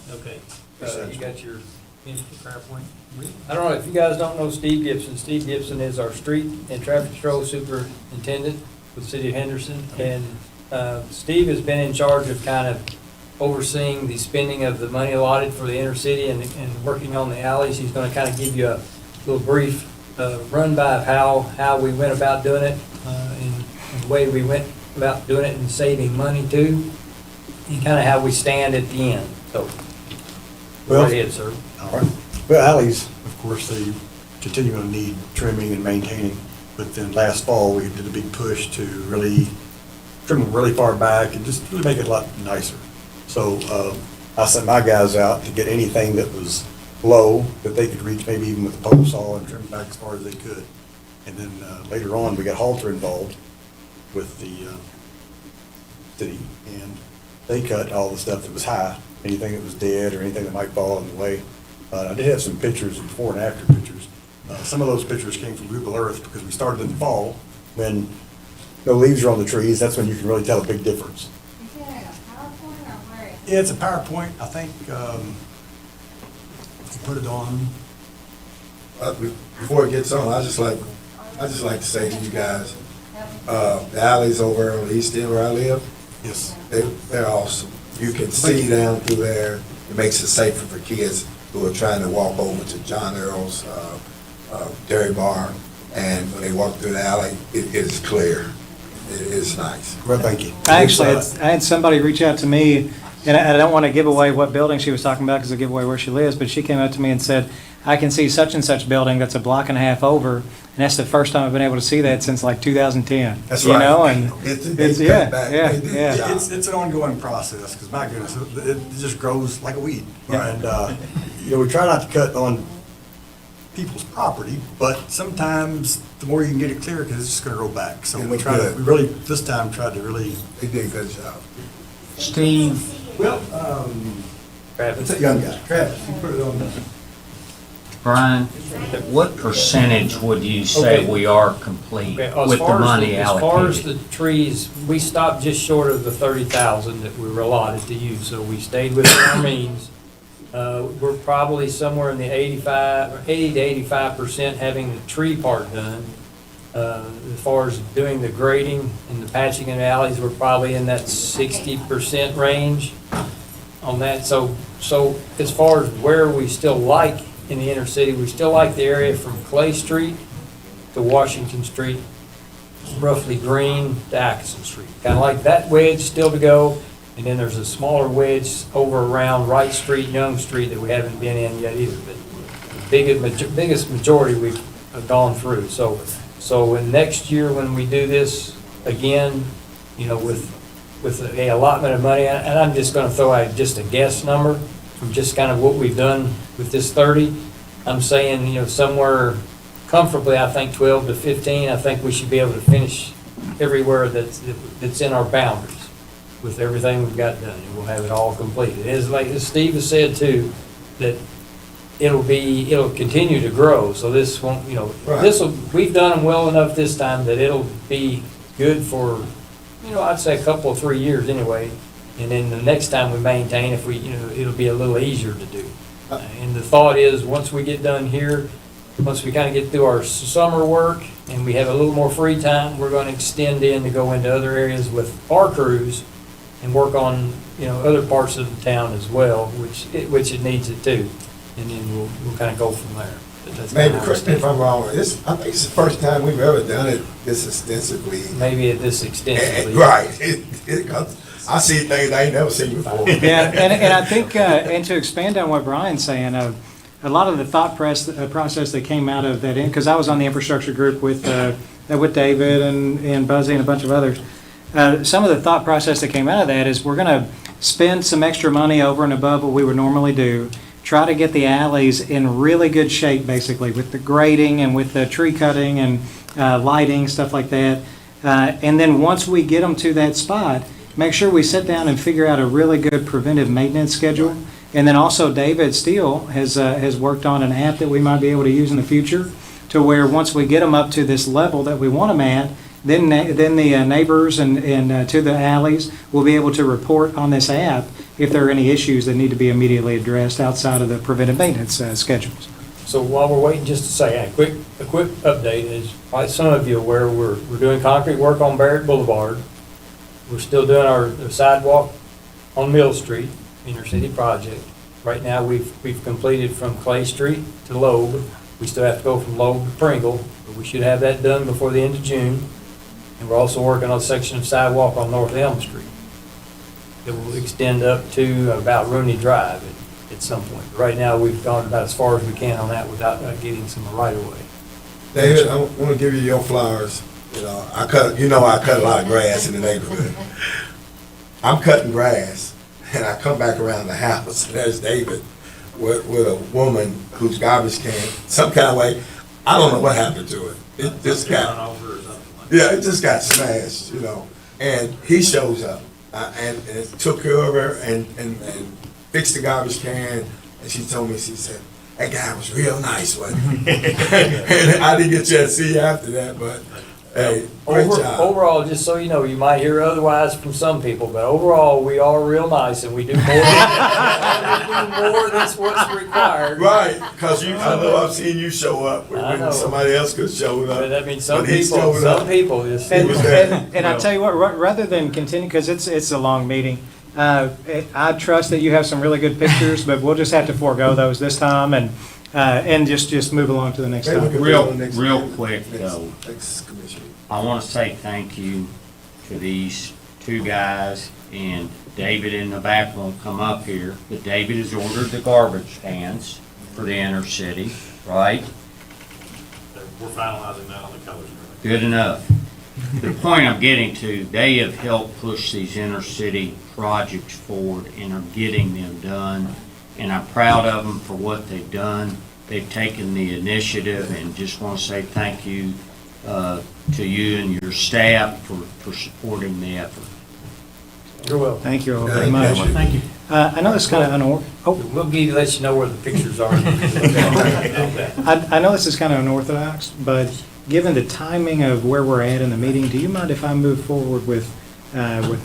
Speaker 18: Okay, you got your PowerPoint? I don't know, if you guys don't know Steve Gibson is our street and traffic control superintendent with the City of Henderson. And Steve has been in charge of kind of overseeing the spending of the money allotted for the inner city and working on the alleys. He's gonna kind of give you a little brief run by of how we went about doing it and the way we went about doing it and saving money too, and kind of how we stand at the end. So, go ahead, sir.
Speaker 19: All right. Well, alleys, of course, they continue to need trimming and maintaining, but then last fall, we did a big push to really trim them really far back and just really make it a lot nicer. So I sent my guys out to get anything that was low that they could reach, maybe even with a pole saw, and trim back as far as they could. And then later on, we got Halter involved with the city, and they cut all the stuff that was high, anything that was dead or anything that might fall in the way. I did have some pictures, before and after pictures. Some of those pictures came from Google Earth because we started in the fall when no leaves are on the trees. That's when you can really tell a big difference.
Speaker 15: Is it a PowerPoint or where is it?
Speaker 19: Yeah, it's a PowerPoint. I think if you put it on.
Speaker 6: Before it gets on, I just like to say to you guys, the alleys over on the east end where I live,
Speaker 19: Yes.
Speaker 6: they're awesome. You can see down through there. It makes it safer for kids who are trying to walk over to John Earl's Dairy Bar, and when they walk through the alley, it is clear. It is nice.
Speaker 19: Well, thank you.
Speaker 4: I had somebody reach out to me, and I don't want to give away what building she was talking about because I give away where she lives, but she came up to me and said, I can see such and such building that's a block and a half over, and that's the first time I've been able to see that since like 2010.
Speaker 6: That's
Speaker 4: you
Speaker 6: right.
Speaker 4: know, and
Speaker 6: It's
Speaker 4: yeah,
Speaker 6: cut back.
Speaker 4: yeah,
Speaker 6: They did
Speaker 4: yeah.
Speaker 6: the job.
Speaker 19: It's an ongoing process, because my goodness, it just grows like a weed.
Speaker 4: Yeah.
Speaker 19: And, we try not to cut on people's property, but sometimes the more you can get it clear, because it's just gonna grow back. So
Speaker 6: It
Speaker 19: we
Speaker 6: looked
Speaker 19: try to,
Speaker 6: good.
Speaker 19: we really, this time tried to really.
Speaker 6: They did a good job.
Speaker 10: Steve,
Speaker 19: Well, it's a young guy, Travis, you put it on the.
Speaker 10: Brian, what percentage would you say
Speaker 18: Okay.
Speaker 10: we are complete
Speaker 18: Okay, as
Speaker 10: with the
Speaker 18: far as
Speaker 10: money
Speaker 18: As far as
Speaker 10: allocated?
Speaker 18: the trees, we stopped just short of the 30,000 that we were allotted to use, so we stayed within our means. We're probably somewhere in the 80 to 85% having the tree part done. As far as doing the grading and the patching in the alleys, we're probably in that 60% range on that. So as far as where we still like in the inner city, we still like the area from Clay Street to Washington Street, roughly Green to Atkinson Street. Kind of like that wedge still to go. And then there's a smaller wedge over around Wright Street, Young Street that we haven't been in yet either. But the biggest majority we've gone through. So in next year when we do this again, with a allotment of money, and I'm just gonna throw out just a guess number from just kind of what we've done with this 30, I'm saying, somewhere comfortably, I think 12 to 15, I think we should be able to finish everywhere that's in our boundaries with everything we've got done, and we'll have it all completed. It is like, as Steve has said too, that it'll continue to grow, so this won't, we've done them well enough this time that it'll be good for, I'd say a couple of 3 years anyway. And then the next time we maintain, if we, it'll be a little easier to do. And the thought is, once we get done here, once we kind of get through our summer work and we have a little more free time, we're going to extend in to go into other areas with our crews and work on, other parts of the town as well, which it needs it too. And then we'll kind of go from there. But that's
Speaker 6: Maybe,
Speaker 18: kinda how
Speaker 6: correct me if I'm wrong, I think it's the first time we've ever done it this extensively.
Speaker 18: maybe this extensively.
Speaker 6: Right. I see things I ain't never seen before.
Speaker 4: Yeah, and I think, and to expand on what Brian's saying, a lot of the thought process that came out of that, because I was on the infrastructure group with David and Buzzy and a bunch of others. Some of the thought process that came out of that is we're going to spend some extra money over and above what we would normally do, try to get the alleys in really good shape, basically, with the grading and with the tree cutting and lighting, stuff like that. And then once we get them to that spot, make sure we sit down and figure out a really good preventive maintenance schedule. And then also David Steele has worked on an app that we might be able to use in the future to where once we get them up to this level that we want them at, then the neighbors and to the alleys will be able to report on this app if there are any issues that need to be immediately addressed outside of the preventive maintenance schedules.
Speaker 18: So while we're waiting, just to say, a quick update is, probably some of you are aware, we're doing concrete work on Barrett Boulevard. We're still doing our sidewalk on Mill Street, inner city project. Right now, we've completed from Clay Street to Loeb. We still have to go from Loeb to Pringle, but we should have that done before the end of June. And we're also working on a section of sidewalk on North Elm Street that will extend up to about Rooney Drive at some point. Right now, we've gone about as far as we can on that without getting some right of way.
Speaker 6: David, I want to give you your flowers. I cut a lot of grass in the neighborhood. I'm cutting grass, and I come back around the house, and there's David with a woman whose garbage can, some kind of way, I don't know what happened to it. It just got, it just got smashed, and he shows up, and took care of her and fixed the garbage can, and she told me, she said, that guy was real nice, wasn't he? And I didn't get a chance to see you after that, but hey, great job.
Speaker 18: Overall, just so you know, you might hear otherwise from some people, but overall, we are real nice and we do more than what's required.
Speaker 6: Right, because I know I've seen you show up when somebody else could show up.
Speaker 18: But I mean, some
Speaker 6: But he showed up.
Speaker 18: people just.
Speaker 4: And I tell you what, rather than continue, because it's a long meeting, I trust that you have some really good pictures, but we'll just have to forego those this time and just move along to the next topic.
Speaker 10: Real quick though, I want to say thank you to these two guys, and David in the back won't come up here, but David has ordered the garbage cans for the inner city, right?
Speaker 8: We're finalizing that on the colors.
Speaker 10: Good enough. The point I'm getting to, they have helped push these inner city projects forward and are getting them done, and I'm proud of them for what they've done. they've taken the initiative, and just want to say thank you to you and your staff for supporting the effort.
Speaker 18: You're welcome.
Speaker 4: Thank you all very much.
Speaker 14: Thank you.
Speaker 4: I know it's kind of
Speaker 18: We'll let you know where the pictures are.
Speaker 4: I know this is kind of unorthodox, but given the timing of where we're at in the meeting, do you mind if I move forward with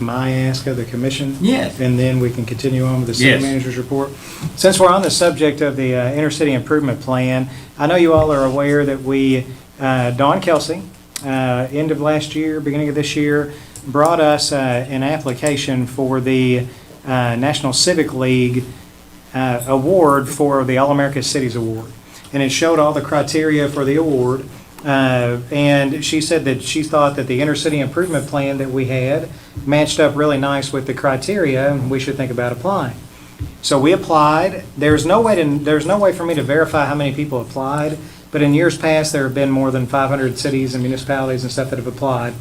Speaker 4: my ask of the commission?
Speaker 10: Yes.
Speaker 4: And then we can continue on with the city
Speaker 10: Yes.
Speaker 4: manager's report? Since we're on the subject of the intercity improvement plan, I know you all are aware that Dawn Kelsey, end of last year, beginning of this year, brought us an application for the National Civic League award for the All-America Cities Award. And it showed all the criteria for the award. And she said that she thought that the intercity improvement plan that we had matched up really nice with the criteria, and we should think about applying. So we applied. There's no way for me to verify how many people applied, but in years past there have been more than 500 cities and municipalities and stuff that have applied.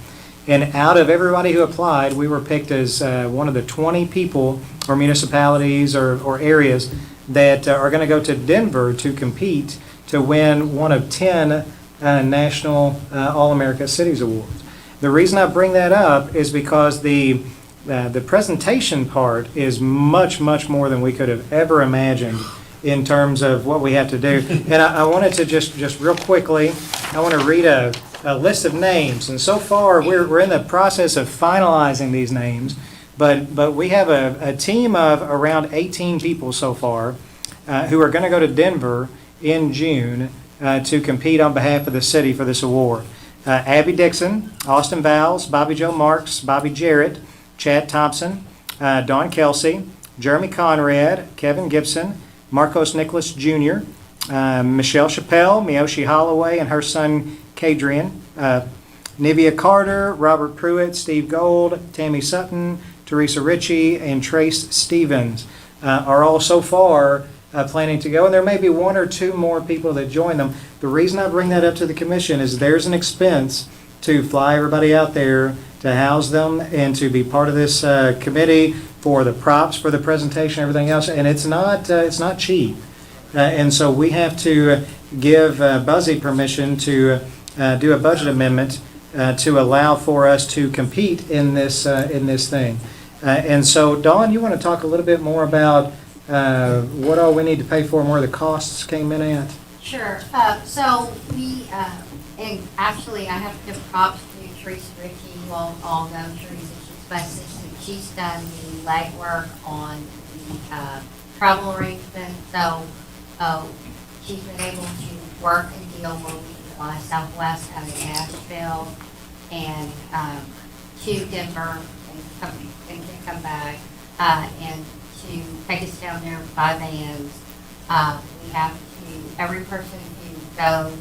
Speaker 4: And out of everybody who applied, we were picked as one of the 20 people or municipalities or areas that are going to go to Denver to compete to win one of 10 National All-America Cities Awards. The reason I bring that up is because the presentation part is much, much more than we could have ever imagined in terms of what we have to do. And I wanted to just real quickly, I want to read a list of names. And so far, we're in the process of finalizing these names, but we have a team of around 18 people so far who are going to go to Denver in June to compete on behalf of the city for this award. Abby Dixon, Austin Vowles, Bobby Joe Marks, Bobby Jarrett, Chad Thompson, Dawn Kelsey, Jeremy Conrad, Kevin Gibson, Marcos Nicholas Jr., Michelle Chappelle, Miyoshi Holloway, and her son Kadrian, Nivea Carter, Robert Pruitt, Steve Gold, Tammy Sutton, Teresa Ritchie, and Trace Stevens are all so far planning to go. And there may be one or two more people that join them. The reason I bring that up to the commission is there's an expense to fly everybody out there, to house them, and to be part of this committee for the props, for the presentation, everything else. And it's not cheap. And so we have to give Buzzy permission to do a budget amendment to allow for us to compete in this thing. And so, Dawn, you want to talk a little bit more about what all we need to pay for and where the costs came in at?
Speaker 15: Sure. So we, and actually I have to give props to Teresa Ritchie. You all know Teresa. She's my assistant. She's done the legwork on the travel arrangement. So she's been able to work a deal where we can fly Southwest out of Nashville and to Denver and come back and to take us down there by vans. We have to, every person who goes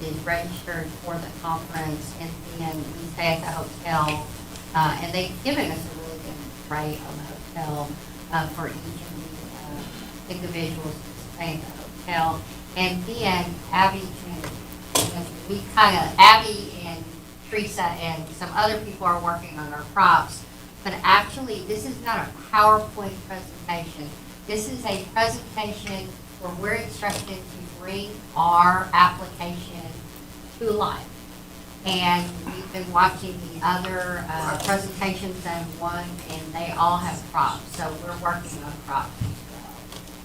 Speaker 15: is registered for the conference, and then we stay at the hotel. And they've given us a really good rate on the hotel for each of the individuals to stay in the hotel. And then Abby Abby and Teresa and some other people are working on our props. But actually, this is not a PowerPoint presentation. This is a presentation where we're instructed to bring our application to life. And we've been watching the other presentations that have won, and they all have props. So we're working on props as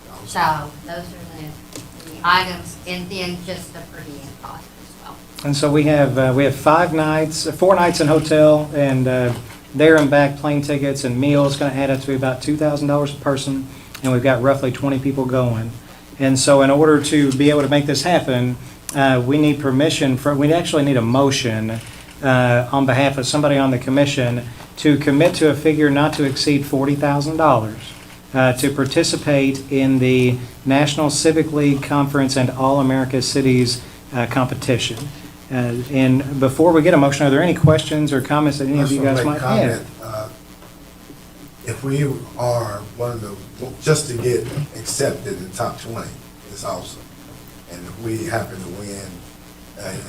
Speaker 15: well. So those are the items, and then just the per diem cost as well.
Speaker 4: And so we have 4 nights in hotel, and there and back plane tickets and meals, going to add up to about $2,000 a person, and we've got roughly 20 people going. And so in order to be able to make this happen, we need permission we actually need a motion on behalf of somebody on the commission to commit to a figure not to exceed $40,000 to participate in the National Civic League Conference and All-America Cities competition. And before we get a motion, are there any questions or comments that any of you guys might have?
Speaker 6: If we are one of the, just to get accepted in the top 20 is awesome. And if we happen to win,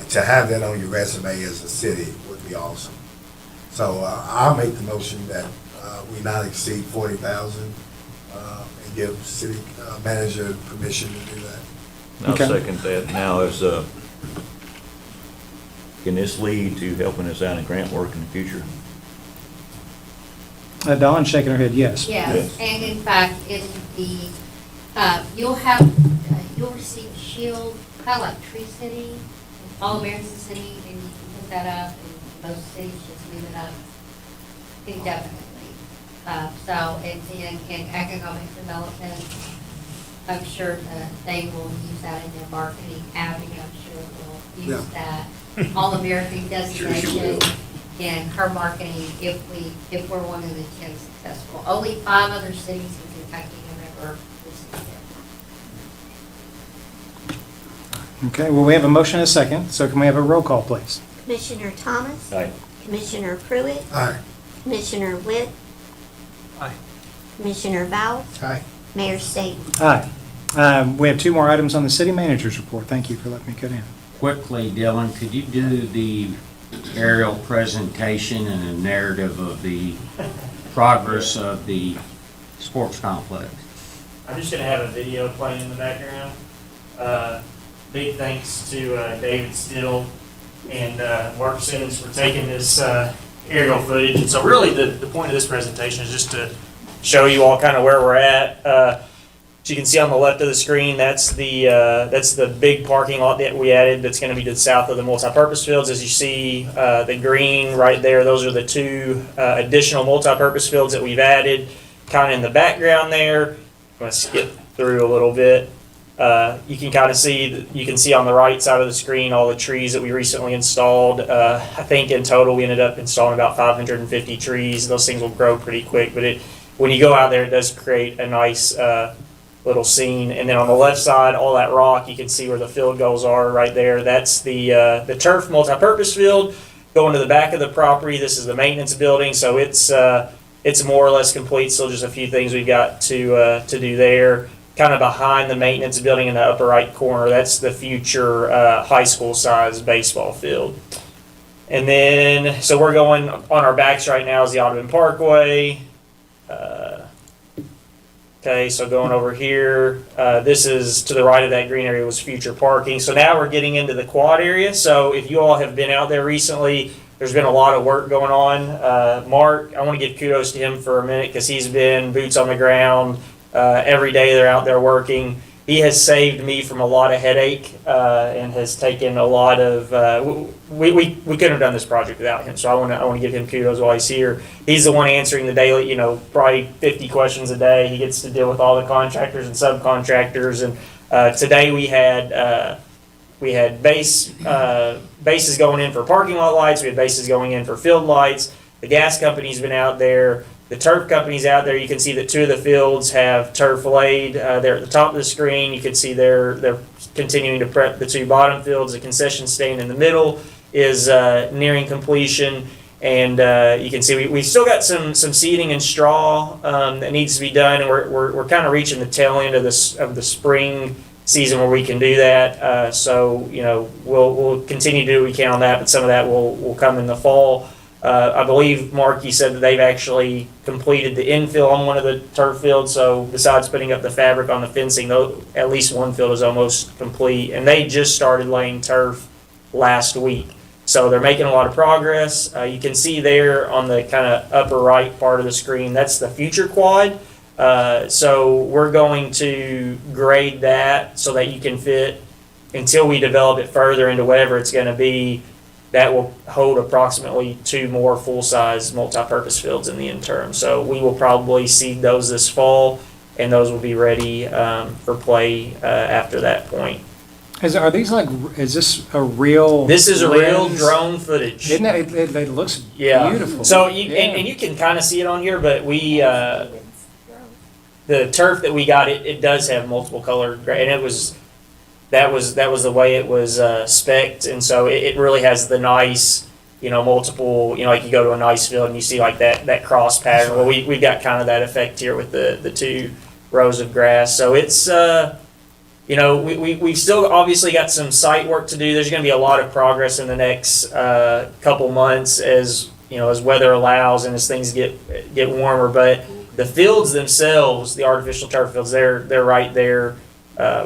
Speaker 6: to have that on your resume as a city would be awesome. So I'll make the motion that we not exceed 40,000 and give city manager permission to do that.
Speaker 9: I'll
Speaker 12: Okay.
Speaker 9: second that. Now, can this lead to helping us out in grant work in the future?
Speaker 4: Dawn's shaking her head, yes.
Speaker 15: Yes, and in fact, in the, you'll receive a shield, kind of like Tree City, All American City, and you can put that up, and most cities just leave it up indefinitely. So, in economic development, I'm sure that they will use that in their marketing. Abby, I'm sure will use that All-American designation in her marketing if we're one of the 10 successful. Only 5 other cities in Kentucky have ever received it.
Speaker 4: Okay, well, we have a motion and a second, so can we have a roll call, please?
Speaker 2: Commissioner Thomas?
Speaker 9: Aye.
Speaker 2: Commissioner Pruitt?
Speaker 6: Aye.
Speaker 2: Commissioner Witt?
Speaker 14: Aye.
Speaker 2: Commissioner Vowell?
Speaker 16: Aye.
Speaker 2: Mayor Staten?
Speaker 4: Aye. We have 2 more items on the city manager's report. Thank you for letting me cut in.
Speaker 10: Quickly, Dylan, could you do the aerial presentation and a narrative of the progress of the sports complex?
Speaker 20: I'm just going to have a video playing in the background. Big thanks to David Still and Mark Simmons for taking this aerial footage. And so really the point of this presentation is just to show you all kind of where we're at. As you can see on the left of the screen, that's the big parking lot that we added that's going to be to the south of the multipurpose fields. As you see the green right there, those are the 2 additional multipurpose fields that we've added. Kind of in the background there, I'm going to skip through a little bit. You can kind of see, you can see on the right side of the screen all the trees that we recently installed. I think in total we ended up installing about 550 trees. Those things will grow pretty quick, but when you go out there, it does create a nice little scene. And then on the left side, all that rock, you can see where the field goals are right there. That's the turf multipurpose field going to the back of the property. This is the maintenance building, so it's more or less complete. Still just a few things we've got to do there. Kind of behind the maintenance building in the upper right corner, that's the future high school size baseball field. And then, so we're going on our backs right now is the Audubon Parkway. Okay, so going over here, this is to the right of that green area was future parking. So now we're getting into the quad area. So if you all have been out there recently, there's been a lot of work going on. Mark, I want to give kudos to him for a minute because he's been boots on the ground. Every day they're out there working. He has saved me from a lot of headache and has taken a lot of. We couldn't have done this project without him, so I want to give him kudos while he's here. He's the one answering the daily, probably 50 questions a day. He gets to deal with all the contractors and subcontractors. And today we had bases going in for parking lot lights. We had bases going in for field lights. The gas company's been out there. The turf company's out there. You can see that 2 of the fields have turf laid. They're at the top of the screen. You can see they're continuing to prep the 2 bottom fields. The concession stand in the middle is nearing completion. And you can see we've still got some seeding and straw that needs to be done. And we're kind of reaching the tail end of the spring season where we can do that. So we'll continue to do what we can on that, but some of that will come in the fall. I believe, Mark, you said that they've actually completed the infill on one of the turf fields. So besides putting up the fabric on the fencing, though, at least one field is almost complete. And they just started laying turf last week. So they're making a lot of progress. You can see there on the kind of upper right part of the screen, that's the future quad. So we're going to grade that so that you can fit, until we develop it further into whatever it's going to be. That will hold approximately 2 more full-size multi-purpose fields in the interim. So we will probably seed those this fall, and those will be ready for play after that point.
Speaker 4: Is this a real?
Speaker 20: This is a real
Speaker 4: lens?
Speaker 20: drone footage.
Speaker 4: Isn't it? It looks beautiful.
Speaker 20: So and you can kind of see it on here, but the turf that we got, it does have multiple colored, and that was the way it was spec'd, and so it really has the nice, multiple, like you go to a nice field and you see like that cross pattern. Well, we've got kind of that effect here with the 2 rows of grass. So it's, we've still obviously got some site work to do. There's going to be a lot of progress in the next couple months as weather allows and as things get warmer. But the fields themselves, the artificial turf fields, they're right there.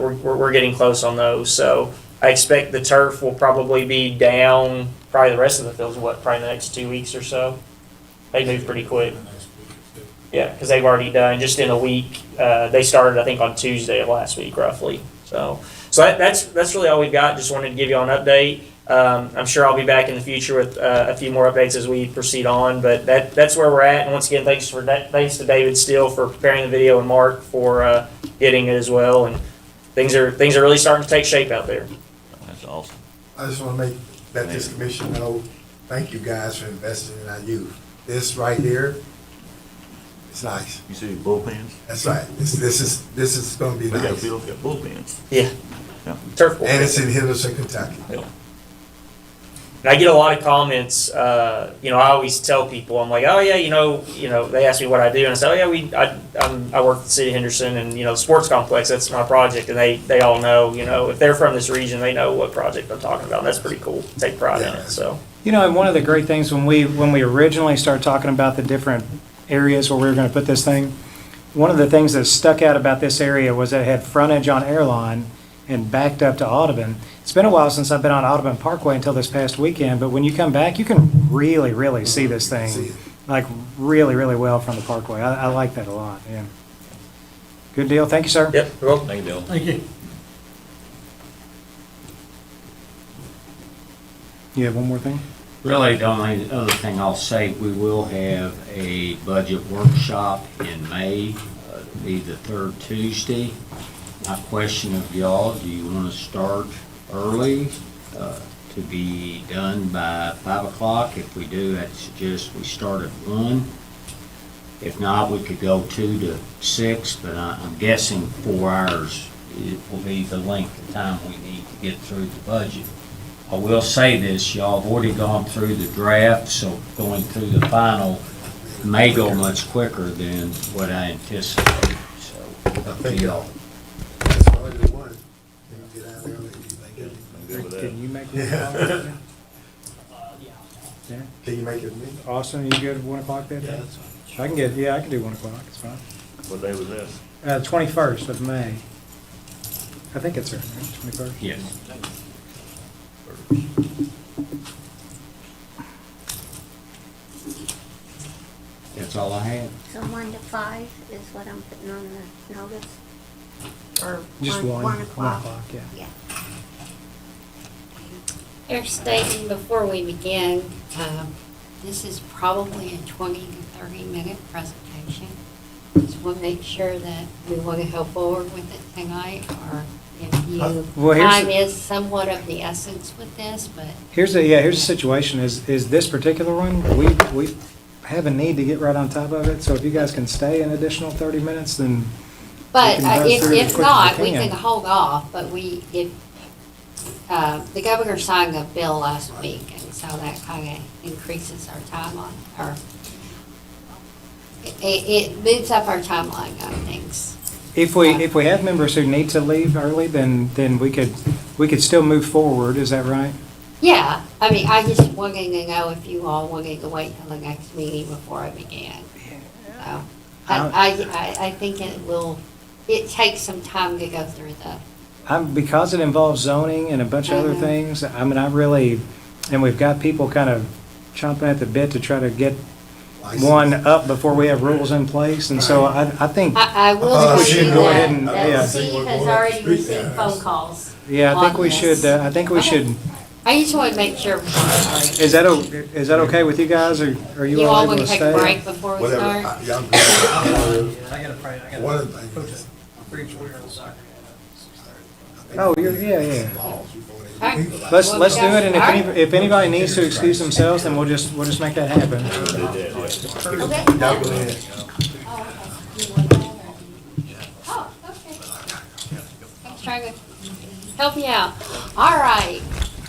Speaker 20: we're getting close on those. So I expect the turf will probably be down, probably the rest of the fields, probably the next 2 weeks or so. They move pretty quick. Yeah, because they've already done, just in a week, they started, I think, on Tuesday of last week, roughly. So that's really all we've got. Just wanted to give you all an update. I'm sure I'll be back in the future with a few more updates as we proceed on, but that's where we're at. And once again, thanks to David Steele for preparing the video and Mark for getting it as well. And things are really starting to take shape out there.
Speaker 9: That's awesome.
Speaker 6: I just want to let this commission know, thank you guys for investing in our youth. This right here, it's nice.
Speaker 9: You see bullpens?
Speaker 6: That's right. This is going to be
Speaker 9: We got
Speaker 6: nice.
Speaker 9: fields, got bullpens.
Speaker 20: Yeah.
Speaker 9: Yeah.
Speaker 20: Turf ball.
Speaker 6: And it's in Henderson, Kentucky.
Speaker 9: Yeah.
Speaker 20: And I get a lot of comments. I always tell people, I'm like, oh yeah, they ask me what I do, and I say, oh yeah, I work at the city of Henderson, and the sports complex. That's my project, and they all know. If they're from this region, they know what project I'm talking about. And that's pretty cool. Take pride in it. So.
Speaker 4: And one of the great things when we originally started talking about the different areas where we were going to put this thing, one of the things that stuck out about this area was that it had frontage on Airline and backed up to Audubon. It's been a while since I've been on Audubon Parkway until this past weekend, but when you come back, you can really, really see this thing, like really, really well from the Parkway. I like that a lot, yeah. Good deal. Thank you, sir.
Speaker 20: Yep, you're welcome.
Speaker 9: Thank you, Bill.
Speaker 14: Thank you.
Speaker 4: You have one more thing?
Speaker 10: Really, the only other thing I'll say, we will have a budget workshop in May, it'll be the third Tuesday. My question of y'all, do you want to start early to be done by 5 o'clock? If we do, I'd suggest we start at 1. If not, we could go 2 to 6, but I'm guessing 4 hours it will be the length of time we need to get through the budget. I will say this, y'all have already gone through the draft, so going through the final may go much quicker than what I anticipated, so up to y'all.
Speaker 6: That's all they want. Get out there.
Speaker 9: I'm good with that.
Speaker 4: Can you make
Speaker 6: Yeah.
Speaker 4: Yeah.
Speaker 6: Can you make it me?
Speaker 4: Austin, you good at 1 o'clock that day?
Speaker 6: that's fine.
Speaker 4: I can do 1 o'clock, it's fine.
Speaker 9: What day was this?
Speaker 4: 21st of May. I think it's right, 21st?
Speaker 10: Yes. That's all I had.
Speaker 2: So 1 to 5 is what I'm putting on the notice? Or
Speaker 4: Just
Speaker 2: 1
Speaker 4: 1
Speaker 2: o'clock?
Speaker 4: o'clock, yeah.
Speaker 2: Yeah.
Speaker 15: They're stating before we begin, this is probably a 20 to 30-minute presentation. Just want to make sure that we want to go forward with it tonight, or if
Speaker 4: Well, here's
Speaker 15: time
Speaker 4: the-
Speaker 15: is somewhat of the essence with this, but
Speaker 4: Here's the situation, is this particular one, we have a need to get right on top of it, so if you guys can stay an additional 30 minutes, then
Speaker 15: But
Speaker 4: We can run
Speaker 15: if
Speaker 4: through it as
Speaker 15: if
Speaker 4: quick as
Speaker 15: not,
Speaker 4: we
Speaker 15: we
Speaker 4: can.
Speaker 15: can hold off, but the governor signed a bill last week, and so that kind of increases our timeline, or it moves up our timeline on things.
Speaker 4: if we have members who need to leave early, then we could still move forward, is that right?
Speaker 15: Yeah, I mean, I just wanted to know if you all wanted to wait till the next meeting before I began. So, I think it takes some time to go through
Speaker 4: Because it involves zoning and a bunch of other things, I mean, and we've got people kind of chomping at the bit to try to get one up before we have rules in place, and so I think.
Speaker 15: I will
Speaker 4: I think we
Speaker 15: tell
Speaker 4: should
Speaker 15: you
Speaker 4: go ahead and,
Speaker 15: that
Speaker 4: yeah.
Speaker 15: Steve has already received phone calls.
Speaker 4: Yeah, I think
Speaker 15: on
Speaker 4: we
Speaker 15: this.
Speaker 4: should,
Speaker 15: I just want to make sure.
Speaker 4: is that okay with you guys, or are you
Speaker 15: You
Speaker 4: all
Speaker 15: all
Speaker 4: able
Speaker 15: want
Speaker 4: to
Speaker 15: to take
Speaker 4: stay?
Speaker 15: a break before we
Speaker 6: Whatever.
Speaker 15: start?
Speaker 6: Y'all good.
Speaker 14: I gotta pray,
Speaker 6: One of the things.
Speaker 14: I'm pretty sure we're on soccer.
Speaker 4: Oh, yeah.
Speaker 15: Alright.
Speaker 4: Let's
Speaker 15: Well,
Speaker 4: do it,
Speaker 15: guys-
Speaker 4: and
Speaker 15: alright.
Speaker 4: if anybody needs to excuse themselves, then we'll just make that happen.
Speaker 15: Okay.
Speaker 6: Y'all go ahead.
Speaker 15: Oh, okay. I'm trying to help you out. All right.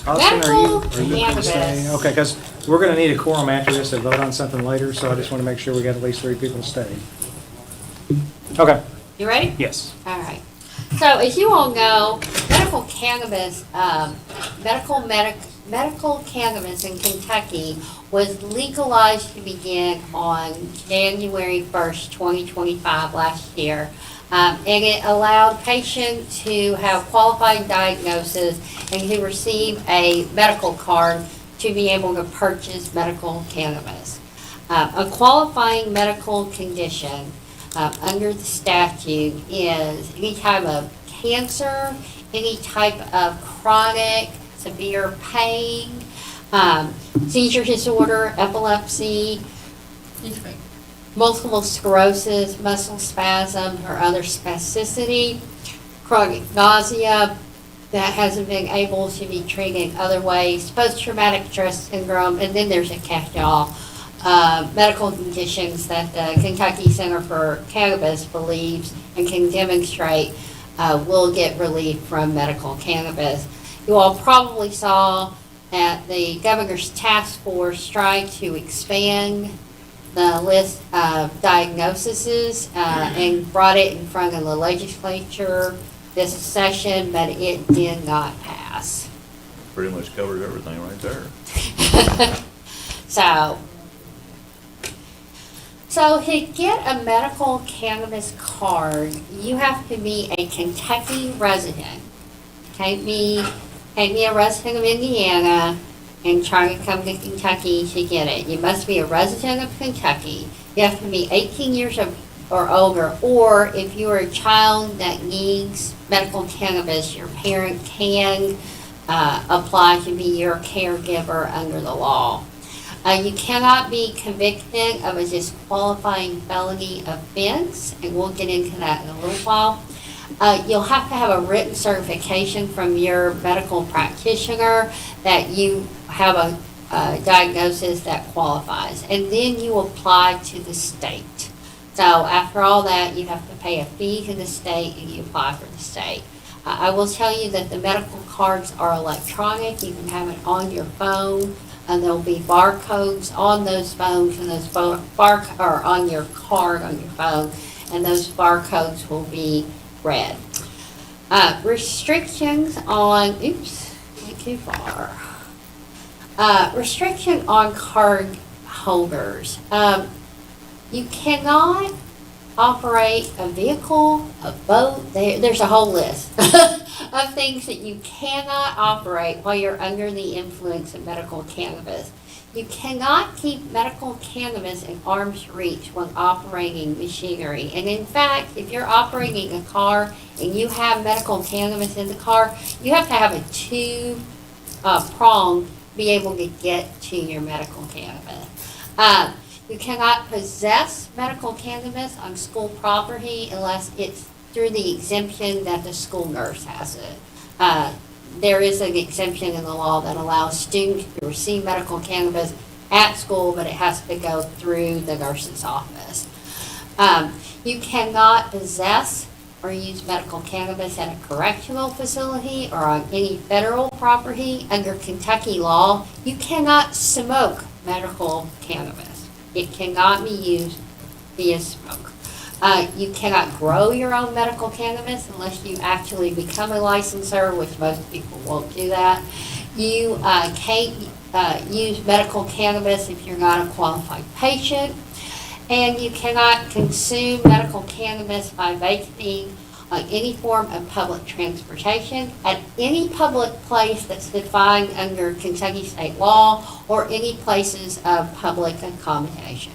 Speaker 4: Austin,
Speaker 15: Medical
Speaker 4: are you looking to stay?
Speaker 15: cannabis.
Speaker 4: Okay, because we're gonna need a quorum after this to vote on something later, so I just want to make sure we got at least 3 people to stay. Okay.
Speaker 15: You ready?
Speaker 4: Yes.
Speaker 15: All right. So as you all know, medical cannabis in Kentucky was legalized to begin on January 1st, 2025 last year. And it allowed patients who have qualified diagnosis and who receive a medical card to be able to purchase medical cannabis. A qualifying medical condition under the statute is any type of cancer, any type of chronic severe pain, seizure disorder, epilepsy, multiple sclerosis, muscle spasm, or other spasticity, chronic nausea that hasn't been able to be treated other ways, post-traumatic stress syndrome, and then there's a catch-all. Medical conditions that the Kentucky Center for Cannabis believes and can demonstrate will get relief from medical cannabis. You all probably saw that the governor's task force tried to expand the list of diagnoses and brought it in front of the legislature this session, but it did not pass.
Speaker 9: Pretty much covers everything right there.
Speaker 15: So to get a medical cannabis card, you have to be a Kentucky resident. Can't be a resident of Indiana and try to come to Kentucky to get it. You must be a resident of Kentucky. You have to be 18 years or older, or if you are a child that needs medical cannabis, your parent can apply to be your caregiver under the law. You cannot be convicted of a disqualifying felony offense, and we'll get into that in a little while. You'll have to have a written certification from your medical practitioner that you have a diagnosis that qualifies, and then you apply to the state. So after all that, you have to pay a fee to the state and you apply for the state. I will tell you that the medical cards are electronic. You can have it on your phone. And there'll be barcodes on those phones, and those or on your card on your phone, and those barcodes will be read. Restrictions on, went too far. Restriction on card holders. You cannot operate a vehicle, a boat. There's a whole list of things that you cannot operate while you're under the influence of medical cannabis. You cannot keep medical cannabis in arm's reach when operating machinery. And in fact, if you're operating a car and you have medical cannabis in the car, you have to have a two-prong to be able to get to your medical cannabis. You cannot possess medical cannabis on school property unless it's through the exemption that the school nurse has it. There is an exemption in the law that allows students to receive medical cannabis at school, but it has to go through the nurse's office. You cannot possess or use medical cannabis at a correctional facility or on any federal property. Under Kentucky law, you cannot smoke medical cannabis. It cannot be used via smoke. You cannot grow your own medical cannabis unless you actually become a licensor, which most people won't do that. You can't use medical cannabis if you're not a qualified patient. And you cannot consume medical cannabis by vacating on any form of public transportation at any public place that's defined under Kentucky state law or any places of public accommodation.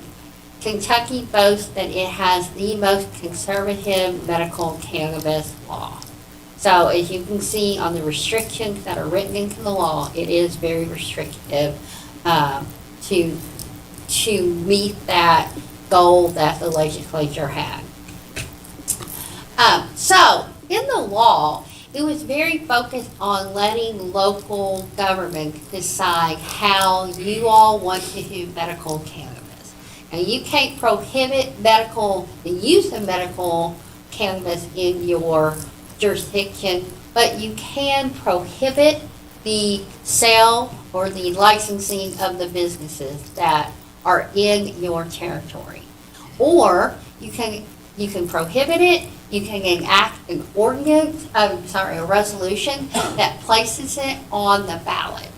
Speaker 15: Kentucky boasts that it has the most conservative medical cannabis law. So as you can see on the restrictions that are written into the law, it is very restrictive to meet that goal that the legislature had. So in the law, it was very focused on letting local government decide how you all want to do medical cannabis. And you can't prohibit the use of medical cannabis in your jurisdiction, but you can prohibit the sale or the licensing of the businesses that are in your territory. Or you can prohibit it. You can enact an ordinance, a resolution that places it on the ballot.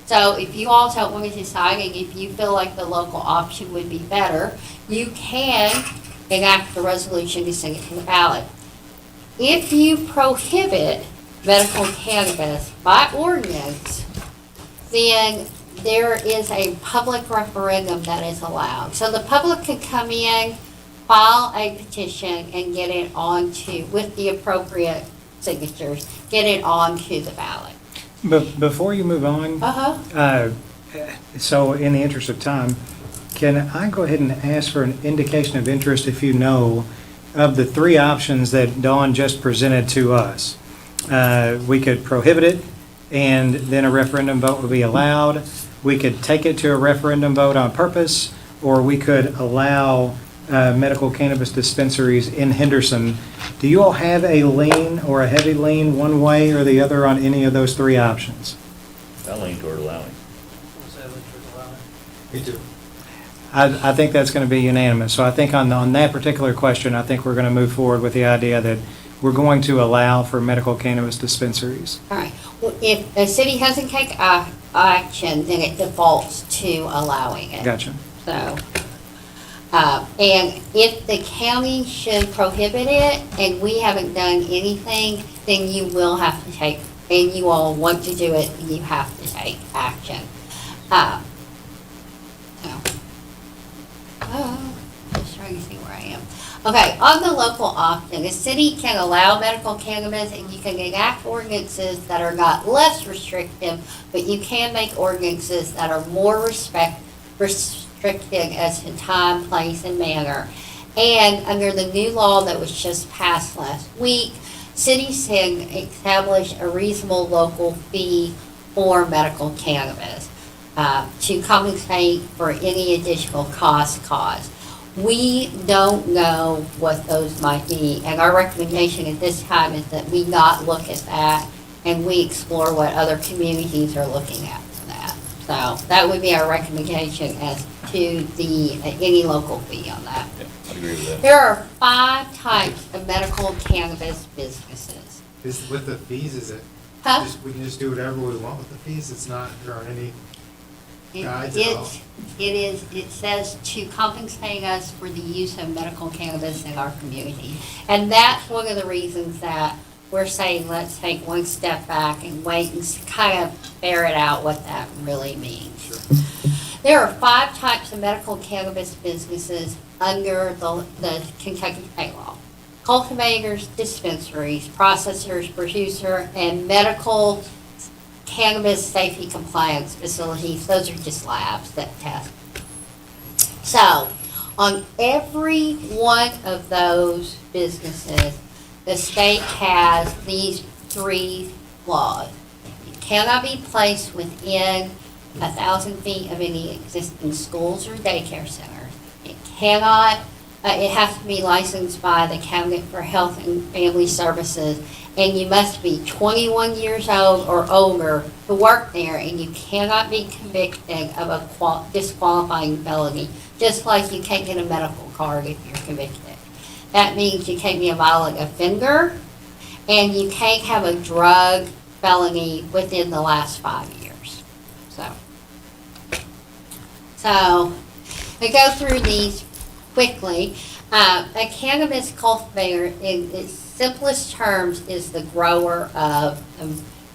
Speaker 15: So if you all don't want to decide, and if you feel like the local option would be better, you can enact the resolution to send it to the ballot. if you prohibit medical cannabis by ordinance, then there is a public referendum that is allowed. So the public could come in, file a petition, and get it onto, with the appropriate signatures, get it onto the ballot.
Speaker 4: But before you move on, so in the interest of time, can I go ahead and ask for an indication of interest, if you know, of the three options that Dawn just presented to us? We could prohibit it, and then a referendum vote would be allowed. We could take it to a referendum vote on purpose, or we could allow medical cannabis dispensaries in Henderson. Do you all have a lean or a heavy lean one way or the other on any of those three options?
Speaker 9: I lean toward allowing.
Speaker 6: Me too.
Speaker 4: I think that's going to be unanimous. So I think on that particular question, I think we're going to move forward with the idea that we're going to allow for medical cannabis dispensaries.
Speaker 15: All right. Well, if the city doesn't take action, then it defaults to allowing it.
Speaker 4: Gotcha.
Speaker 15: So, and if the county should prohibit it and we haven't done anything, then you will have to take, and you all want to do it, you have to take action. Just trying to see where I am. Okay, on the local option, the city can allow medical cannabis and you can enact ordinances that are not less restrictive, but you can make ordinances that are more restricting as to time, place, and manner. And under the new law that was just passed last week, cities can establish a reasonable local fee for medical cannabis to compensate for any additional costs caused. We don't know what those might be, and our recommendation at this time is that we not look at that and we explore what other communities are looking at for that. So that would be our recommendation as to the any local fee on that.
Speaker 9: Yeah, I agree with that.
Speaker 15: There are 5 types of medical cannabis businesses.
Speaker 16: With the fees, is it?
Speaker 15: Huh?
Speaker 16: We can just do whatever we want with the fees? It's not, there aren't any guides at all?
Speaker 15: It says to compensate us for the use of medical cannabis in our community. And that's one of the reasons that we're saying let's take one step back and wait and kind of ferret out what that really means.
Speaker 16: Sure.
Speaker 15: There are 5 types of medical cannabis businesses under the Kentucky state law. Cultivators, dispensaries, processors, producer, and medical cannabis safety compliance facilities. Those are just labs that test. So, on every one of those businesses, the state has these 3 laws. It cannot be placed within 1,000 feet of any existing schools or daycare centers. It cannot, it has to be licensed by the Cabinet for Health and Family Services, and you must be 21 years old or older to work there, and you cannot be convicted of a disqualifying felony, just like you can't get a medical card if you're convicted. That means you can't be a violent offender, and you can't have a drug felony within the last 5 years. So, I go through these quickly. A cannabis cultivator, in its simplest terms, is the grower of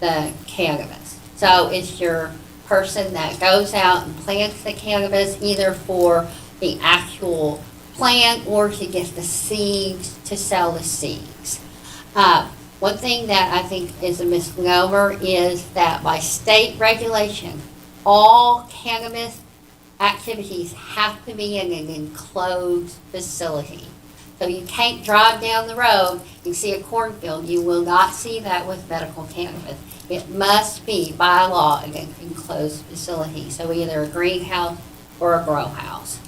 Speaker 15: the cannabis. So it's your person that goes out and plants the cannabis, either for the actual plant or to get the seeds, to sell the seeds. One thing that I think is a misnomer is that by state regulation, all cannabis activities have to be in an enclosed facility. So you can't drive down the road and see a cornfield. You will not see that with medical cannabis. It must be by law in an enclosed facility. So either a greenhouse or a grow house.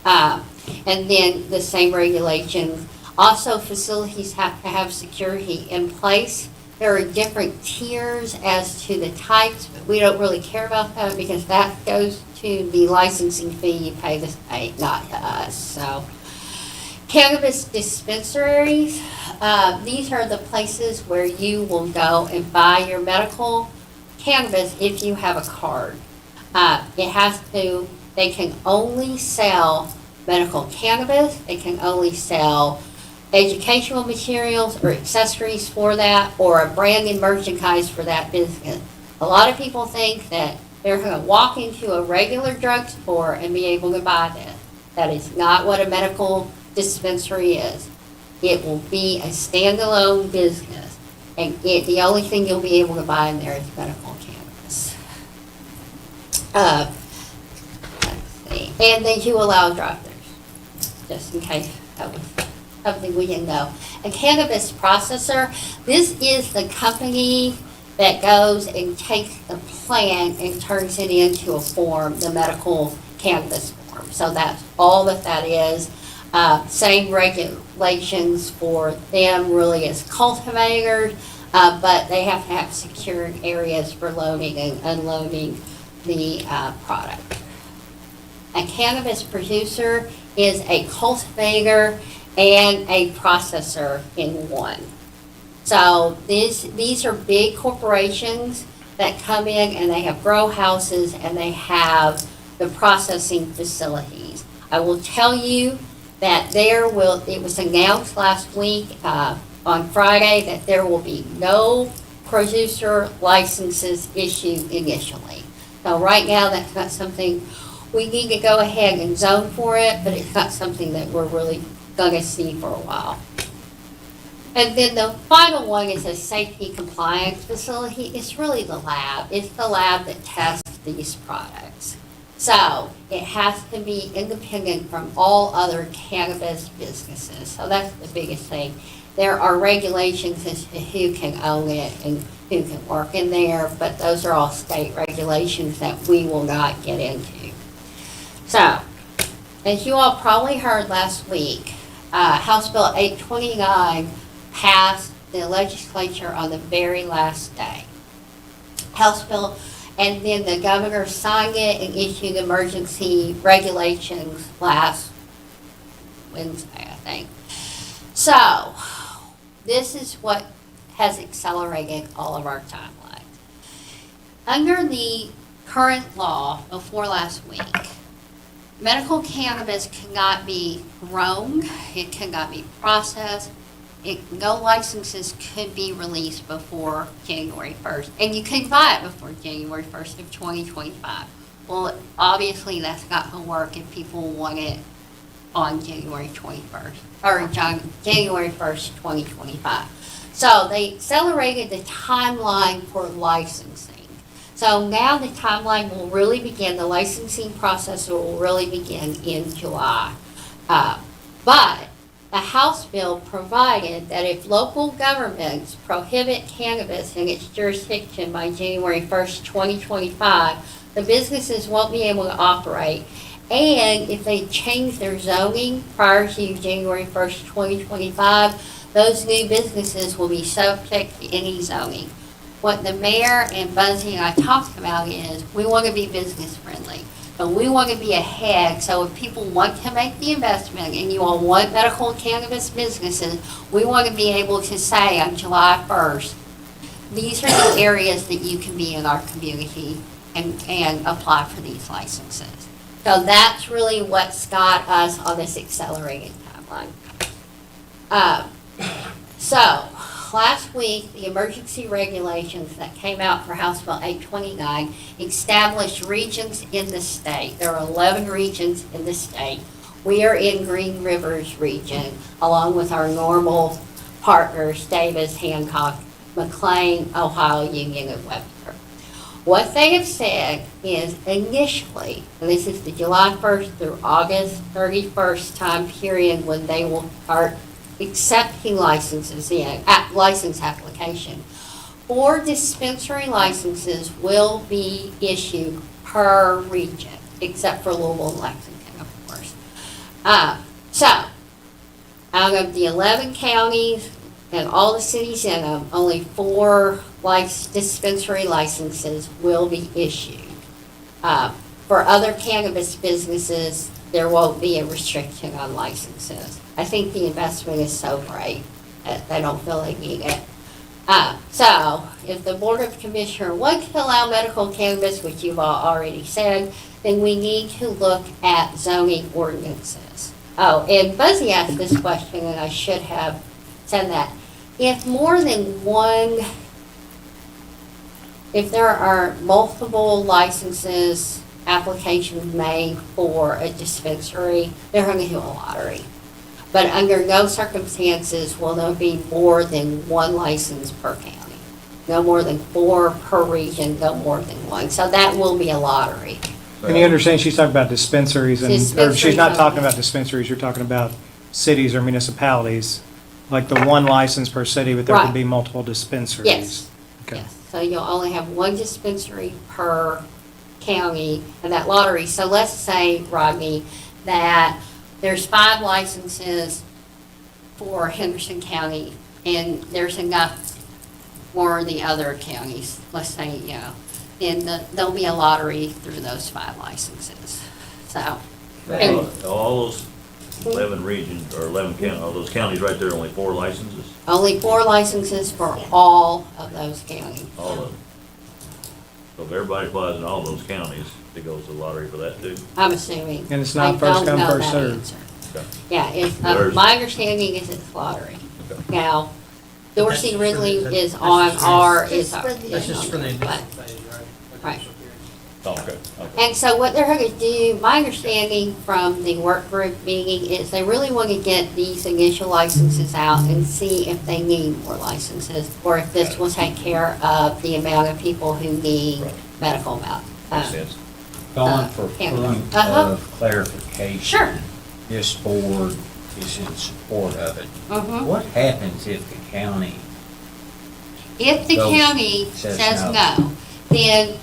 Speaker 15: And then the same regulations. Also, facilities have to have security in place. There are different tiers as to the types, but we don't really care about that because that goes to the licensing fee you pay the state, not to us. So, cannabis dispensaries, these are the places where you will go and buy your medical cannabis if you have a card. They can only sell medical cannabis, they can only sell educational materials or accessories for that, or a branded merchandise for that business. A lot of people think that they're gonna walk into a regular drugstore and be able to buy this. That is not what a medical dispensary is. It will be a standalone business, and the only thing you'll be able to buy in there is medical cannabis. Let's see, and they do allow drive-thrus, just in case that was something we didn't know. A cannabis processor, this is the company that goes and takes the plant and turns it into a form, the medical cannabis form. So that's all that is. Same regulations for them really as cultivators, but they have to have secured areas for loading and unloading the product. A cannabis producer is a cultivator and a processor in one. So these are big corporations that come in and they have grow houses and they have the processing facilities. I will tell you that it was announced last week on Friday that there will be no producer licenses issued initially. So right now, that's not something, we need to go ahead and zone for it, but it's not something that we're really gonna see for a while. And then the final one is a safety compliance facility. It's really the lab. It's the lab that tests these products. So it has to be independent from all other cannabis businesses. So that's the biggest thing. There are regulations as to who can own it and who can work in there, but those are all state regulations that we will not get into. So, as you all probably heard last week, House Bill 829 passed the legislature on the very last day. House Bill, and then the governor signed it and issued emergency regulations last Wednesday, I think. So, this is what has accelerated all of our timelines. Under the current law before last week, medical cannabis cannot be grown, it cannot be processed, no licenses could be released before January 1st. And you could buy it before January 1st of 2025. Well, obviously that's not going to work if people want it on January 21st, or January 1st, 2025. So they accelerated the timeline for licensing. So now the timeline will really begin, the licensing process will really begin in July. But the House bill provided that if local governments prohibit cannabis in its jurisdiction by January 1st, 2025, the businesses won't be able to operate. And if they change their zoning prior to January 1st, 2025, those new businesses will be subject to any zoning. What the mayor and Buzzy and I talked about is we want to be business friendly, but we want to be ahead. So if people want to make the investment and you all want medical cannabis businesses, we want to be able to say on July 1st, these are the areas that you can be in our community and apply for these licenses. So that's really what's got us on this accelerated timeline. So last week, the emergency regulations that came out for House Bill 829 established regions in the state. There are 11 regions in the state. We are in Green Rivers region, along with our normal partners, Davis, Hancock, McLean, Ohio, Union, and Webster. What they have said is initially, and this is the July 1st through August 31st time period when they will start accepting licenses in, license application. 4 dispensary licenses will be issued per region, except for Louisville and Lexington, of course. So, out of the 11 counties and all the cities in them, only 4 dispensary licenses will be issued. For other cannabis businesses, there won't be a restriction on licenses. I think the investment is so great that they don't feel they need it. So, if the Board of Commissioners wants to allow medical cannabis, which you've all already said, then we need to look at zoning ordinances. Oh, and Buzzy asked this question, and I should have said that. If more than one, if there are multiple licenses, applications made for a dispensary, they're going to do a lottery. But under no circumstances will there be more than one license per county. No more than 4 per region, no more than 1. So that will be a lottery.
Speaker 4: And you understand she's talking about dispensaries, and, or she's
Speaker 15: Dispensaries
Speaker 4: not
Speaker 15: only.
Speaker 4: talking about dispensaries, you're talking about cities or municipalities, like the one license per city, but there
Speaker 15: Right.
Speaker 4: could be multiple dispensaries.
Speaker 15: Yes.
Speaker 4: Okay.
Speaker 15: Yes, so you'll only have 1 dispensary per county in that lottery. So let's say, Rodney, that there's 5 licenses for Henderson County, and there's enough for the other counties, let's say, you know, then there'll be a lottery through those 5 licenses, so. and-
Speaker 9: All those 11 regions, or 11 counties, all those counties right there, only 4 licenses,
Speaker 15: Only 4 licenses for all of those counties.
Speaker 9: all of them. So if everybody applies in all those counties, it goes to the lottery for that too.
Speaker 15: I'm assuming.
Speaker 4: And it's not
Speaker 15: I
Speaker 4: first
Speaker 15: don't
Speaker 4: come,
Speaker 15: know
Speaker 4: first
Speaker 15: that
Speaker 4: served.
Speaker 15: answer.
Speaker 9: Okay.
Speaker 15: Yeah,
Speaker 9: Where's-
Speaker 15: my understanding is it's lottery.
Speaker 9: Okay.
Speaker 15: Now, Dorsey
Speaker 14: That's
Speaker 15: Ridley
Speaker 14: for the-
Speaker 15: is
Speaker 14: that's
Speaker 15: on
Speaker 14: just-
Speaker 15: our,
Speaker 2: that's
Speaker 15: is.
Speaker 2: just for the-
Speaker 14: That's just for the initial
Speaker 15: but-
Speaker 14: phase, right?
Speaker 15: Right.
Speaker 9: Oh, okay, okay.
Speaker 15: And so what they're going to do, my understanding from the work group meeting is they really want to get these initial licenses out and see if they need more licenses, or if this will take care of the amount of people who need
Speaker 9: Right.
Speaker 15: medical amount.
Speaker 9: Makes sense.
Speaker 10: Dawn, for
Speaker 15: Cannabis.
Speaker 10: point
Speaker 15: Uh-huh.
Speaker 10: of clarification.
Speaker 15: Sure.
Speaker 10: This board is in support of it.
Speaker 15: Mhm.
Speaker 10: What happens if the county,
Speaker 15: If the
Speaker 10: Goes-
Speaker 15: county
Speaker 10: says
Speaker 15: says
Speaker 10: no.
Speaker 15: no, then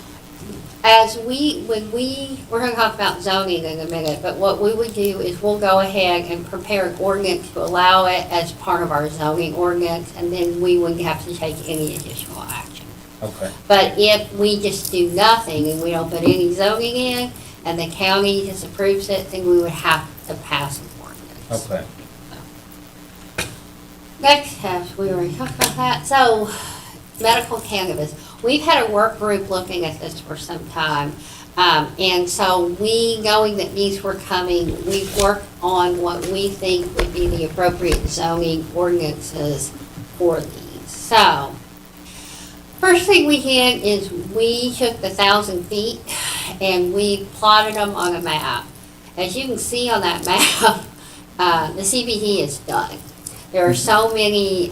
Speaker 15: we're gonna talk about zoning in a minute, but what we would do is we'll go ahead and prepare an ordinance to allow it as part of our zoning ordinance, and then we wouldn't have to take any additional action.
Speaker 10: okay,
Speaker 15: But if we just do nothing and we don't put any zoning in, and the county disapproves it, then we would have to pass an ordinance.
Speaker 10: okay.
Speaker 15: Next, we already talked about that, so medical cannabis. We've had a work group looking at this for some time. And so we, knowing that these were coming, we've worked on what we think would be the appropriate zoning ordinances for these. So, first thing we did is we took the 1,000 feet and we plotted them on a map. As you can see on that map, the CBD is done. There are so many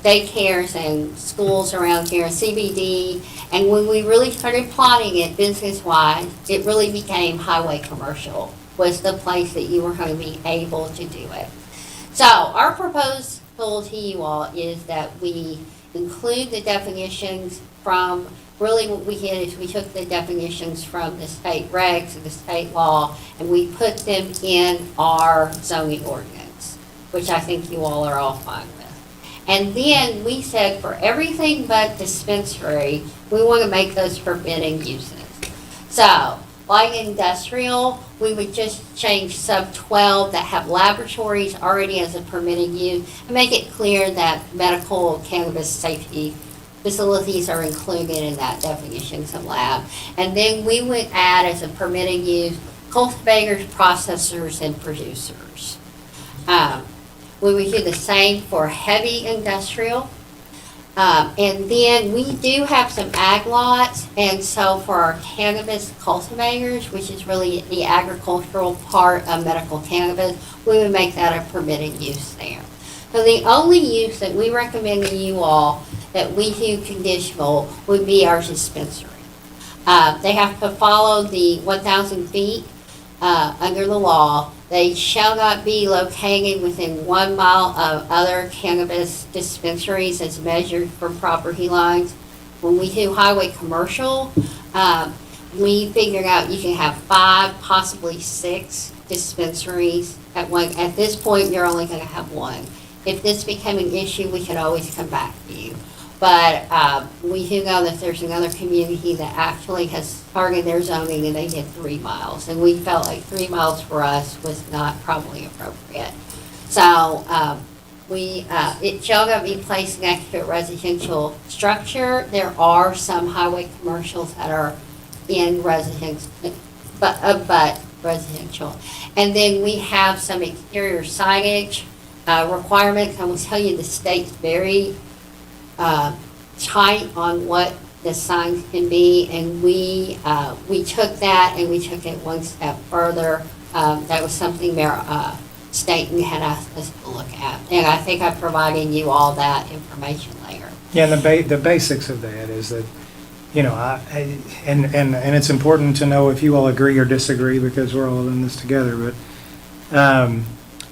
Speaker 15: daycares and schools around here, CBD, and when we really started plotting it business-wise, it really became highway commercial was the place that you were going to be able to do it. So our proposal to you all is that we include the definitions from, really what we did is we took the definitions from the state regs and the state law, and we put them in our zoning ordinance, which I think you all are all fine with. And then we said for everything but dispensary, we want to make those forbidden uses. So, like industrial, we would just change sub 12 that have laboratories already as a permitted use, and make it clear that medical cannabis safety facilities are included in that definition of lab. And then we would add as a permitted use, cultivators, processors, and producers. We would do the same for heavy industrial. And then we do have some ag lots, and so for our cannabis cultivators, which is really the agricultural part of medical cannabis, we would make that a permitted use there. So the only use that we recommend to you all that we do conditional would be our dispensary. They have to follow the 1,000 feet under the law. They shall not be located within 1 mile of other cannabis dispensaries as measured for property lines. When we do highway commercial, we figured out you can have 5, possibly 6 dispensaries at one. At this point, you're only going to have 1. If this became an issue, we could always come back to you. But we do know that there's another community that actually has targeted their zoning and they did 3 miles. And we felt like 3 miles for us was not probably appropriate. So it shall not be placed next to a residential structure. There are some highway commercials that are in residence, but residential. And then we have some exterior signage requirements. I will tell you, the state's very tight on what the signs can be, and we took that and we took it one step further. That was something Mayor Staten had asked us to look at, and I think I provided you all that information later.
Speaker 4: Yeah, and the basics of that is that, and it's important to know if you all agree or disagree, because we're all in this together, but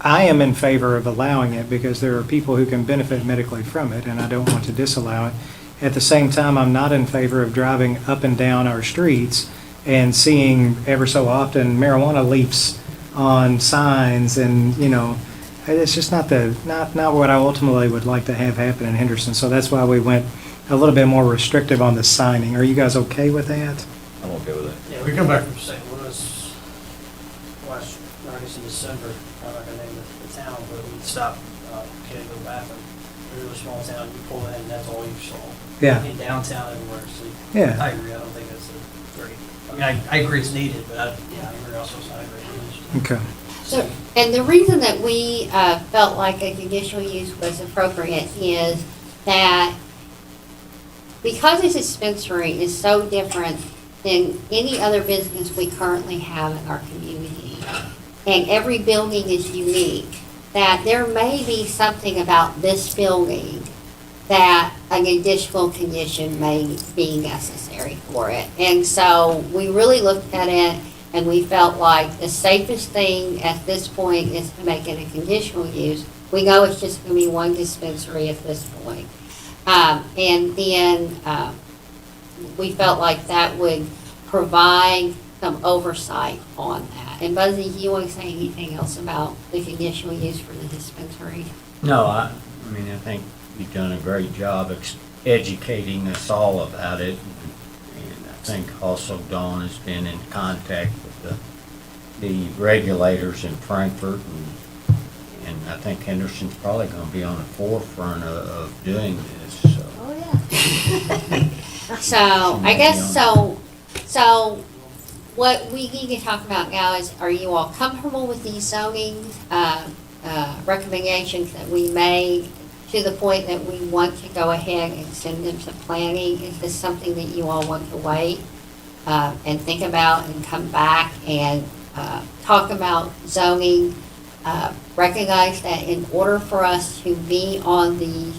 Speaker 4: I am in favor of allowing it because there are people who can benefit medically from it, and I don't want to disallow it. At the same time, I'm not in favor of driving up and down our streets and seeing ever so often marijuana leafs on signs, and, it's just not what I ultimately would like to have happen in Henderson. So that's why we went a little bit more restrictive on the signing. Are you guys okay with that?
Speaker 9: I'm okay with it.
Speaker 14: Yeah, we come back from St. Louis I guess in December, I'm not gonna name the town, but we stopped, Canada Bathroom. We're a small town, you pull in, and that's all you saw.
Speaker 4: Yeah.
Speaker 14: In downtown everywhere, so.
Speaker 4: Yeah.
Speaker 14: I agree, I don't think that's I agree it's needed, but I agree also it's not a great initiative.
Speaker 4: Okay.
Speaker 15: So, and the reason that we felt like a conditional use was appropriate is that because this dispensary is so different than any other business we currently have in our community, and every building is unique, that there may be something about this building that an additional condition may be necessary for it. And so we really looked at it and we felt like the safest thing at this point is to make it a conditional use. We know it's just gonna be one dispensary at this point. And then we felt like that would provide some oversight on that. And Buzzy, do you want to say anything else about the conditional use for the dispensary?
Speaker 10: No, I think you've done a great job educating us all about it. And I think also Dawn has been in contact with the regulators in Frankfurt, and I think Henderson's probably going to be on the forefront of doing this, so.
Speaker 15: Oh, yeah. So, I guess, so what we need to talk about now is, are you all comfortable with these zoning recommendations that we made to the point that we want to go ahead and send them to planning? Is this something that you all want to wait and think about and come back and talk about zoning? Recognize that in order for us to be on the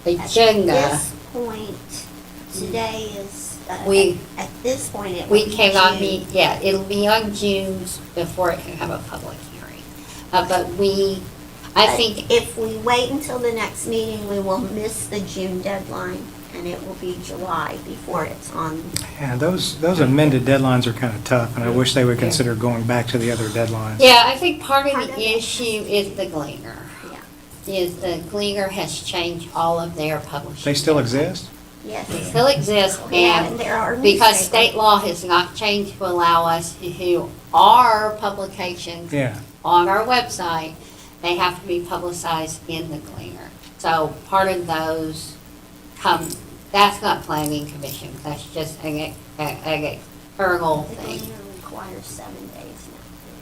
Speaker 15: agenda.
Speaker 2: At this point, today is, at this point, it will
Speaker 15: We
Speaker 2: be
Speaker 15: cannot
Speaker 2: June.
Speaker 15: meet, yeah, it'll be on June's before it can have a public hearing. But I think,
Speaker 2: If we wait until the next meeting, we will miss the June deadline, and it will be July before it's on.
Speaker 4: Yeah, those amended deadlines are kind of tough, and I wish they would consider going back to the other deadlines.
Speaker 15: yeah, I think part of the issue is the Gleaner.
Speaker 2: Yeah.
Speaker 15: Is the Gleaner has changed all of their publishing.
Speaker 4: They still exist?
Speaker 2: Yes.
Speaker 15: It still exists,
Speaker 2: Yeah,
Speaker 15: and
Speaker 2: and there are
Speaker 15: because
Speaker 2: newspapers.
Speaker 15: state law has not changed to allow us to do our publications
Speaker 4: Yeah.
Speaker 15: on our website, they have to be publicized in the Gleaner. So part of those that's not planning commission, that's just an external
Speaker 2: The
Speaker 15: thing.
Speaker 2: Gleaner requires 7 days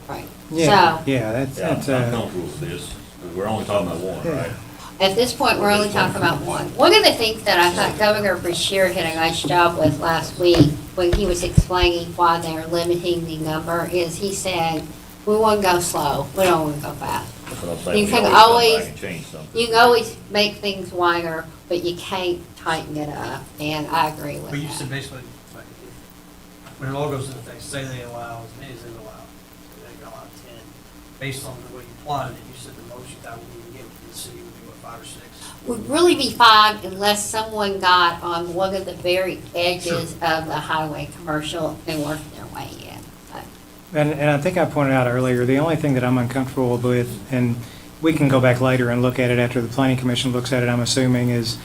Speaker 2: now.
Speaker 15: Right.
Speaker 4: Yeah,
Speaker 15: So,
Speaker 4: yeah, that's,
Speaker 9: Yeah, I'm
Speaker 4: that's,
Speaker 9: comfortable with this, because we're only talking about one,
Speaker 4: Yeah.
Speaker 9: right?
Speaker 15: at this point, we're only talking about one. One of the things that I thought Governor Beshear did a nice job with last week, when he was explaining why they're limiting the number, is he said, we want to go slow, we don't want to go fast.
Speaker 9: That's what I'm saying.
Speaker 15: You
Speaker 9: We
Speaker 15: can
Speaker 9: come back
Speaker 15: always,
Speaker 9: and change something.
Speaker 15: you can always make things wider, but you can't tighten it up, and I agree with
Speaker 14: But you
Speaker 15: that.
Speaker 14: said basically, like, when it all goes into effect, say they allow as many as they allow, they allow 10. Based on the way you plotted it, you said the most you thought we would get to the city would be, what, 5 or 6?
Speaker 15: Would really be 5 unless someone got on one of the very edges of the highway commercial and worked their way in. But
Speaker 4: and I think I pointed out earlier, the only thing that I'm uncomfortable with, and we can go back later and look at it after the planning commission looks at it, I'm assuming, is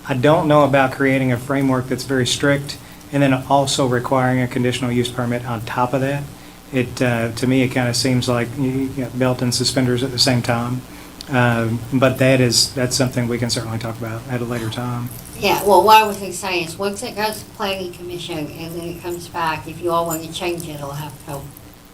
Speaker 4: I don't know about creating a framework that's very strict and then also requiring a conditional use permit on top of that. It, to me, it kind of seems like you got belt and suspenders at the same time. But that's something we can certainly talk about at a later time.
Speaker 15: Yeah, well, what I was going to say is, once it goes to planning commission and then it comes back, if you all want to change it, it'll have to go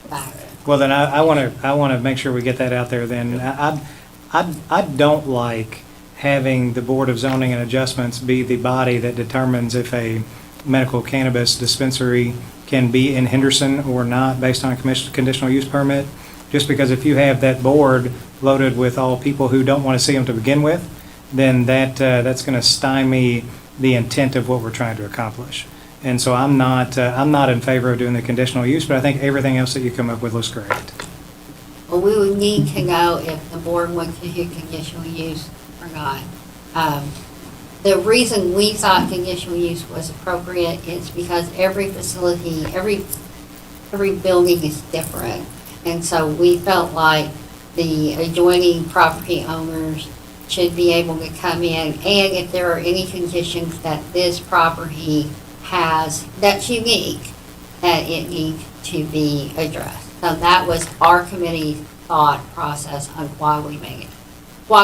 Speaker 15: back
Speaker 4: Well, then I want to make sure we get that out there then. I don't like having the Board of Zoning and Adjustments be the body that determines if a medical cannabis dispensary can be in Henderson or not based on a conditional use permit. Just because if you have that board loaded with all people who don't want to see them to begin with, then that's going to stymie the intent of what we're trying to accomplish. And so I'm not in favor of doing the conditional use, but I think everything else that you come up with looks great.
Speaker 15: Well, we would need to know if the board wants to do conditional use or not. The reason we thought conditional use was appropriate is because every facility, every building is different. And so we felt like the adjoining property owners should be able to come in, and if there are any conditions that this property has that's unique, that it needs to be addressed. So that was our committee's thought process on why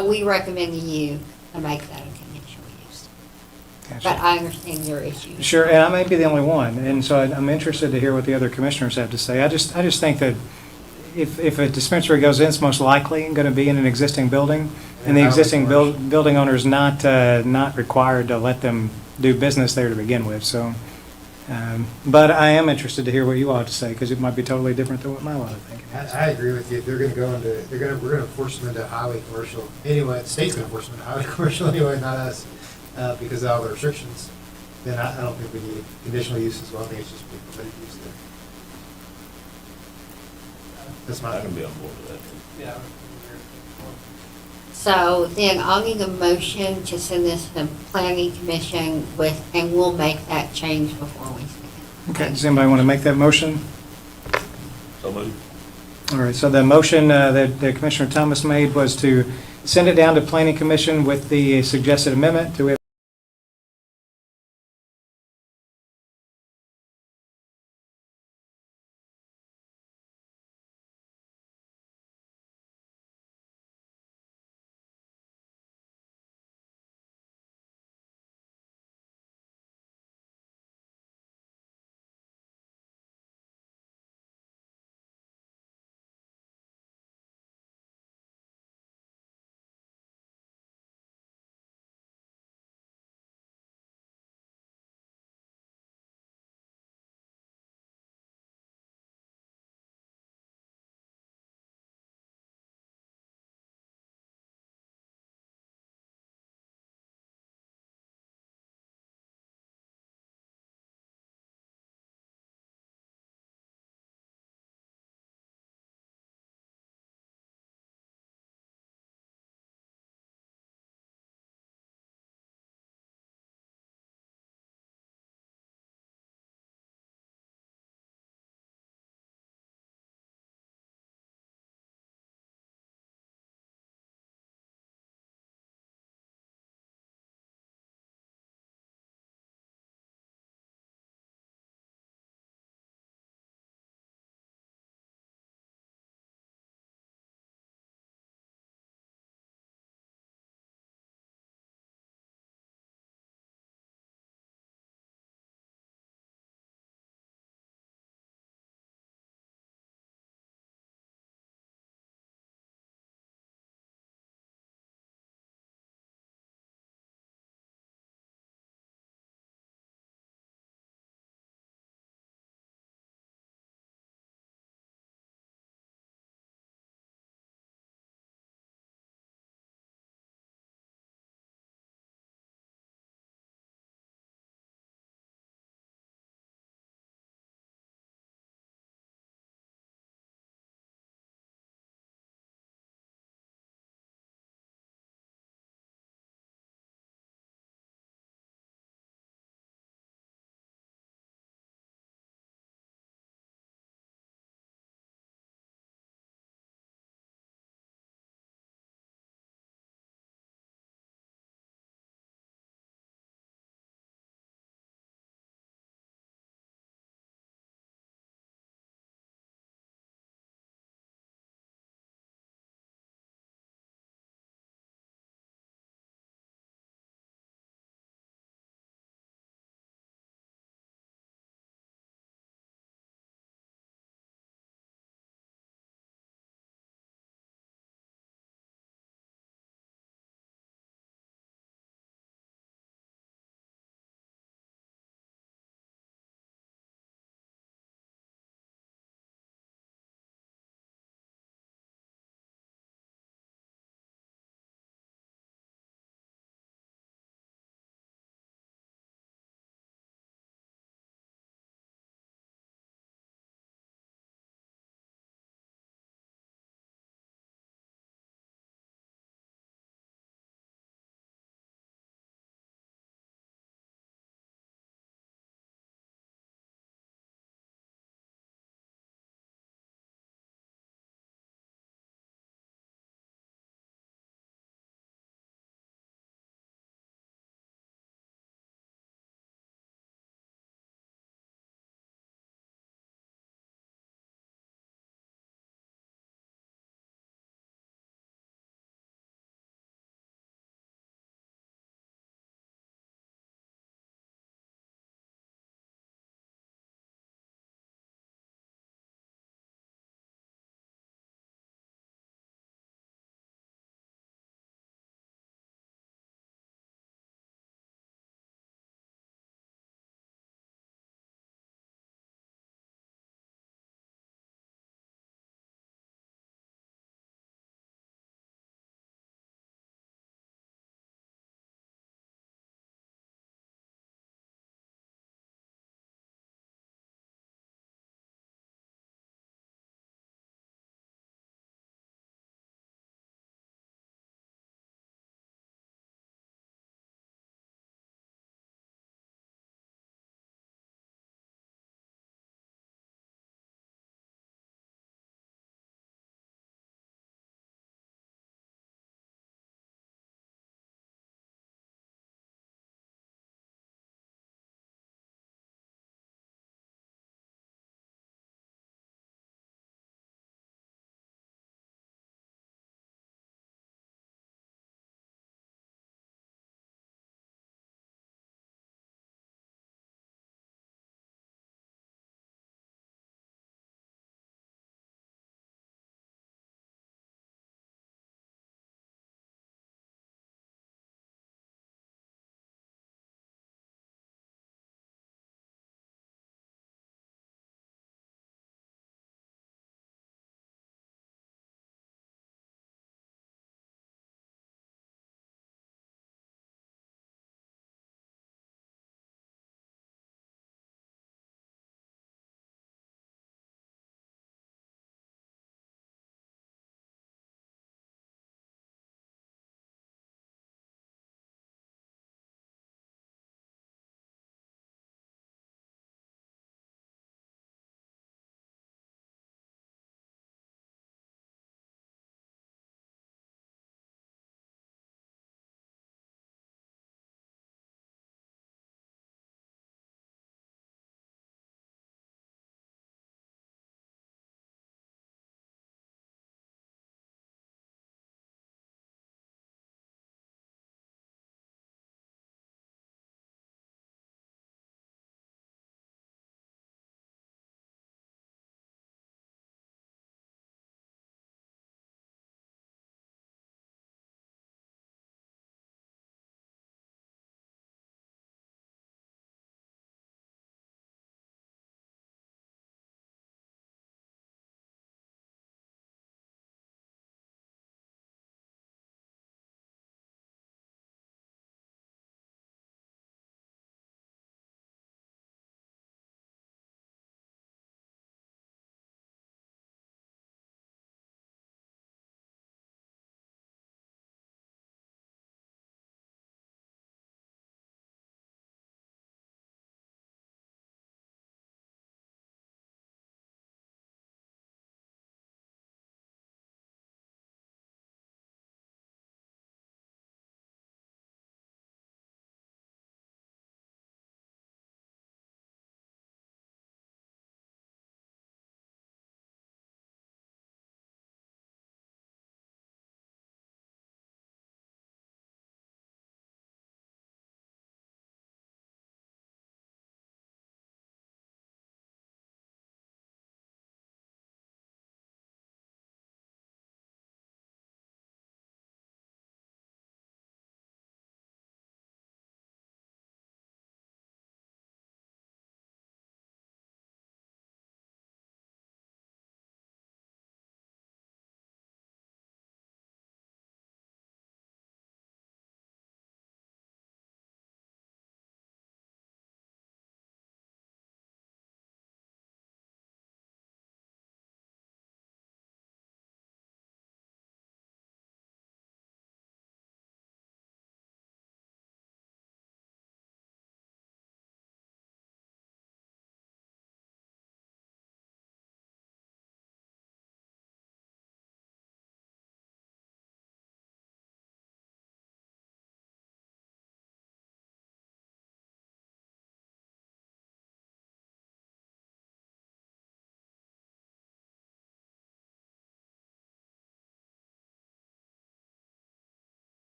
Speaker 15: we recommended you to make that a conditional use.
Speaker 4: Gotcha.
Speaker 15: But I understand your issue.
Speaker 4: Sure, and I may be the only one, and so I'm interested to hear what the other commissioners have to say. I just think that if a dispensary goes in, it's most likely going to be in an existing building, and the existing building owner is not required to let them do business there to begin with. So, but I am interested to hear what you all have to say, because it might be totally different than what my lot of thinking is.
Speaker 16: I agree with you. If they're going to go into, we're going to force them into highway commercial anyway. The state's going to force them into highway commercial anyway, not us, because of all the restrictions. Then I don't think we need conditional use as well. I think it's just permitted use there. That's my.
Speaker 9: I can be on board with that.
Speaker 18: Yeah.
Speaker 15: So then I'll need a motion to send this to the planning commission and we'll make that change before we send it.
Speaker 4: Okay, does anybody want to make that motion?
Speaker 9: So moved.
Speaker 4: All right, so the motion that Commissioner Thomas made was to send it down to Planning Commission with the suggested amendment. Do we have